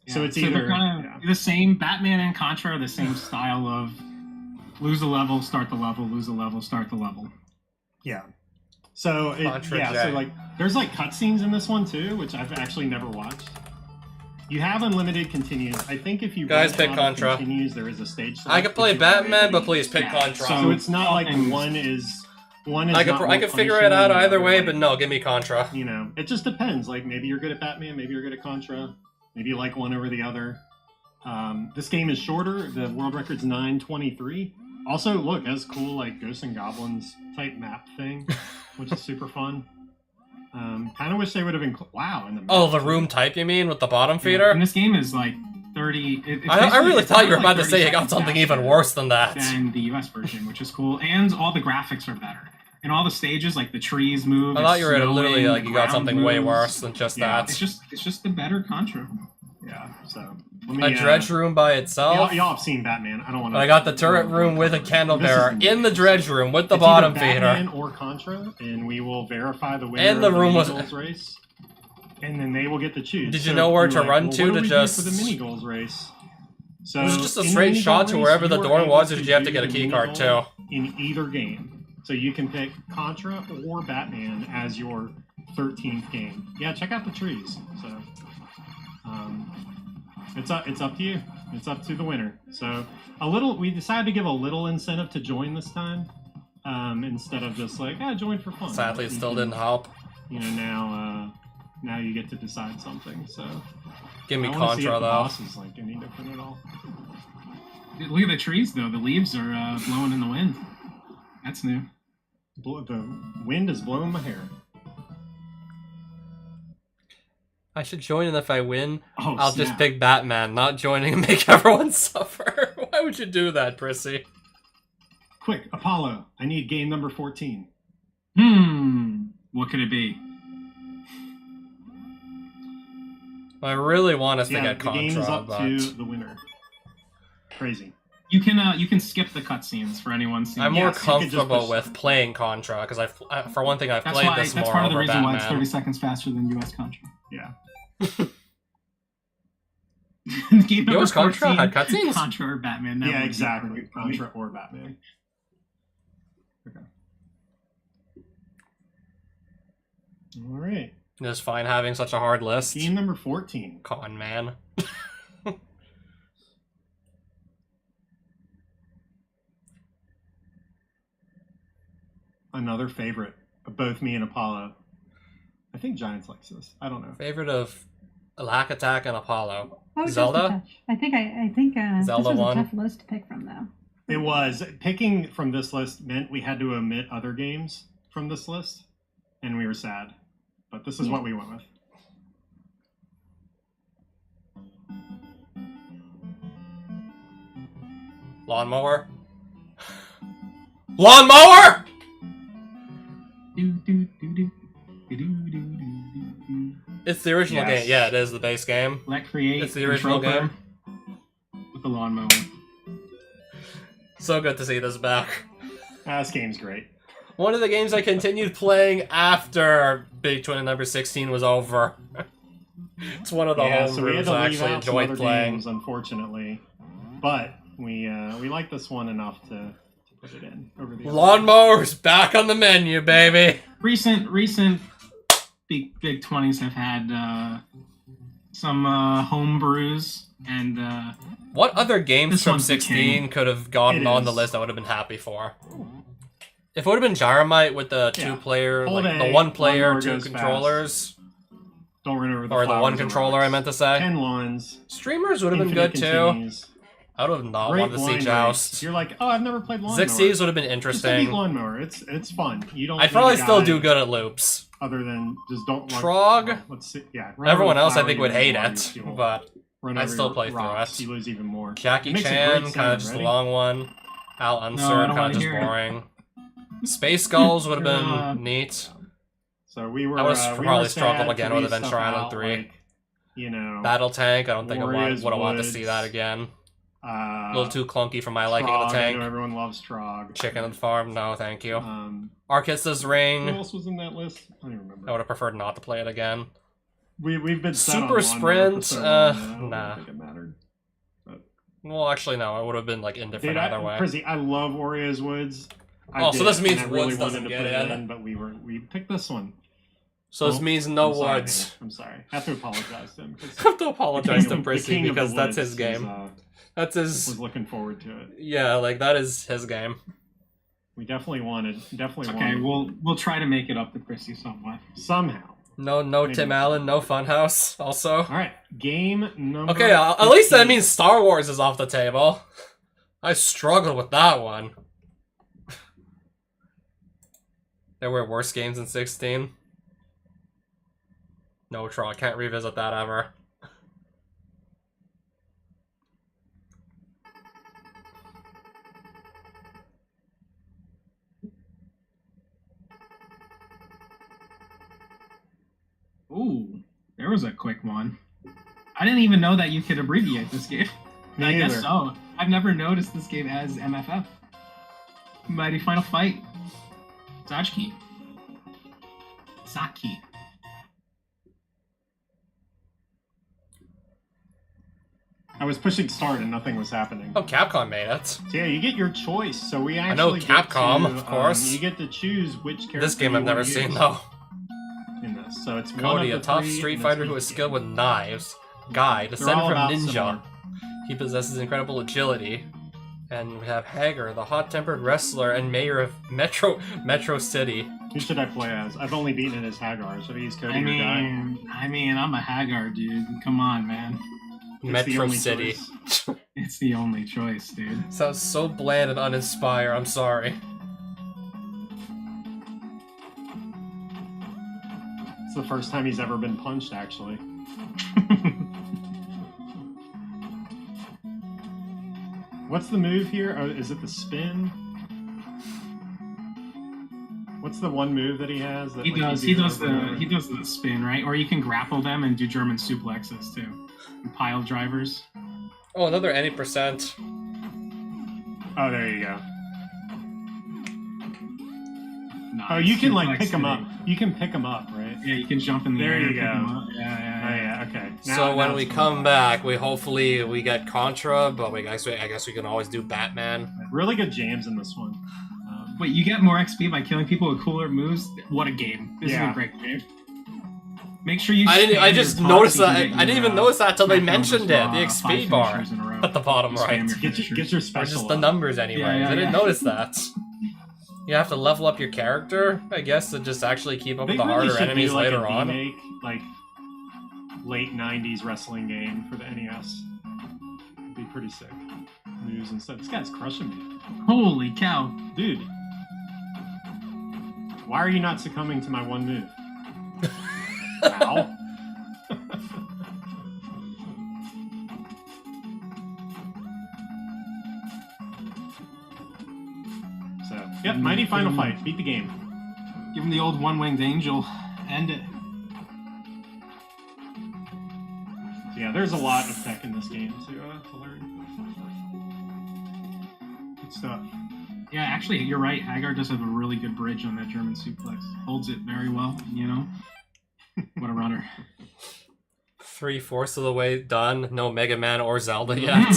So Yeah, it's they're either kind of the same. Batman and Contra are the same style of lose a level, start the level, lose a level, start the level. yeah. So Contra yeah, J. so like there's like cutscenes in this one too, which I've actually never watched. You have unlimited continues. I think if you Guys, run pick out of Contra. continues, there is a stage. I could play Batman, but please pick Yeah, Contra. So it's not like Things. one is. I could not I more could figure punishing it out than the either other, way, like, but no, give me Contra. You know, it just depends. Like maybe you're good at Batman, maybe you're good at Contra, maybe you like one over the other. This game is shorter. The world record's 9:23. Also, look, has cool like Ghosts and Goblins type map thing, which is super fun. Kind of wish they would have wow. In the map, Oh, the too. room type, you mean, with the bottom And feeder? this game is like 30. I really thought you were about to say it got something even worse than that. than the US version, which is cool, and all the graphics are better. And all the stages, like the trees move. I thought it's you were literally snowing, like the you got ground something way moves. worse than just Yeah, that. It's just the better Contra. Yeah. So A dredge room by itself. Y'all have seen Batman. I don't want to. But I got the turret room with a candle This is bearer the- in the dredge room with the It's bottom either Batman feeder. or Contra, and we will verify the winner And the of room mini was- goals race, and then they will get to choose. Did you So know where you're to like, run well, to what do to we do just- for the mini goals race? So Was it just a in the straight mini shot goal to race, wherever the you are door able was, or to did you have to do get a the key mini card goal too? in either game? So you can pick Contra or Batman as your 13th game. Yeah, check out the trees. So it's up to you. It's up to the winner. So we decided to give a little incentive to join this time, instead of just like join for fun. Sadly, it You still can, didn't help. You know, now you get to decide something. So Give me I wanna see if Contra the though. boss is like any different at all. Look at the trees, though. The leaves are blowing in the wind. That's new. The wind is blowing my hair. I should join, and if I win, Oh, I'll just snap. pick Batman, not joining and make everyone suffer. Why would you do that, Prissy? Quick, Apollo. I need game number 14. What could it be? I really want us to Yeah, get the game is Contra, up but to the winner. Crazy. You can skip the cutscenes for anyone seeing. I'm more Yes, you could just comfortable push- with playing Contra because for one thing, I've That's played why. this That's more part of the over reason why it's Batman. 30 seconds faster than US Contra. Yeah. Game number US Contra 14, had cutscenes? Contra or Batman. That Yeah, would be exactly. really funny. Contra or Batman. Okay. All right. It's fine having such a hard list. Game number 14. Con man. Another favorite of both me and Apollo. I think Giants likes this. I don't know. Favorite of Lack Attack and Apollo. Oh, just a Zelda? touch. I think Zelda this was won. a tough list to pick from though. It was. Picking from this list meant we had to omit other games from this list, and we were sad. But this is what we went with. Lawnmower? Lawnmower! It's the original Yes. game. Yeah, it is the base game. Let create. It's the original control game. with the lawnmower. So good to see this back. This game's great. One of the games I continued playing after Big 20 number 16 was over. It's one of the So we had homebrews to I leave actually out some enjoyed other playing. games, unfortunately. But we like this one enough to put it in over the other. Lawnmowers back on the menu, baby. Recent big 20s have had some home brews and What other games This from one's the 16 king. could have gotten It on the is. list I would have been happy for? If it would have been Gyromite with the Yeah. two-player, Hold like A, the one-player, lawnmower two goes controllers, Don't run over the or the flowers one and controller I rocks. meant to say. 10 lawns. Streamers would have been Infinite good too. continues. I would have not Great wanted to see blind race. Joust. You're like, oh, I've never played lawnmower. Zixies would have been Just a big interesting. lawnmower. It's fun. You don't. I'd need probably a still guy do good at loops. Other than just don't. Trog? Let's see. Yeah. run over Everyone the else I flower, think you would lose hate more of it, your fuel. but Run I'd over still your play through rocks, it. You lose even more. Jackie Makes a Chan, great kind sound, of just a ready? long one. Al I Unser, don't kind of wanna just hear it. boring. Space Skulls would have been neat. So we were. I would've we probably were struggled sad again to with leave Adventure stuff Island out, 3. like, you know, Battle Tank, I don't think I Warriors would have wanted to see Woods. that again. a A little too clunky for my liking Trog, of the I know tank. everyone loves Trog. Chicken and Farm, no thank you. Who Arkista's Ring, else was in that list? I don't even remember. I would have preferred not to play it again. We've been set on Super lawnmower Sprint, for so long, and I don't nah. think it mattered. Well, actually, no, it would have been like indifferent either way. Prizzy, I love Warriors Woods. Oh, so this means and I really Woods doesn't wanted to get put it in. but we picked this one. So this Well, means no I'm sorry, Woods. man. I'm sorry. I have to apologize to him. 'cause I have to the apologize King to of- the Prissy King of the because that's Woods his game. That's was his. looking forward to it. Yeah, like that is his game. We definitely wanted. okay, we'll try to make it up to Chrissy somewhat. somehow. No Maybe. Tim Allen, no Funhouse. Also, All right, game number. okay, at least that 15. means Star Wars is off the table. I struggled with that one. There were worse games in 16. No, Tron, can't revisit that ever. Ooh, there was a quick one. I didn't even know that you could abbreviate this game. Me I guess either. so. I've never noticed this game as MFF. Mighty Final Fight. Zachki. Zaki. I was pushing start and nothing was happening. Oh, Capcom made it. So yeah, you get your choice. So we I know actually get Capcom, to, of course. you get to choose which character. This game you I've never wanna seen use though. in this. So it's one Cody, of a the tough three, Street and Fighter it's who is easy. skilled with knives. Guy, They're descended all from about Ninja. similar. He possesses incredible agility. And we have Hager, the hot-tempered wrestler and mayor of Metro City. Who should I play as? I've only beaten it as Hagar. Should I use Cody I or Guy? mean, I'm a Hagar, dude. Come on, man. It's the Metro only City. choice. It's the only choice, dude. Sounds so bland and uninspired, I'm sorry. It's the first time he's ever been punched, actually. What's the move here? Oh, is it the spin? What's the one move that he has? That, He like, does. you He do does over and over? the spin, right? Or you can grapple them and do German suplexes too. And pile drivers. Oh, another any percent. Oh, there you go. Nice. Oh, you can like Suplex pick him up. today. You can pick him up, right? Yeah, you can jump in the There air. you and pick go. 'em up. Yeah, Oh yeah, yeah. yeah, okay. So when now we it's come going. back, we hopefully get Contra, but I guess we can always do Batman. Really good jams in this one. Wait, you get more XP by killing people with cooler moves? What a game! This Yeah. is a great game. Make sure you. I spam just your noticed top so that. you get I didn't your, even notice that till they Smackdown mentioned versus it. The Raw, XP 5 bar finishers in a row. at the bottom You spam right. your Get finishers. your Or special. just the up. numbers anyways. Yeah, yeah, I didn't yeah. notice that. You have to level up your character, I guess, to just actually keep up They with the really harder should enemies do, like, later a on. remake, like late 90s wrestling game for the NES. It'd be pretty sick. Moves and stuff. This guy's crushing me. Holy cow. Dude. Why are you not succumbing to my one move? Ow. So, yep, Mighty Final Fight. Beat the game. Give him the old one-winged angel. End it. So yeah, there's a lot of tech in this game to learn. Good stuff. Yeah, actually, you're right. Hagar does have a really good bridge on that German suplex. Holds it very well, you know? What a runner. 3/4 of the way done. No Mega Man or Zelda yet.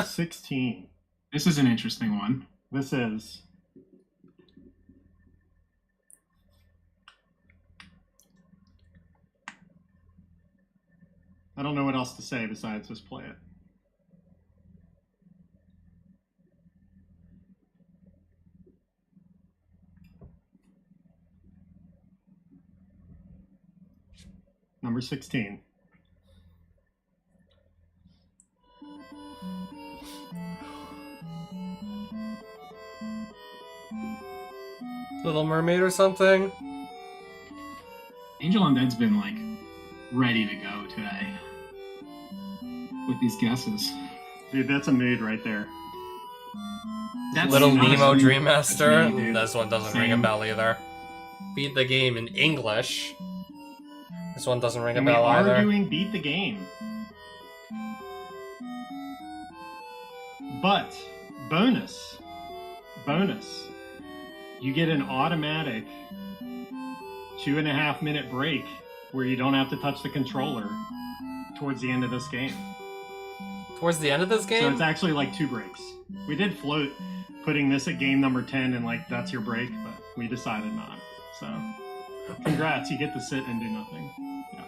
16. This is an interesting one. This is. I don't know what else to say besides just play it. Number 16. Little Mermaid or something? Angel Undead's been, like, ready to go today. With these guesses. Dude, that's a mood right there. That's Little honestly- Nemo Dream Master? that's me, dude. This one doesn't ring a Same. bell either. Beat the game in English. This one doesn't ring a And we bell are either. doing Beat the Game. But, bonus, you get an automatic 2.5 minute break where you don't have to touch the controller towards the end of this game. Towards the end of this So game? it's actually like 2 breaks. We did float putting this at game number 10 and like that's your break, but we decided not. So, congrats, you get to sit and do nothing. Yeah.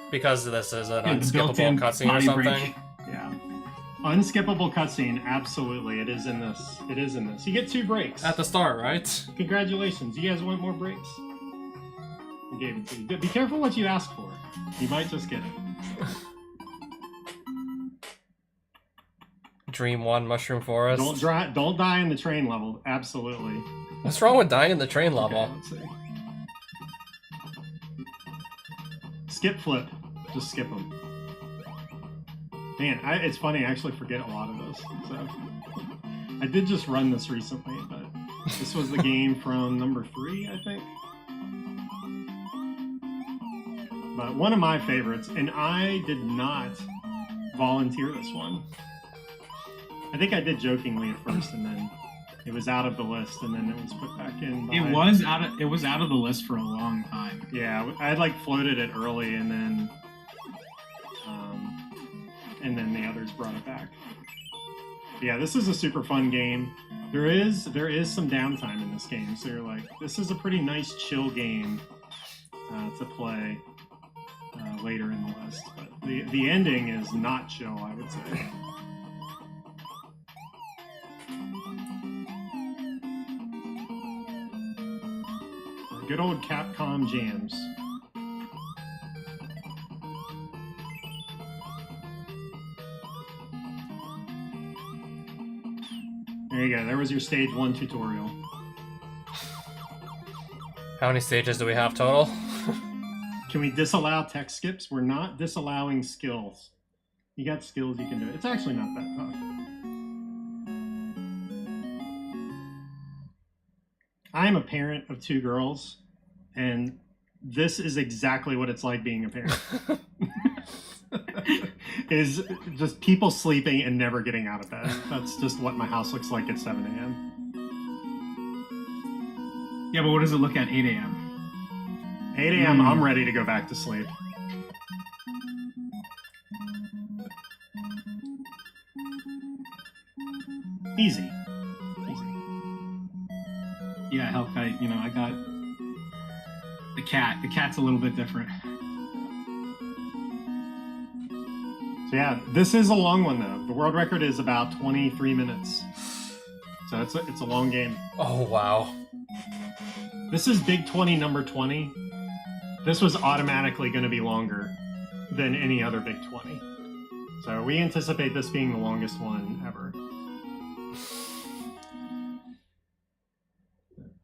Because this is an Yeah, the built-in unskippable cutscene or body something. break. Yeah. Unskippable cutscene, absolutely. It is in this. It is in this. You get 2 breaks. At the start, right? Congratulations. You guys want more breaks? I gave it to you. Be careful what you ask for. You might just get it. Dream 1, Mushroom Forest. Don't die in the train level. Absolutely. What's wrong with dying in the train level? Okay, let's see. Skip flip. Just skip them. Man, it's funny. I actually forget a lot of those. So I did just run this recently, but this was the game from number 3, I think. But one of my favorites, and I did not volunteer this one. I think I did jokingly at first, and then it was out of the list, and then it was put back in. By, It was out of the list for a long time. Yeah, I had like floated it early, and then the others brought it back. Yeah, this is a super fun game. There is some downtime in this game, so you're like, this is a pretty nice chill game to play later in the list. But the ending is not chill, I would say. Good old Capcom jams. There you go. There was your stage 1 tutorial. How many stages do we have total? Can we disallow tech skips? We're not disallowing skills. You got skills, you can do it. It's actually not that tough. I am a parent of 2 girls, and this is exactly what it's like being a parent. Is just people sleeping and never getting out of bed. That's just what my house looks like at 7 a.m. Yeah, but what does it look at 8 a.m.? 8 a.m., I'm ready to go back to sleep. Easy. Yeah, Hellkite, I got the cat. The cat's a little bit different. So yeah, this is a long one though. The world record is about 23 minutes. So it's a long game. Oh, wow. This is Big 20 number 20. This was automatically going to be longer. than any other Big 20. So we anticipate this being the longest one ever.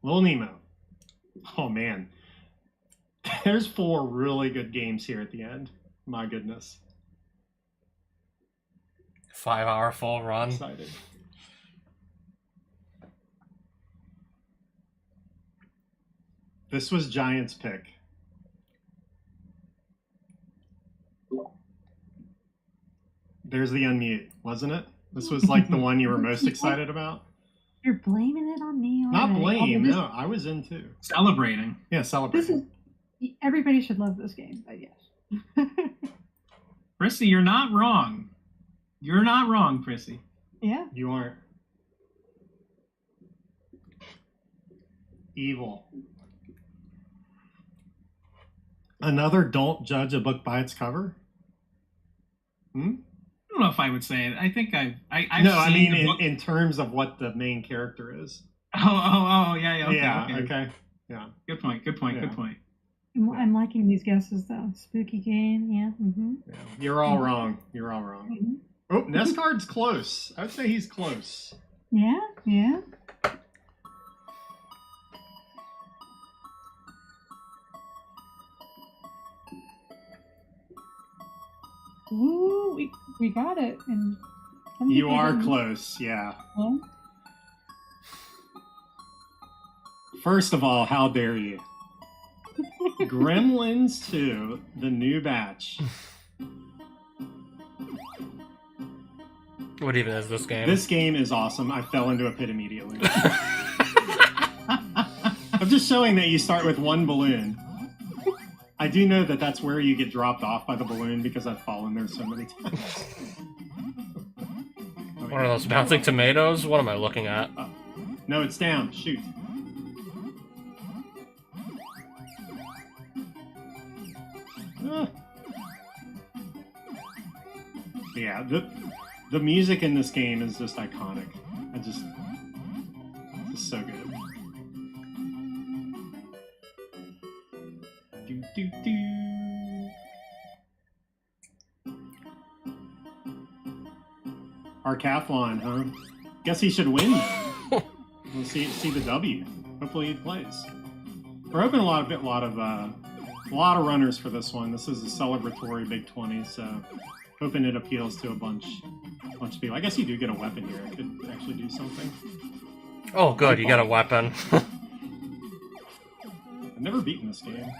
Little Nemo. Oh man. There's 4 really good games here at the end. My goodness. 5-hour full run. Excited. This was Giant's pick. There's the unmute, wasn't it? This was like the one you were most excited about? You're blaming it on me. Not already. blame, Although no, I was in too. Celebrating. Yeah, This celebrating. is everybody should love this game, I guess. Prissy, you're not wrong. You're not wrong, Prissy. Yeah. You aren't. Evil. Another don't judge a book by its cover? Hmm? I don't know if I would say it. I think I've No, I seen mean the book. in terms of what the main character is. Oh, yeah, okay, yeah, okay. okay. Yeah. Good point, good point, Yeah. good point. I'm liking these guesses though. Spooky game, yeah. Mm-hmm. Yeah. You're all wrong. You're all wrong. Oh, Nescard's close. I would say he's close. Yeah, yeah. Ooh, we got it. And some You people are didn't. close, yeah. Yeah. First of all, how dare you? Gremlins 2, the new batch. What even is this game? This game is awesome. I fell into a pit immediately. I'm just showing that you start with one balloon. I do know that that's where you get dropped off by the balloon because I've fallen there so many times. What are those bouncing tomatoes? What am I looking at? No, it's down. Shoot. Ah. Yeah, the music in this game is just iconic. It's just so good. Do, do, do. Arcathlon, huh? Guess he should win then. We'll see the W. Hopefully he plays. We're hoping a lot of runners for this one. This is a celebratory Big 20, so hoping it appeals to a bunch of people. I guess you do get a weapon here. It could actually do something. Oh, good, you got a weapon. I've never beaten this game.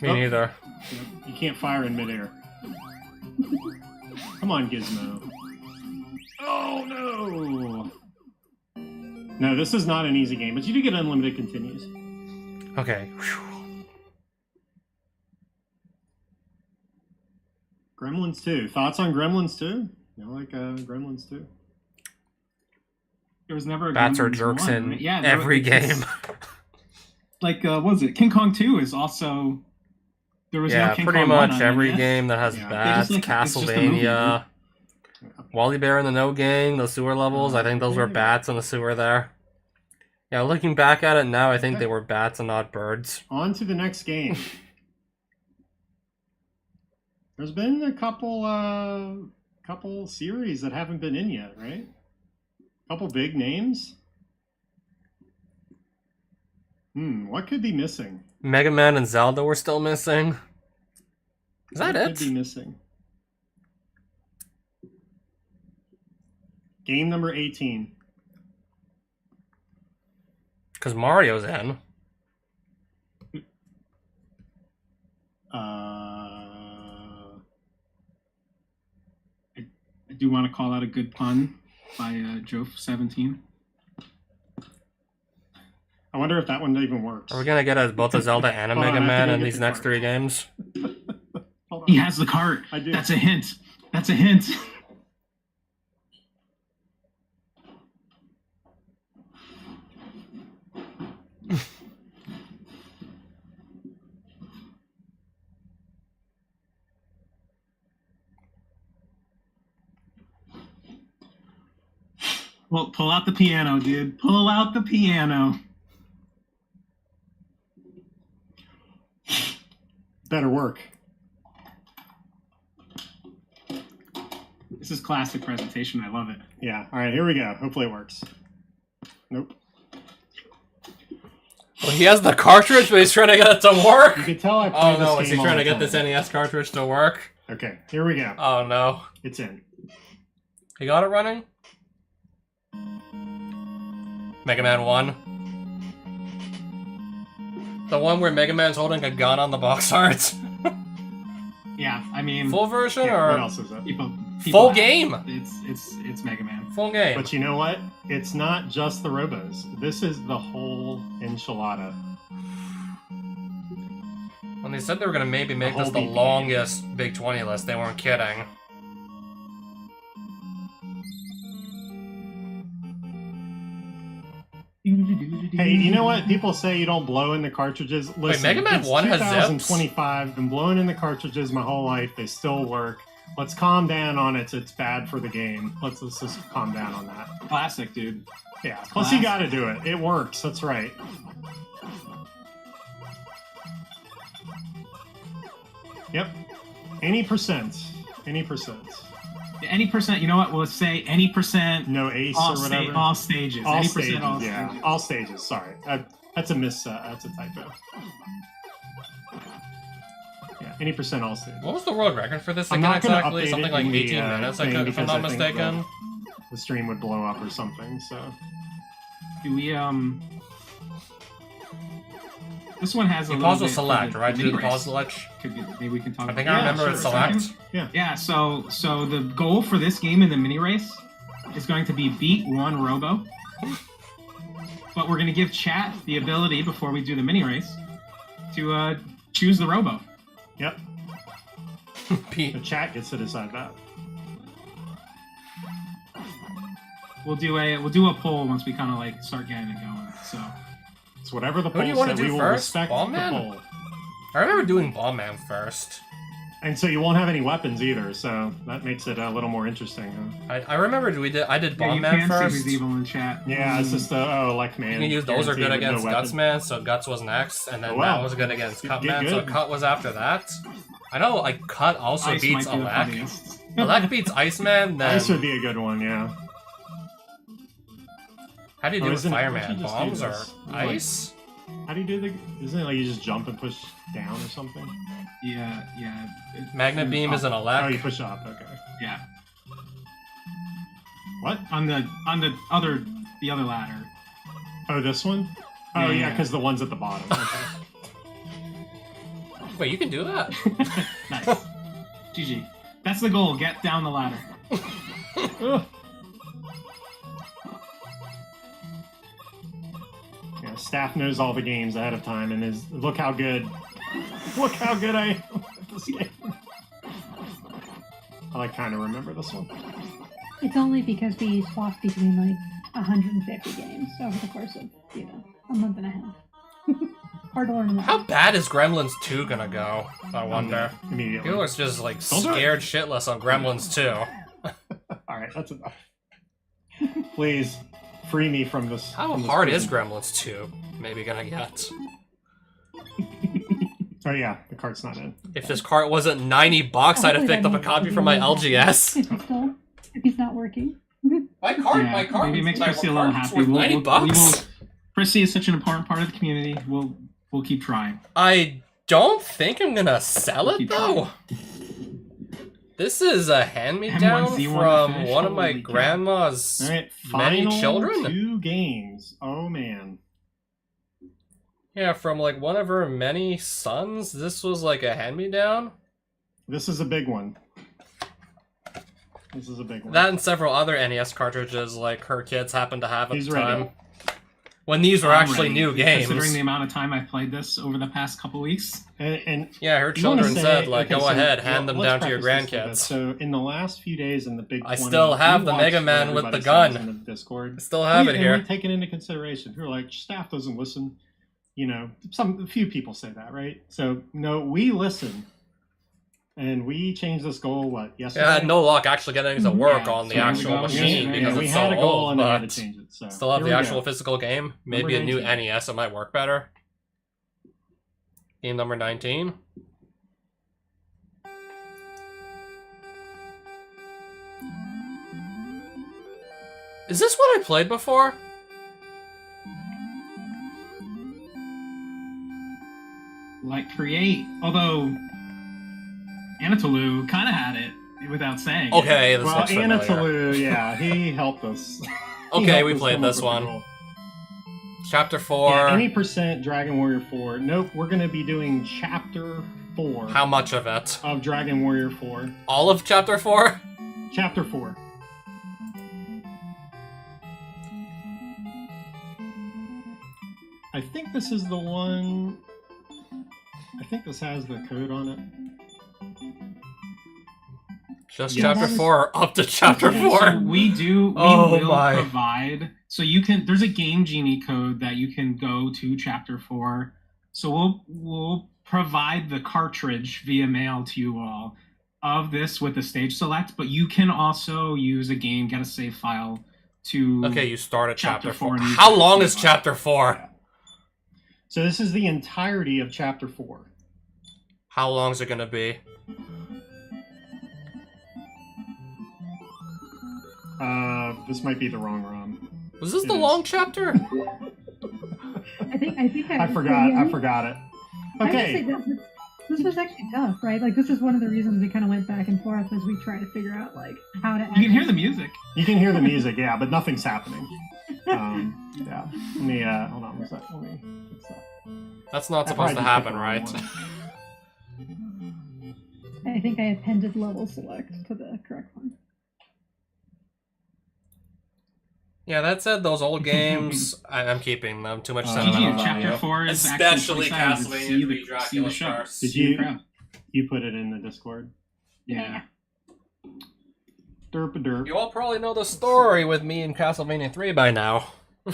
Me neither. You can't fire in midair. Come on, Gizmo. Oh, no! No, this is not an easy game, but you do get unlimited continues. Okay. Whew. Gremlins 2. Thoughts on Gremlins 2? You like Gremlins 2? There was never a Bats are Gremlins jerks 1, in right? Yeah, every it's- game. Like, what was it? King Kong 2 is also... There was Yeah, no King pretty Kong much 1 on every NES. game that has Yeah. bats, They just, like, it's just a movie, Castlevania, Wally Bear and the No Gang, the sewer levels, I think those were bats in the sewer there. Yeah, looking back at it now, I think they were bats and not birds. On to the next game. There's been a couple series that haven't been in yet, right? Couple big names. What could be missing? Mega Man and Zelda were still missing. Is that What it? could be missing? Game number 18. Because Mario's in. I do want to call out a good pun by Joe17. I wonder if that one even works. Are we gonna get both a Zelda and a Hold on, Mega I have to Man go in get these the next card. 3 games? Hold on. He has the cart. I do. That's a hint. That's a hint. Well, pull out the piano, dude. Pull out the piano. Better work. This is classic presentation. I love it. Yeah. All right, here we go. Hopefully it works. Nope. Well, he has the cartridge, but he's trying to get it to work. You can tell I play Oh this no, is he game trying all to the get this time. NES cartridge to work? Okay, here we go. Oh no. It's in. He got it running? Mega Man 1. The one where Mega Man's holding a gun on the box art. Yeah, I mean, Full version Yeah, what or else is it? people full have- game? It's Mega Man. Full game. But you know what? It's not just the Robos. This is the whole enchilada. When they said they were gonna maybe make whole this the BB. longest Big 20 list, they weren't kidding. Hey, you know what? People say you don't blow in the cartridges. Listen, Mega Man it's 1 has zips? 2025. Been blowing in the cartridges my whole life. They still work. Let's calm down on it. It's bad for the game. Let's just calm down on that. Classic, dude. Yeah. Plus, you got to do it. It works. That's right. Yep. Any percent. Any percent. Any percent. You know what? We'll say any percent. No ace All, or whatever. all stages. All any stages. percent. All Yeah. stages. All stages. Sorry. That's a miss. That's a typo. Yeah. Any percent all stages. What was the world record for this I'm again not gonna exactly? update Something it like in the, 18 minutes, thing if I'm because not I think mistaken. The stream would blow up or something. So Do we This one has a You little pause with bit select, for right? the Do the mini pause race. select. Could be, maybe we can talk. I think about I remember sure, it's sure. select. Yeah. So the goal for this game in the mini race is going to be beat one Robo. But we're going to give chat the ability before we do the mini race to choose the Robo. yep. Pete. The chat gets to decide that. We'll do a poll once we kind of like start getting it going. So It's whatever the Who do poll you wanna said. do We will first? respect Bomb the Man? poll. I remember doing Bomb Man first. And so you won't have any weapons either, so that makes it a little more interesting. Huh? I remember I did yeah, Bomb you Man can first. see who's evil in chat. Yeah, it's just like man. You can use those are good guaranteed with against no Guts weapon. Man, so Guts was next, and then Oh, wow. that was good against Get Cut Man, so good. Cut was after that. I know, like, Cut also Ice beats might be the Alec. funniest. Alec beats Iceman, then... Ice would be a good one, yeah. How do you Oh, do with isn't it- Fireman? don't you just do Bombs or this? Like- ice? How do you do the? Isn't it like you just jump and push down or something? Yeah. Magna It's Beam is an up. Oh, you Alec. push up. Okay. Yeah. What? On the other ladder. Oh, this one? Oh, Yeah, yeah, yeah. because the one's at the bottom. Okay. Wait, you can do that? Nice. GG. That's the goal. Get down the ladder. Ugh. Yeah, staff knows all the games ahead of time and is look how good I am at this game. I like kind of remember this one. It's only because we swapped between like 150 games over the course of, a month and a half. Hard to learn them all. How bad is Gremlins 2 gonna go? I wonder. Immediately. People are just like Don't do it. scared shitless on Gremlins 2. All right, that's enough. Please free me from this. How from this hard is prison. Gremlins 2 maybe gonna get? Oh yeah, the cart's not in. If this cart wasn't $90, I'd have picked up a copy from my LGS. If he's not working. My cart, Yeah, maybe it makes my Chrissy a little cart's happy. worth $90. Chrissy is such an important part of the community. We'll keep trying. I don't think I'm gonna sell it Keep though. This is a hand-me-down M1Z1 from finish, one of my holy cow. grandma's All right, many final children. 2 games. Oh man. Yeah, from like one of her many sons. This was like a hand-me-down. This is a big one. This is a big one. That and several other NES cartridges like her kids happened to have at He's the ready. time. When these were I'm actually ready, new games. Considering the amount of time I've played this over the past couple weeks. And Yeah, her you wanna children say- said, like, okay, go so, ahead, well, hand them let's down to your preface this with this. grandkids. So in the last few days in the Big 20, I still have we the watched Mega Man what with the everybody says gun. in the Discord. I still have it And here. we take it into consideration. People are like, staff doesn't listen. A few people say that, right? So no, we listen. And we changed this goal, yesterday? Yeah, I had no luck actually getting it to work Yeah, on the so actual we go. machine Yeah, because we it's had so a goal old, and we had to but change it. So still have here the we actual go. physical game. Maybe a new 19. NES, it might work better. Game number 19. Is this what I played before? Like Create, although Anatolu kind of had it without saying. it. Okay, this Well, looks familiar. Anatolu, yeah, he helped us. He Okay, helped we us played come up this with the one. rule. Chapter 4. Yeah, any percent Dragon Warrior 4. Nope, we're going to be doing Chapter 4 How much of it? of Dragon Warrior 4. All of Chapter 4? Chapter 4. I think this is the one. I think this has the code on it. Just Yeah, Chapter that is- 4 up to Chapter So 4? we Oh will my. provide. So you can. There's a Game Genie code that you can go to Chapter 4. So we'll provide the cartridge via mail to you all of this with the stage select. But you can also use a game, get a save file to. Okay, you start at Chapter Chapter 4. 4 and you How can long see is what- Chapter 4? So this is the entirety of Chapter 4. How long is it gonna be? This might be the wrong ROM. Was this It the is. long chapter? I think I forgot. yeah, I forgot it. I would say Okay. this was actually tough, right? Like this is one of the reasons we kind of went back and forth as we try to figure out like how to. You can hear the music. You can hear the music, yeah, but nothing's happening. Yeah. Let me, hold on one sec. Let me fix that. That's not I supposed to probably happen, picked the right? wrong one. I think I appended level select to the correct one. Yeah, that said, those old games, I'm keeping them. Too much GG, sentimental GG, Chapter value. 4 is Especially actually Castlevania see 3 the Dracula show. Stars. Did See the you- crowd. You put it in the Discord. Yeah. Derp a derp. You all probably know the story with me in Castlevania 3 by now. Oh,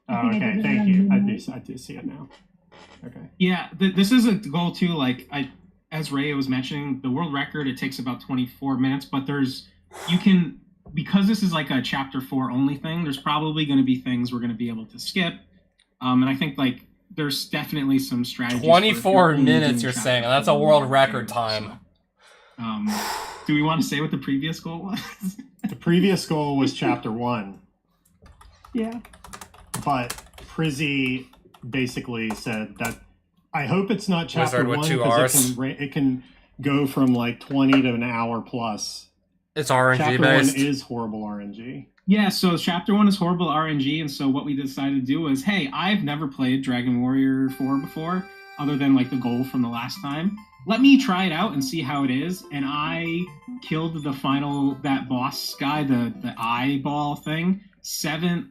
I think I okay, did it thank on you. Moonlight. I do see it now. Okay. Yeah, this is a goal too. Like as Ray was mentioning, the world record it takes about 24 minutes, but you can because this is like a chapter 4 only thing. There's probably going to be things we're going to be able to skip, and I think like there's definitely some strategies. 24 minutes, you're saying, and that's a world record time. Do we want to say what the previous goal was? The previous goal was Chapter 1, Yeah. but Prizzy basically said that I hope it's not Chapter Wizard with 1 two because Rs. it can go from like 20 to an hour plus. It's RNG Chapter based. 1 is horrible RNG. Yeah, so chapter 1 is horrible RNG, and so what we decided to do was, hey, I've never played Dragon Warrior 4 before, other than like the goal from the last time. Let me try it out and see how it is. And I killed that boss guy, the eyeball thing.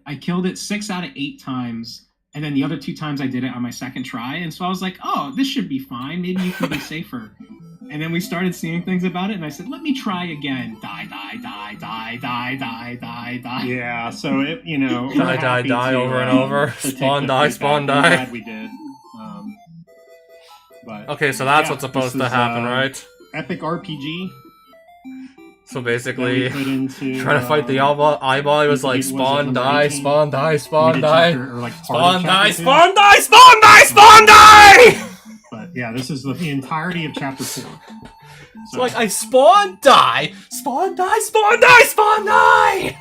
I killed it 6 out of 8 times, and then the other 2 times I did it on my second try. And so I was like, oh, this should be fine. Maybe you can be safer. And then we started seeing things about it, and I said, let me try again. Die, die, die, die, die, die, die, die. Yeah, so it, Die, we're die, happy die to, over and over. to take Spawn, the die, feedback. spawn, I'm die. glad we did. But Okay, so that's Yeah, what's supposed this to is, happen, right? Epic RPG. So that we basically, put into, trying to fight the eyeball, he was like, was it spawn, number die, 18? spawn, die, we spawn, did die. chapter- or like part of Spawn, die, chapter 2. spawn, die, spawn, die, spawn, die! But yeah, this is the entirety of chapter 4. It's like, I spawn, die, spawn, die, spawn, die, spawn, die!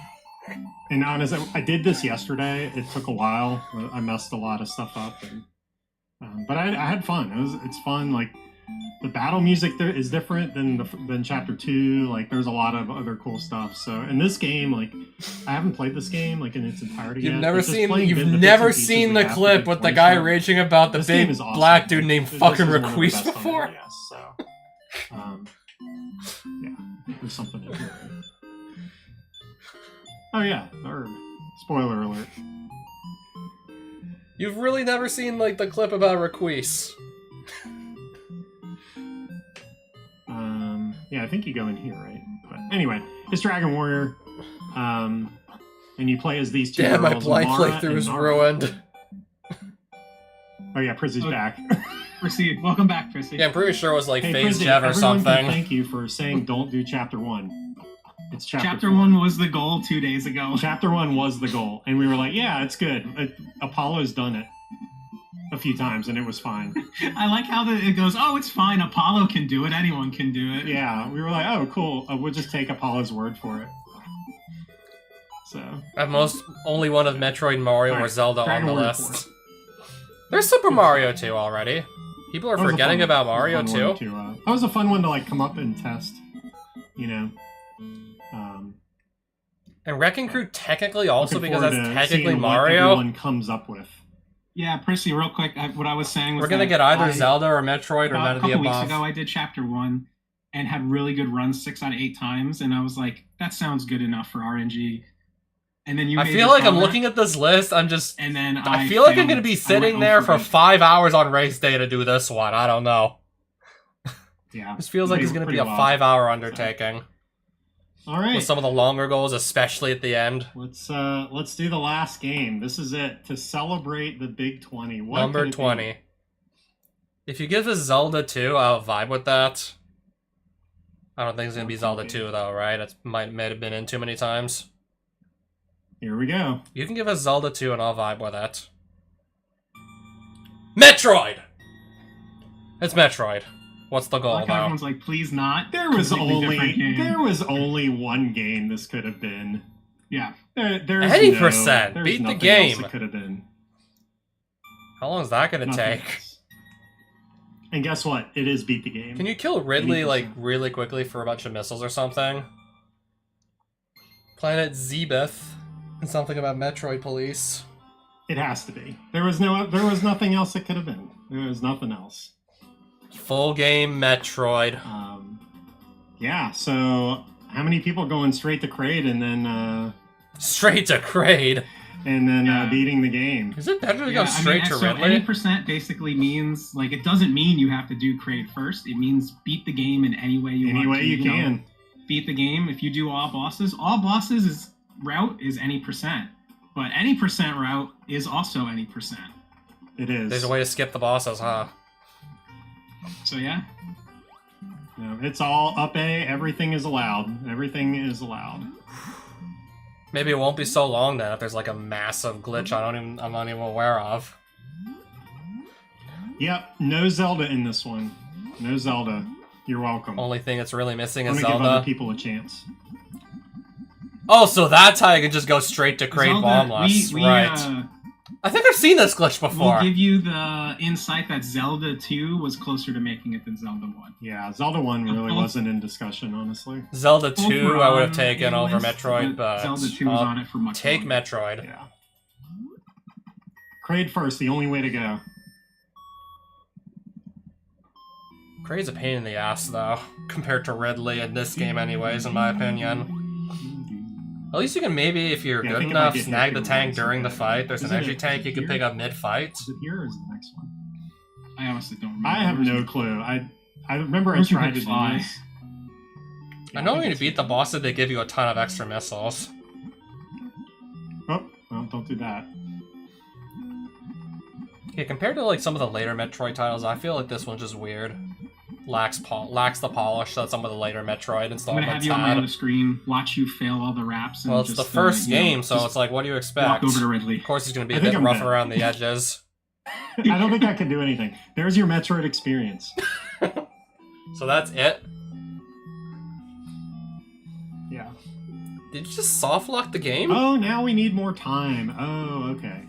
And honestly, I did this yesterday. It took a while. I messed a lot of stuff up, and but I had fun. It's fun. Like the battle music there is different than chapter 2. Like there's a lot of other cool stuff. So in this game, like I haven't played this game like in its entirety You've yet. never but just seen playing the bits the and pieces we have to clip get with the plays guy from. raging about the This game big is awesome. black dude named This fucking is one of the Requise best on before. NES, so yeah, I think there's something in here. Oh yeah, or spoiler alert. You've really never seen like the clip about Requise. Yeah, I think you go in here, right? But anyway, it's Dragon Warrior, and you play as these two Damn, my girls, blind Mara playthrough and is Nara. ruined. Oh yeah, Prizzy's Okay. back. Prissy, welcome back, Prissy. Yeah, I'm pretty sure it was like Hey, Phase Prizzy, Jev or everyone can something. thank you for saying don't do chapter 1. It's Chapter 4. 1 was the goal 2 days ago. Chapter 1 was the goal, and we were like, yeah, it's good. Apollo's done it. a few times and it was fine. I like how it goes, oh, it's fine. Apollo can do it. Anyone can do it. Yeah, we were like, oh, cool. We'll just take Apollo's word for it. So. At most, only one of Metroid, Mario, or Alright, Zelda on Dragon the Warrior list. 4. There's Super Mario 2 already. People are That was a forgetting fun- about that was a Mario fun 2. one to, that was a fun one to like come up and test. You know. And Wrecking Crew technically also, Looking because forward that's to technically seeing what Mario. everyone comes up with. Yeah, Prissy, real quick, what I was saying was We're gonna that get either I- Zelda or Metroid or a none of the couple weeks above. ago, I did Chapter 1 and had really good runs 6 out of 8 times, and I was like, that sounds good enough for RNG. And then you I made feel this like I'm comment, looking at this list, I'm just... and then I feel like I'm failed. gonna be I sitting went there over for it. 5 hours on race day to do this one. I don't know. Yeah. This feels like it's gonna be a Pretty wild. 5-hour undertaking. All right. With some of the longer goals, especially at the end. Let's do the last game. This is it to celebrate the Big 20. What Number could it be? 20. If you give us Zelda 2, I'll vibe with that. I don't think it's gonna be Zelda 2 though, right? It might have been in too many times. Here we go. You can give us Zelda 2 and I'll vibe with it. Metroid! It's Metroid. What's the I goal like how though? everyone's like, please not. There was Completely different only one game this could have been. Yeah. There's Any no- percent. there's Beat the nothing game. else it could have been. How long is that gonna Nothing take? else. And guess what? It is beat the game. Can you kill Ridley, 80%. like, really quickly for a bunch of missiles or something? Planet Zebeth. Something about Metroid Police. It has to be. There was nothing else it could have been. There was nothing else. Full game Metroid. Yeah. So how many people going straight to Kraid and then Straight to Kraid. Yeah. beating the game? Is it better to Yeah, go straight to so Ridley? any percent basically means, like, it doesn't mean you have to do Kraid first. It means beat the game in any way you Any want way to. you know. can. Beat the game. If you do all bosses route is any percent. But any percent route is also any percent. It is. There's a way to skip the bosses, huh? So yeah. No, it's all up A. Everything is allowed. Everything is allowed. Maybe it won't be so long then if there's like a massive glitch I'm not even aware of. Yep. No Zelda in this one. No Zelda. You're welcome. Only thing it's really missing I'm is gonna give other Zelda. people a chance. Oh, so that's how you can just go straight to Kraid Zelda, Bombless. we, Right. I think I've seen this glitch before. We'll give you the insight that Zelda 2 was closer to making it than Zelda 1. Yeah, Zelda 1 really Oh. wasn't in discussion, honestly. Zelda Both 2 were I would have on taken the over list, Metroid, but Zelda 2 was I'll on it for much take longer. Metroid. Yeah. Kraid first, the only way to go. Kraid's a pain in the ass, though, compared to Ridley in this game anyways, in my opinion. At least you can maybe, if you're Yeah, I good think it might enough, get snag the hit tank once, during the but- fight. There's an Isn't energy it- tank is you it can here? pick up mid-fight. Is it here or is it the next one? I honestly don't remember. I have no clue. I remember I Where'd you tried pick to do Fly? this. I know when you it's beat the bosses, they give you a ton of extra missiles. Oh, well, don't do that. Yeah, compared to like some of the later Metroid titles, I feel like this one's just weird. Lacks the polish that some of the later Metroid I'm gonna have installments you on my had. other screen, watch you fail all the raps. And Well, it's just, the first you know, game, so just it's like, what do you walk expect? over to Ridley. Of course, it's going to be I a think bit I'm rough dead. around the edges. I don't think I can do anything. There's your Metroid experience. So that's it. Yeah. Did you just soft lock the game? Oh, now we need more time. Oh, okay.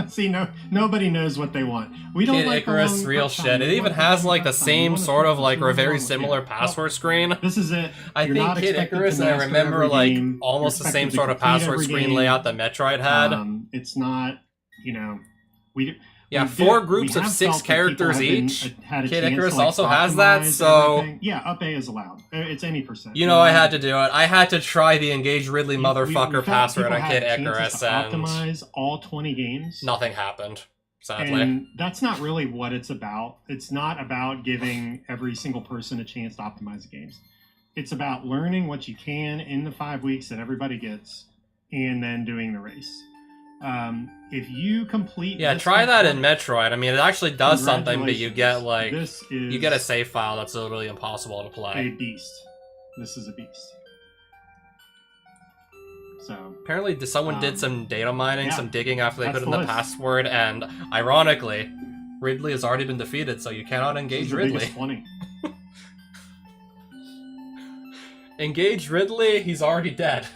See, nobody knows what they want. We don't Kid like the Icarus, long real time. shit. It We even want the has long like the time. We same want sort of the like or long very time. similar Yeah. password screen. This is it. I You're think not Kid expected to Icarus, and I master remember every like game. almost You're the same expected to sort of complete password every screen game. layout that Metroid had. It's not, Yeah, we 4 did- groups we of have 6 felt that people characters have been- each. had a Kid chance Icarus to, like, also has that, optimize so- everything. Yeah, up A is allowed. It's any percent. You know, I had to do it. I had to try the Engage Ridley We motherfucker felt password people on had Kid chances Icarus, to and optimize all 20 games. nothing happened, sadly. And that's not really what it's about. It's not about giving every single person a chance to optimize the games. It's about learning what you can in the 5 weeks that everybody gets, and then doing the race. If you complete, Yeah, this try that in component- Metroid. I mean, it actually does something, but you get, Congratulations. like, this is you get a save file that's literally impossible to a play. beast. This is a beast. So Apparently, someone did some data mining, yeah, some digging after they that's put in the the list. password, and ironically, Ridley has already been defeated, so you cannot this engage is the Ridley. biggest 20. Engage Ridley, he's already dead.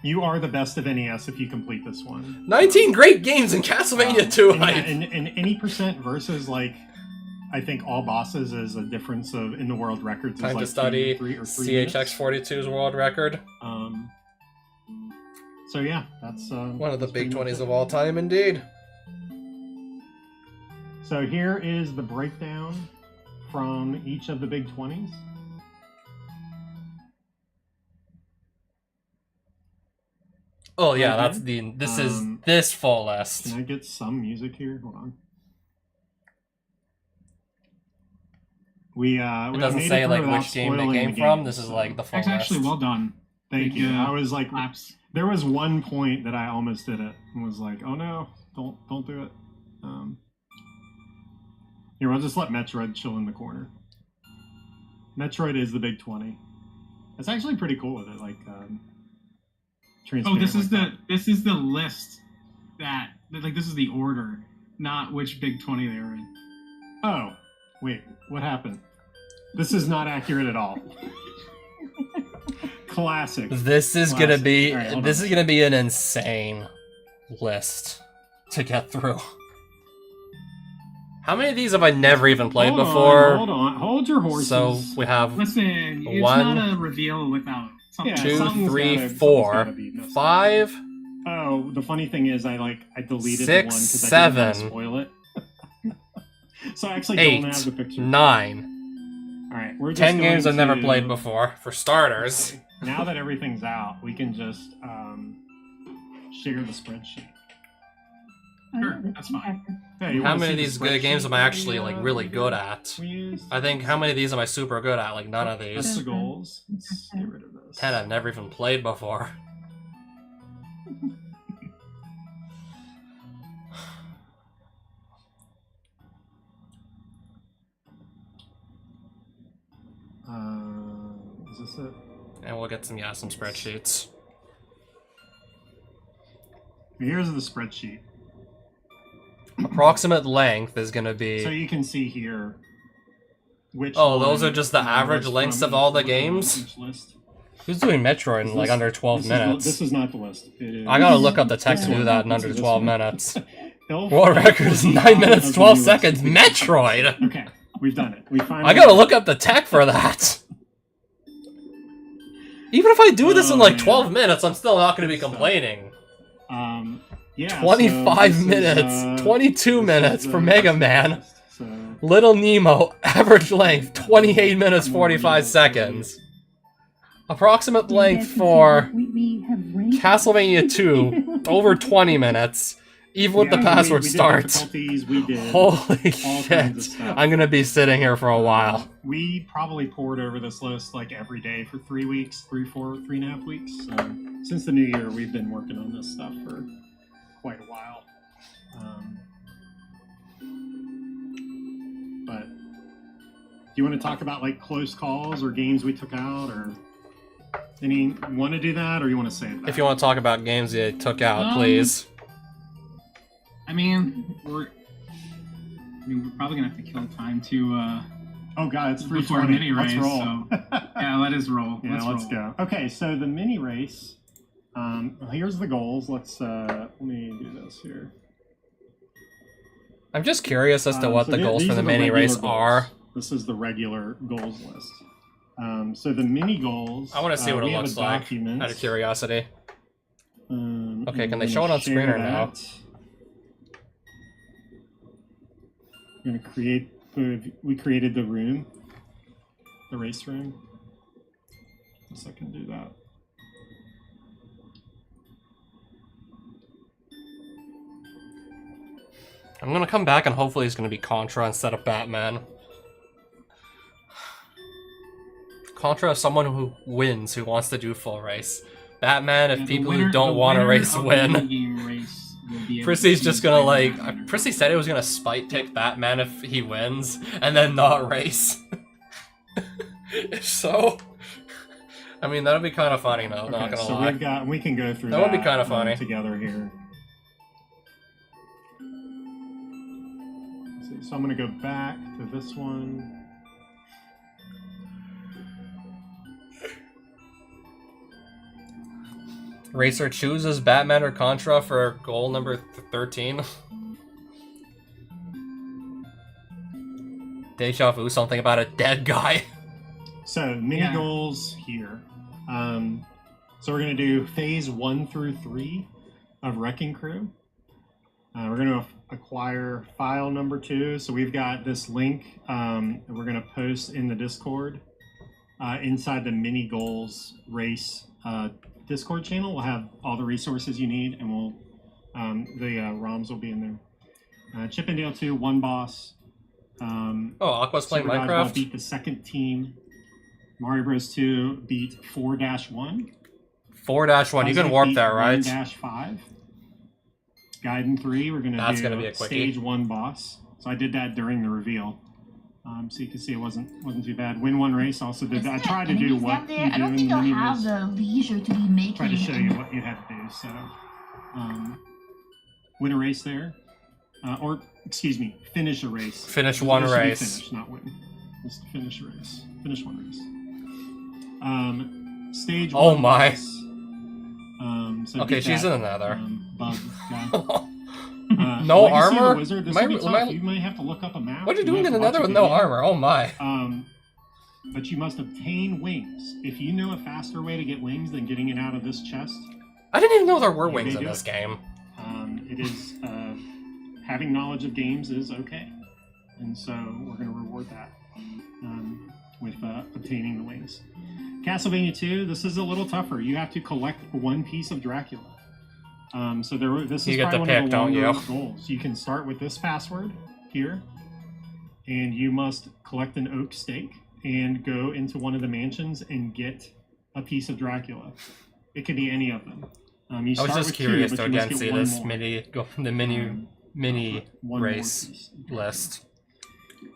You are the best of NES if you complete this one. 19 great games in Castlevania 2. And, yeah, and any percent versus like, I think all bosses is a difference of in the world records. Is Time like to study three minutes. CHX42's world record. So yeah, that's One of the that's big pretty much 20s it. of all time, indeed. So here is the breakdown from each of the big 20s. Oh yeah, Okay. that's the. This is Um, this full list. Can I get some music here? Hold on. It doesn't say like which game they came from. This is like the full That's actually list. well done. Thank Big, you. I was like, Claps. there was one point that I almost did it and was like, oh no, don't do it. Here, we'll just let Metroid chill in the corner. Metroid is the big 20. It's actually pretty cool with it, like Oh, this is transparent this is the list that like this is the order, not which big 20 they were in. Oh, wait, what happened? This is not accurate at all. Classic. This is gonna Classic. be. All right, hold This on. is gonna be an insane list to get through. How many of these have I never even played Hold on, before? hold your horses. So we have Listen, it's One, not a reveal without something. Yeah, 2, something's 3, gotta- 4, something's gotta be missing. 5. Oh, the funny thing is, I deleted the 6, one because I didn't want to 7, spoil it. So I actually 8, don't have the picture. 9. All right, we're just 10 going games I've never to- played before, for starters. Okay, now that everything's out, we can just share the spreadsheet. Oh, Sure, yeah, that's fine. Hey, you How wanna many see of the these good games spreadsheet am I actually we, like really good at? We used? I think how many of these am I super good at? Like none of That's these. the goals. Let's get rid of this. 10 I've never even played before. Is this it? And we'll get some spreadsheets. Here's the spreadsheet. Approximate length is gonna be. So you can see here which. Oh, those one, are just the average was lengths from of all the each- games? each list. Who's doing Metroid in Is like this- under 12 this is minutes? this is not the list. It is, I gotta look up the text to This do one. that in This under is this 12 one. minutes. Elf- World record is 9 minutes Elf 12 US. seconds. Metroid! Okay, we've done it. We finally. I gotta look up the tech for that. Even if I do this in Oh, like man. 12 minutes, I'm still not gonna be Good stuff. complaining. Yeah. 25 so this minutes, is, 22 this minutes is for the- Mega Man. So Little Nemo, average length 28 minutes 45 seconds. Approximate length for we have ranked Castlevania 2, over 20 minutes. Even with the yeah, password we did starts. difficulties, we did. Holy all kinds shit. of stuff. I'm gonna be sitting here for a while. We probably poured over this list like every day for 3 weeks, 3.5 weeks. So since the new year, we've been working on this stuff for quite a while. But do you want to talk about like close calls or games we took out, or any want to do that, or you want to save that? If you want to talk about games you took out, please. I mean, we're probably gonna have to kill time to Oh god, it's free before a 20. mini race. Let's roll. So yeah, let us roll. Yeah, let's roll. go. Okay, so the mini race. Here's the goals. Let me do this here. I'm just curious as to what So the goals these for the are mini regular race goals. are. This is the regular goals list. So the mini goals. I want to see what it we have a looks like, document. out of curiosity. Okay, I'm can they gonna show it on share screen or no? that. I'm gonna create. We created the room, the race room. Yes, I can do that. I'm gonna come back and hopefully it's gonna be Contra instead of Batman. Contra is someone who wins, who wants to do full race. Batman, if Yeah, the people winner- who don't the want to winner race of the win. minigame race will be able Prissy's to just gonna play like. Batman. Prissy said it was gonna spite pick Batman if he wins, and then not race. If so, I mean, that'd be kind of funny, though. Not Okay, gonna so lie. we can go through That would be kinda funny. together here. So I'm gonna go back to this one. Racer chooses Batman or Contra for goal number 13. Deja vu, something about a dead guy. So mini Yeah. goals here. So we're gonna do phase 1 through 3 of Wrecking Crew. We're gonna acquire file number 2. So we've got this link that we're gonna post in the Discord inside the mini goals race Discord channel. We'll have all the resources you need, and we'll the ROMs will be in there. Chip and Dale 2, one boss. Oh, Aqua's playing Super Dodgeball Minecraft? beat the second team. Mario Bros 2 beat 4-1. 4-1, you can warp there, right? 1-5. Gaiden 3, we're gonna That's do gonna be a quickie. stage 1 boss. So I did that during the reveal. So you can see it wasn't too bad. Win 1 race also did that. I tried to do what you do I don't in think the I'll mini have race. the leisure to be making. Try to show you what you had to do. So win a race there. Or excuse me, finish a race. Finish It one should be race. Finish, not win. Just finish a race. Finish one race. Stage Oh one my. race. So Okay, beat she's that, in another. Bug guy. No Legacy of the armor? Wizard, this Am I- will be am tough. I- You might have to look up a map. What are you might doing have in to watch another a with no video. armor? Oh my. But you must obtain wings. If you know a faster way to get wings than getting it out of this chest, I didn't even know there were You wings may in do this it. game. it is having knowledge of games is okay, and so we're going to reward that with obtaining the wings. Castlevania 2. This is a little tougher. You have to collect one piece of Dracula. So this You is get probably to one of pick, the don't longer you? goals. You can start with this password here, and you must collect an oak stake and go into one of the mansions and get a piece of Dracula. It could be any of them. You I was start just with curious two, to but you must again get see one this more. mini One more race piece. list.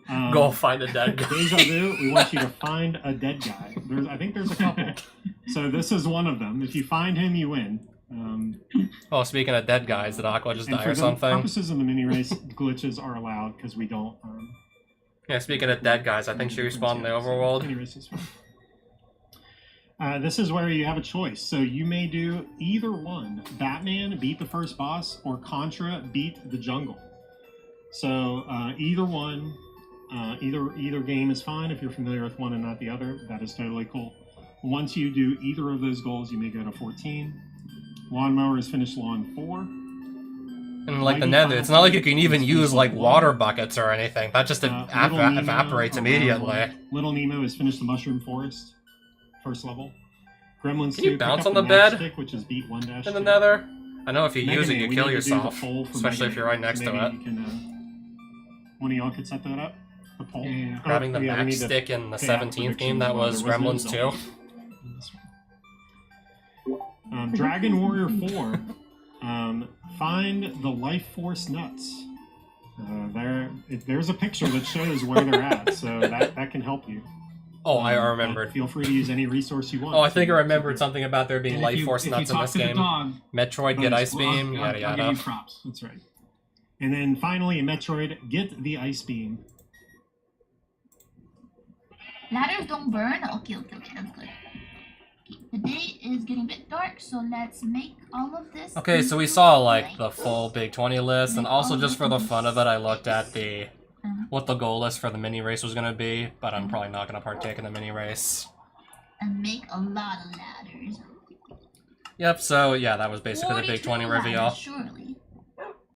Um, Go find a dead guy. Deja vu, we want you to find a dead guy. I think there's a couple. So this is one of them. If you find him, you win. Oh, speaking of dead guys, did Aqua just And die for or the something? purposes of the mini race, glitches are allowed because we don't. Yeah, speaking of dead guys, I think she respawned in the overworld. Mini race is fine. This is where you have a choice. So you may do either one. Batman, beat the first boss, or Contra, beat the jungle. So either one, either game is fine. If you're familiar with one and not the other, that is totally cool. Once you do either of those goals, you may go to 14. Lawnmower is finished lawn 4. And like the nether, it's not like you can even use like water buckets or anything. That just Little Nemo, evaporates immediately. Little Nemo has finished the Mushroom Forest, first level. Gremlins Can you 2, pick bounce up on the matchstick, bed which is beat 1-2. In the nether? I know if you Mega use it, Man, you we kill need to do the yourself. poll for Especially Mega if you're right Man. next to Maybe it. you can, one of y'all could set that up. The poll. Yeah. Grabbing the we need to matchstick in the pay out 17th game, predictions that while was there no Gremlins 2. zone. Dragon Warrior 4. Find the Life Force nuts. There's a picture that shows where they're at, so that can help you. Oh, I But remembered. Feel free to use any resource you want. Oh, I think I to- remembered something about there being And life if you- force if nuts you in talk this to the game. dog, Metroid, get Bonus. Ice Beam, I'll yada give yada. you props. That's right. And then finally, in Metroid, get the Ice Beam. Ladders don't burn. Okay, that's good. Okay, the day is getting a bit dark, so let's make all of this. Okay, so we into saw like the lights. full Big 20 list, and also just for the fun of it, I looked at the what the goal list for the mini race was gonna be, but I'm probably not gonna partake in the mini race. And make a lot of ladders. Yep, so yeah, that was basically the Big 20 42 ladders, reveal. Surely.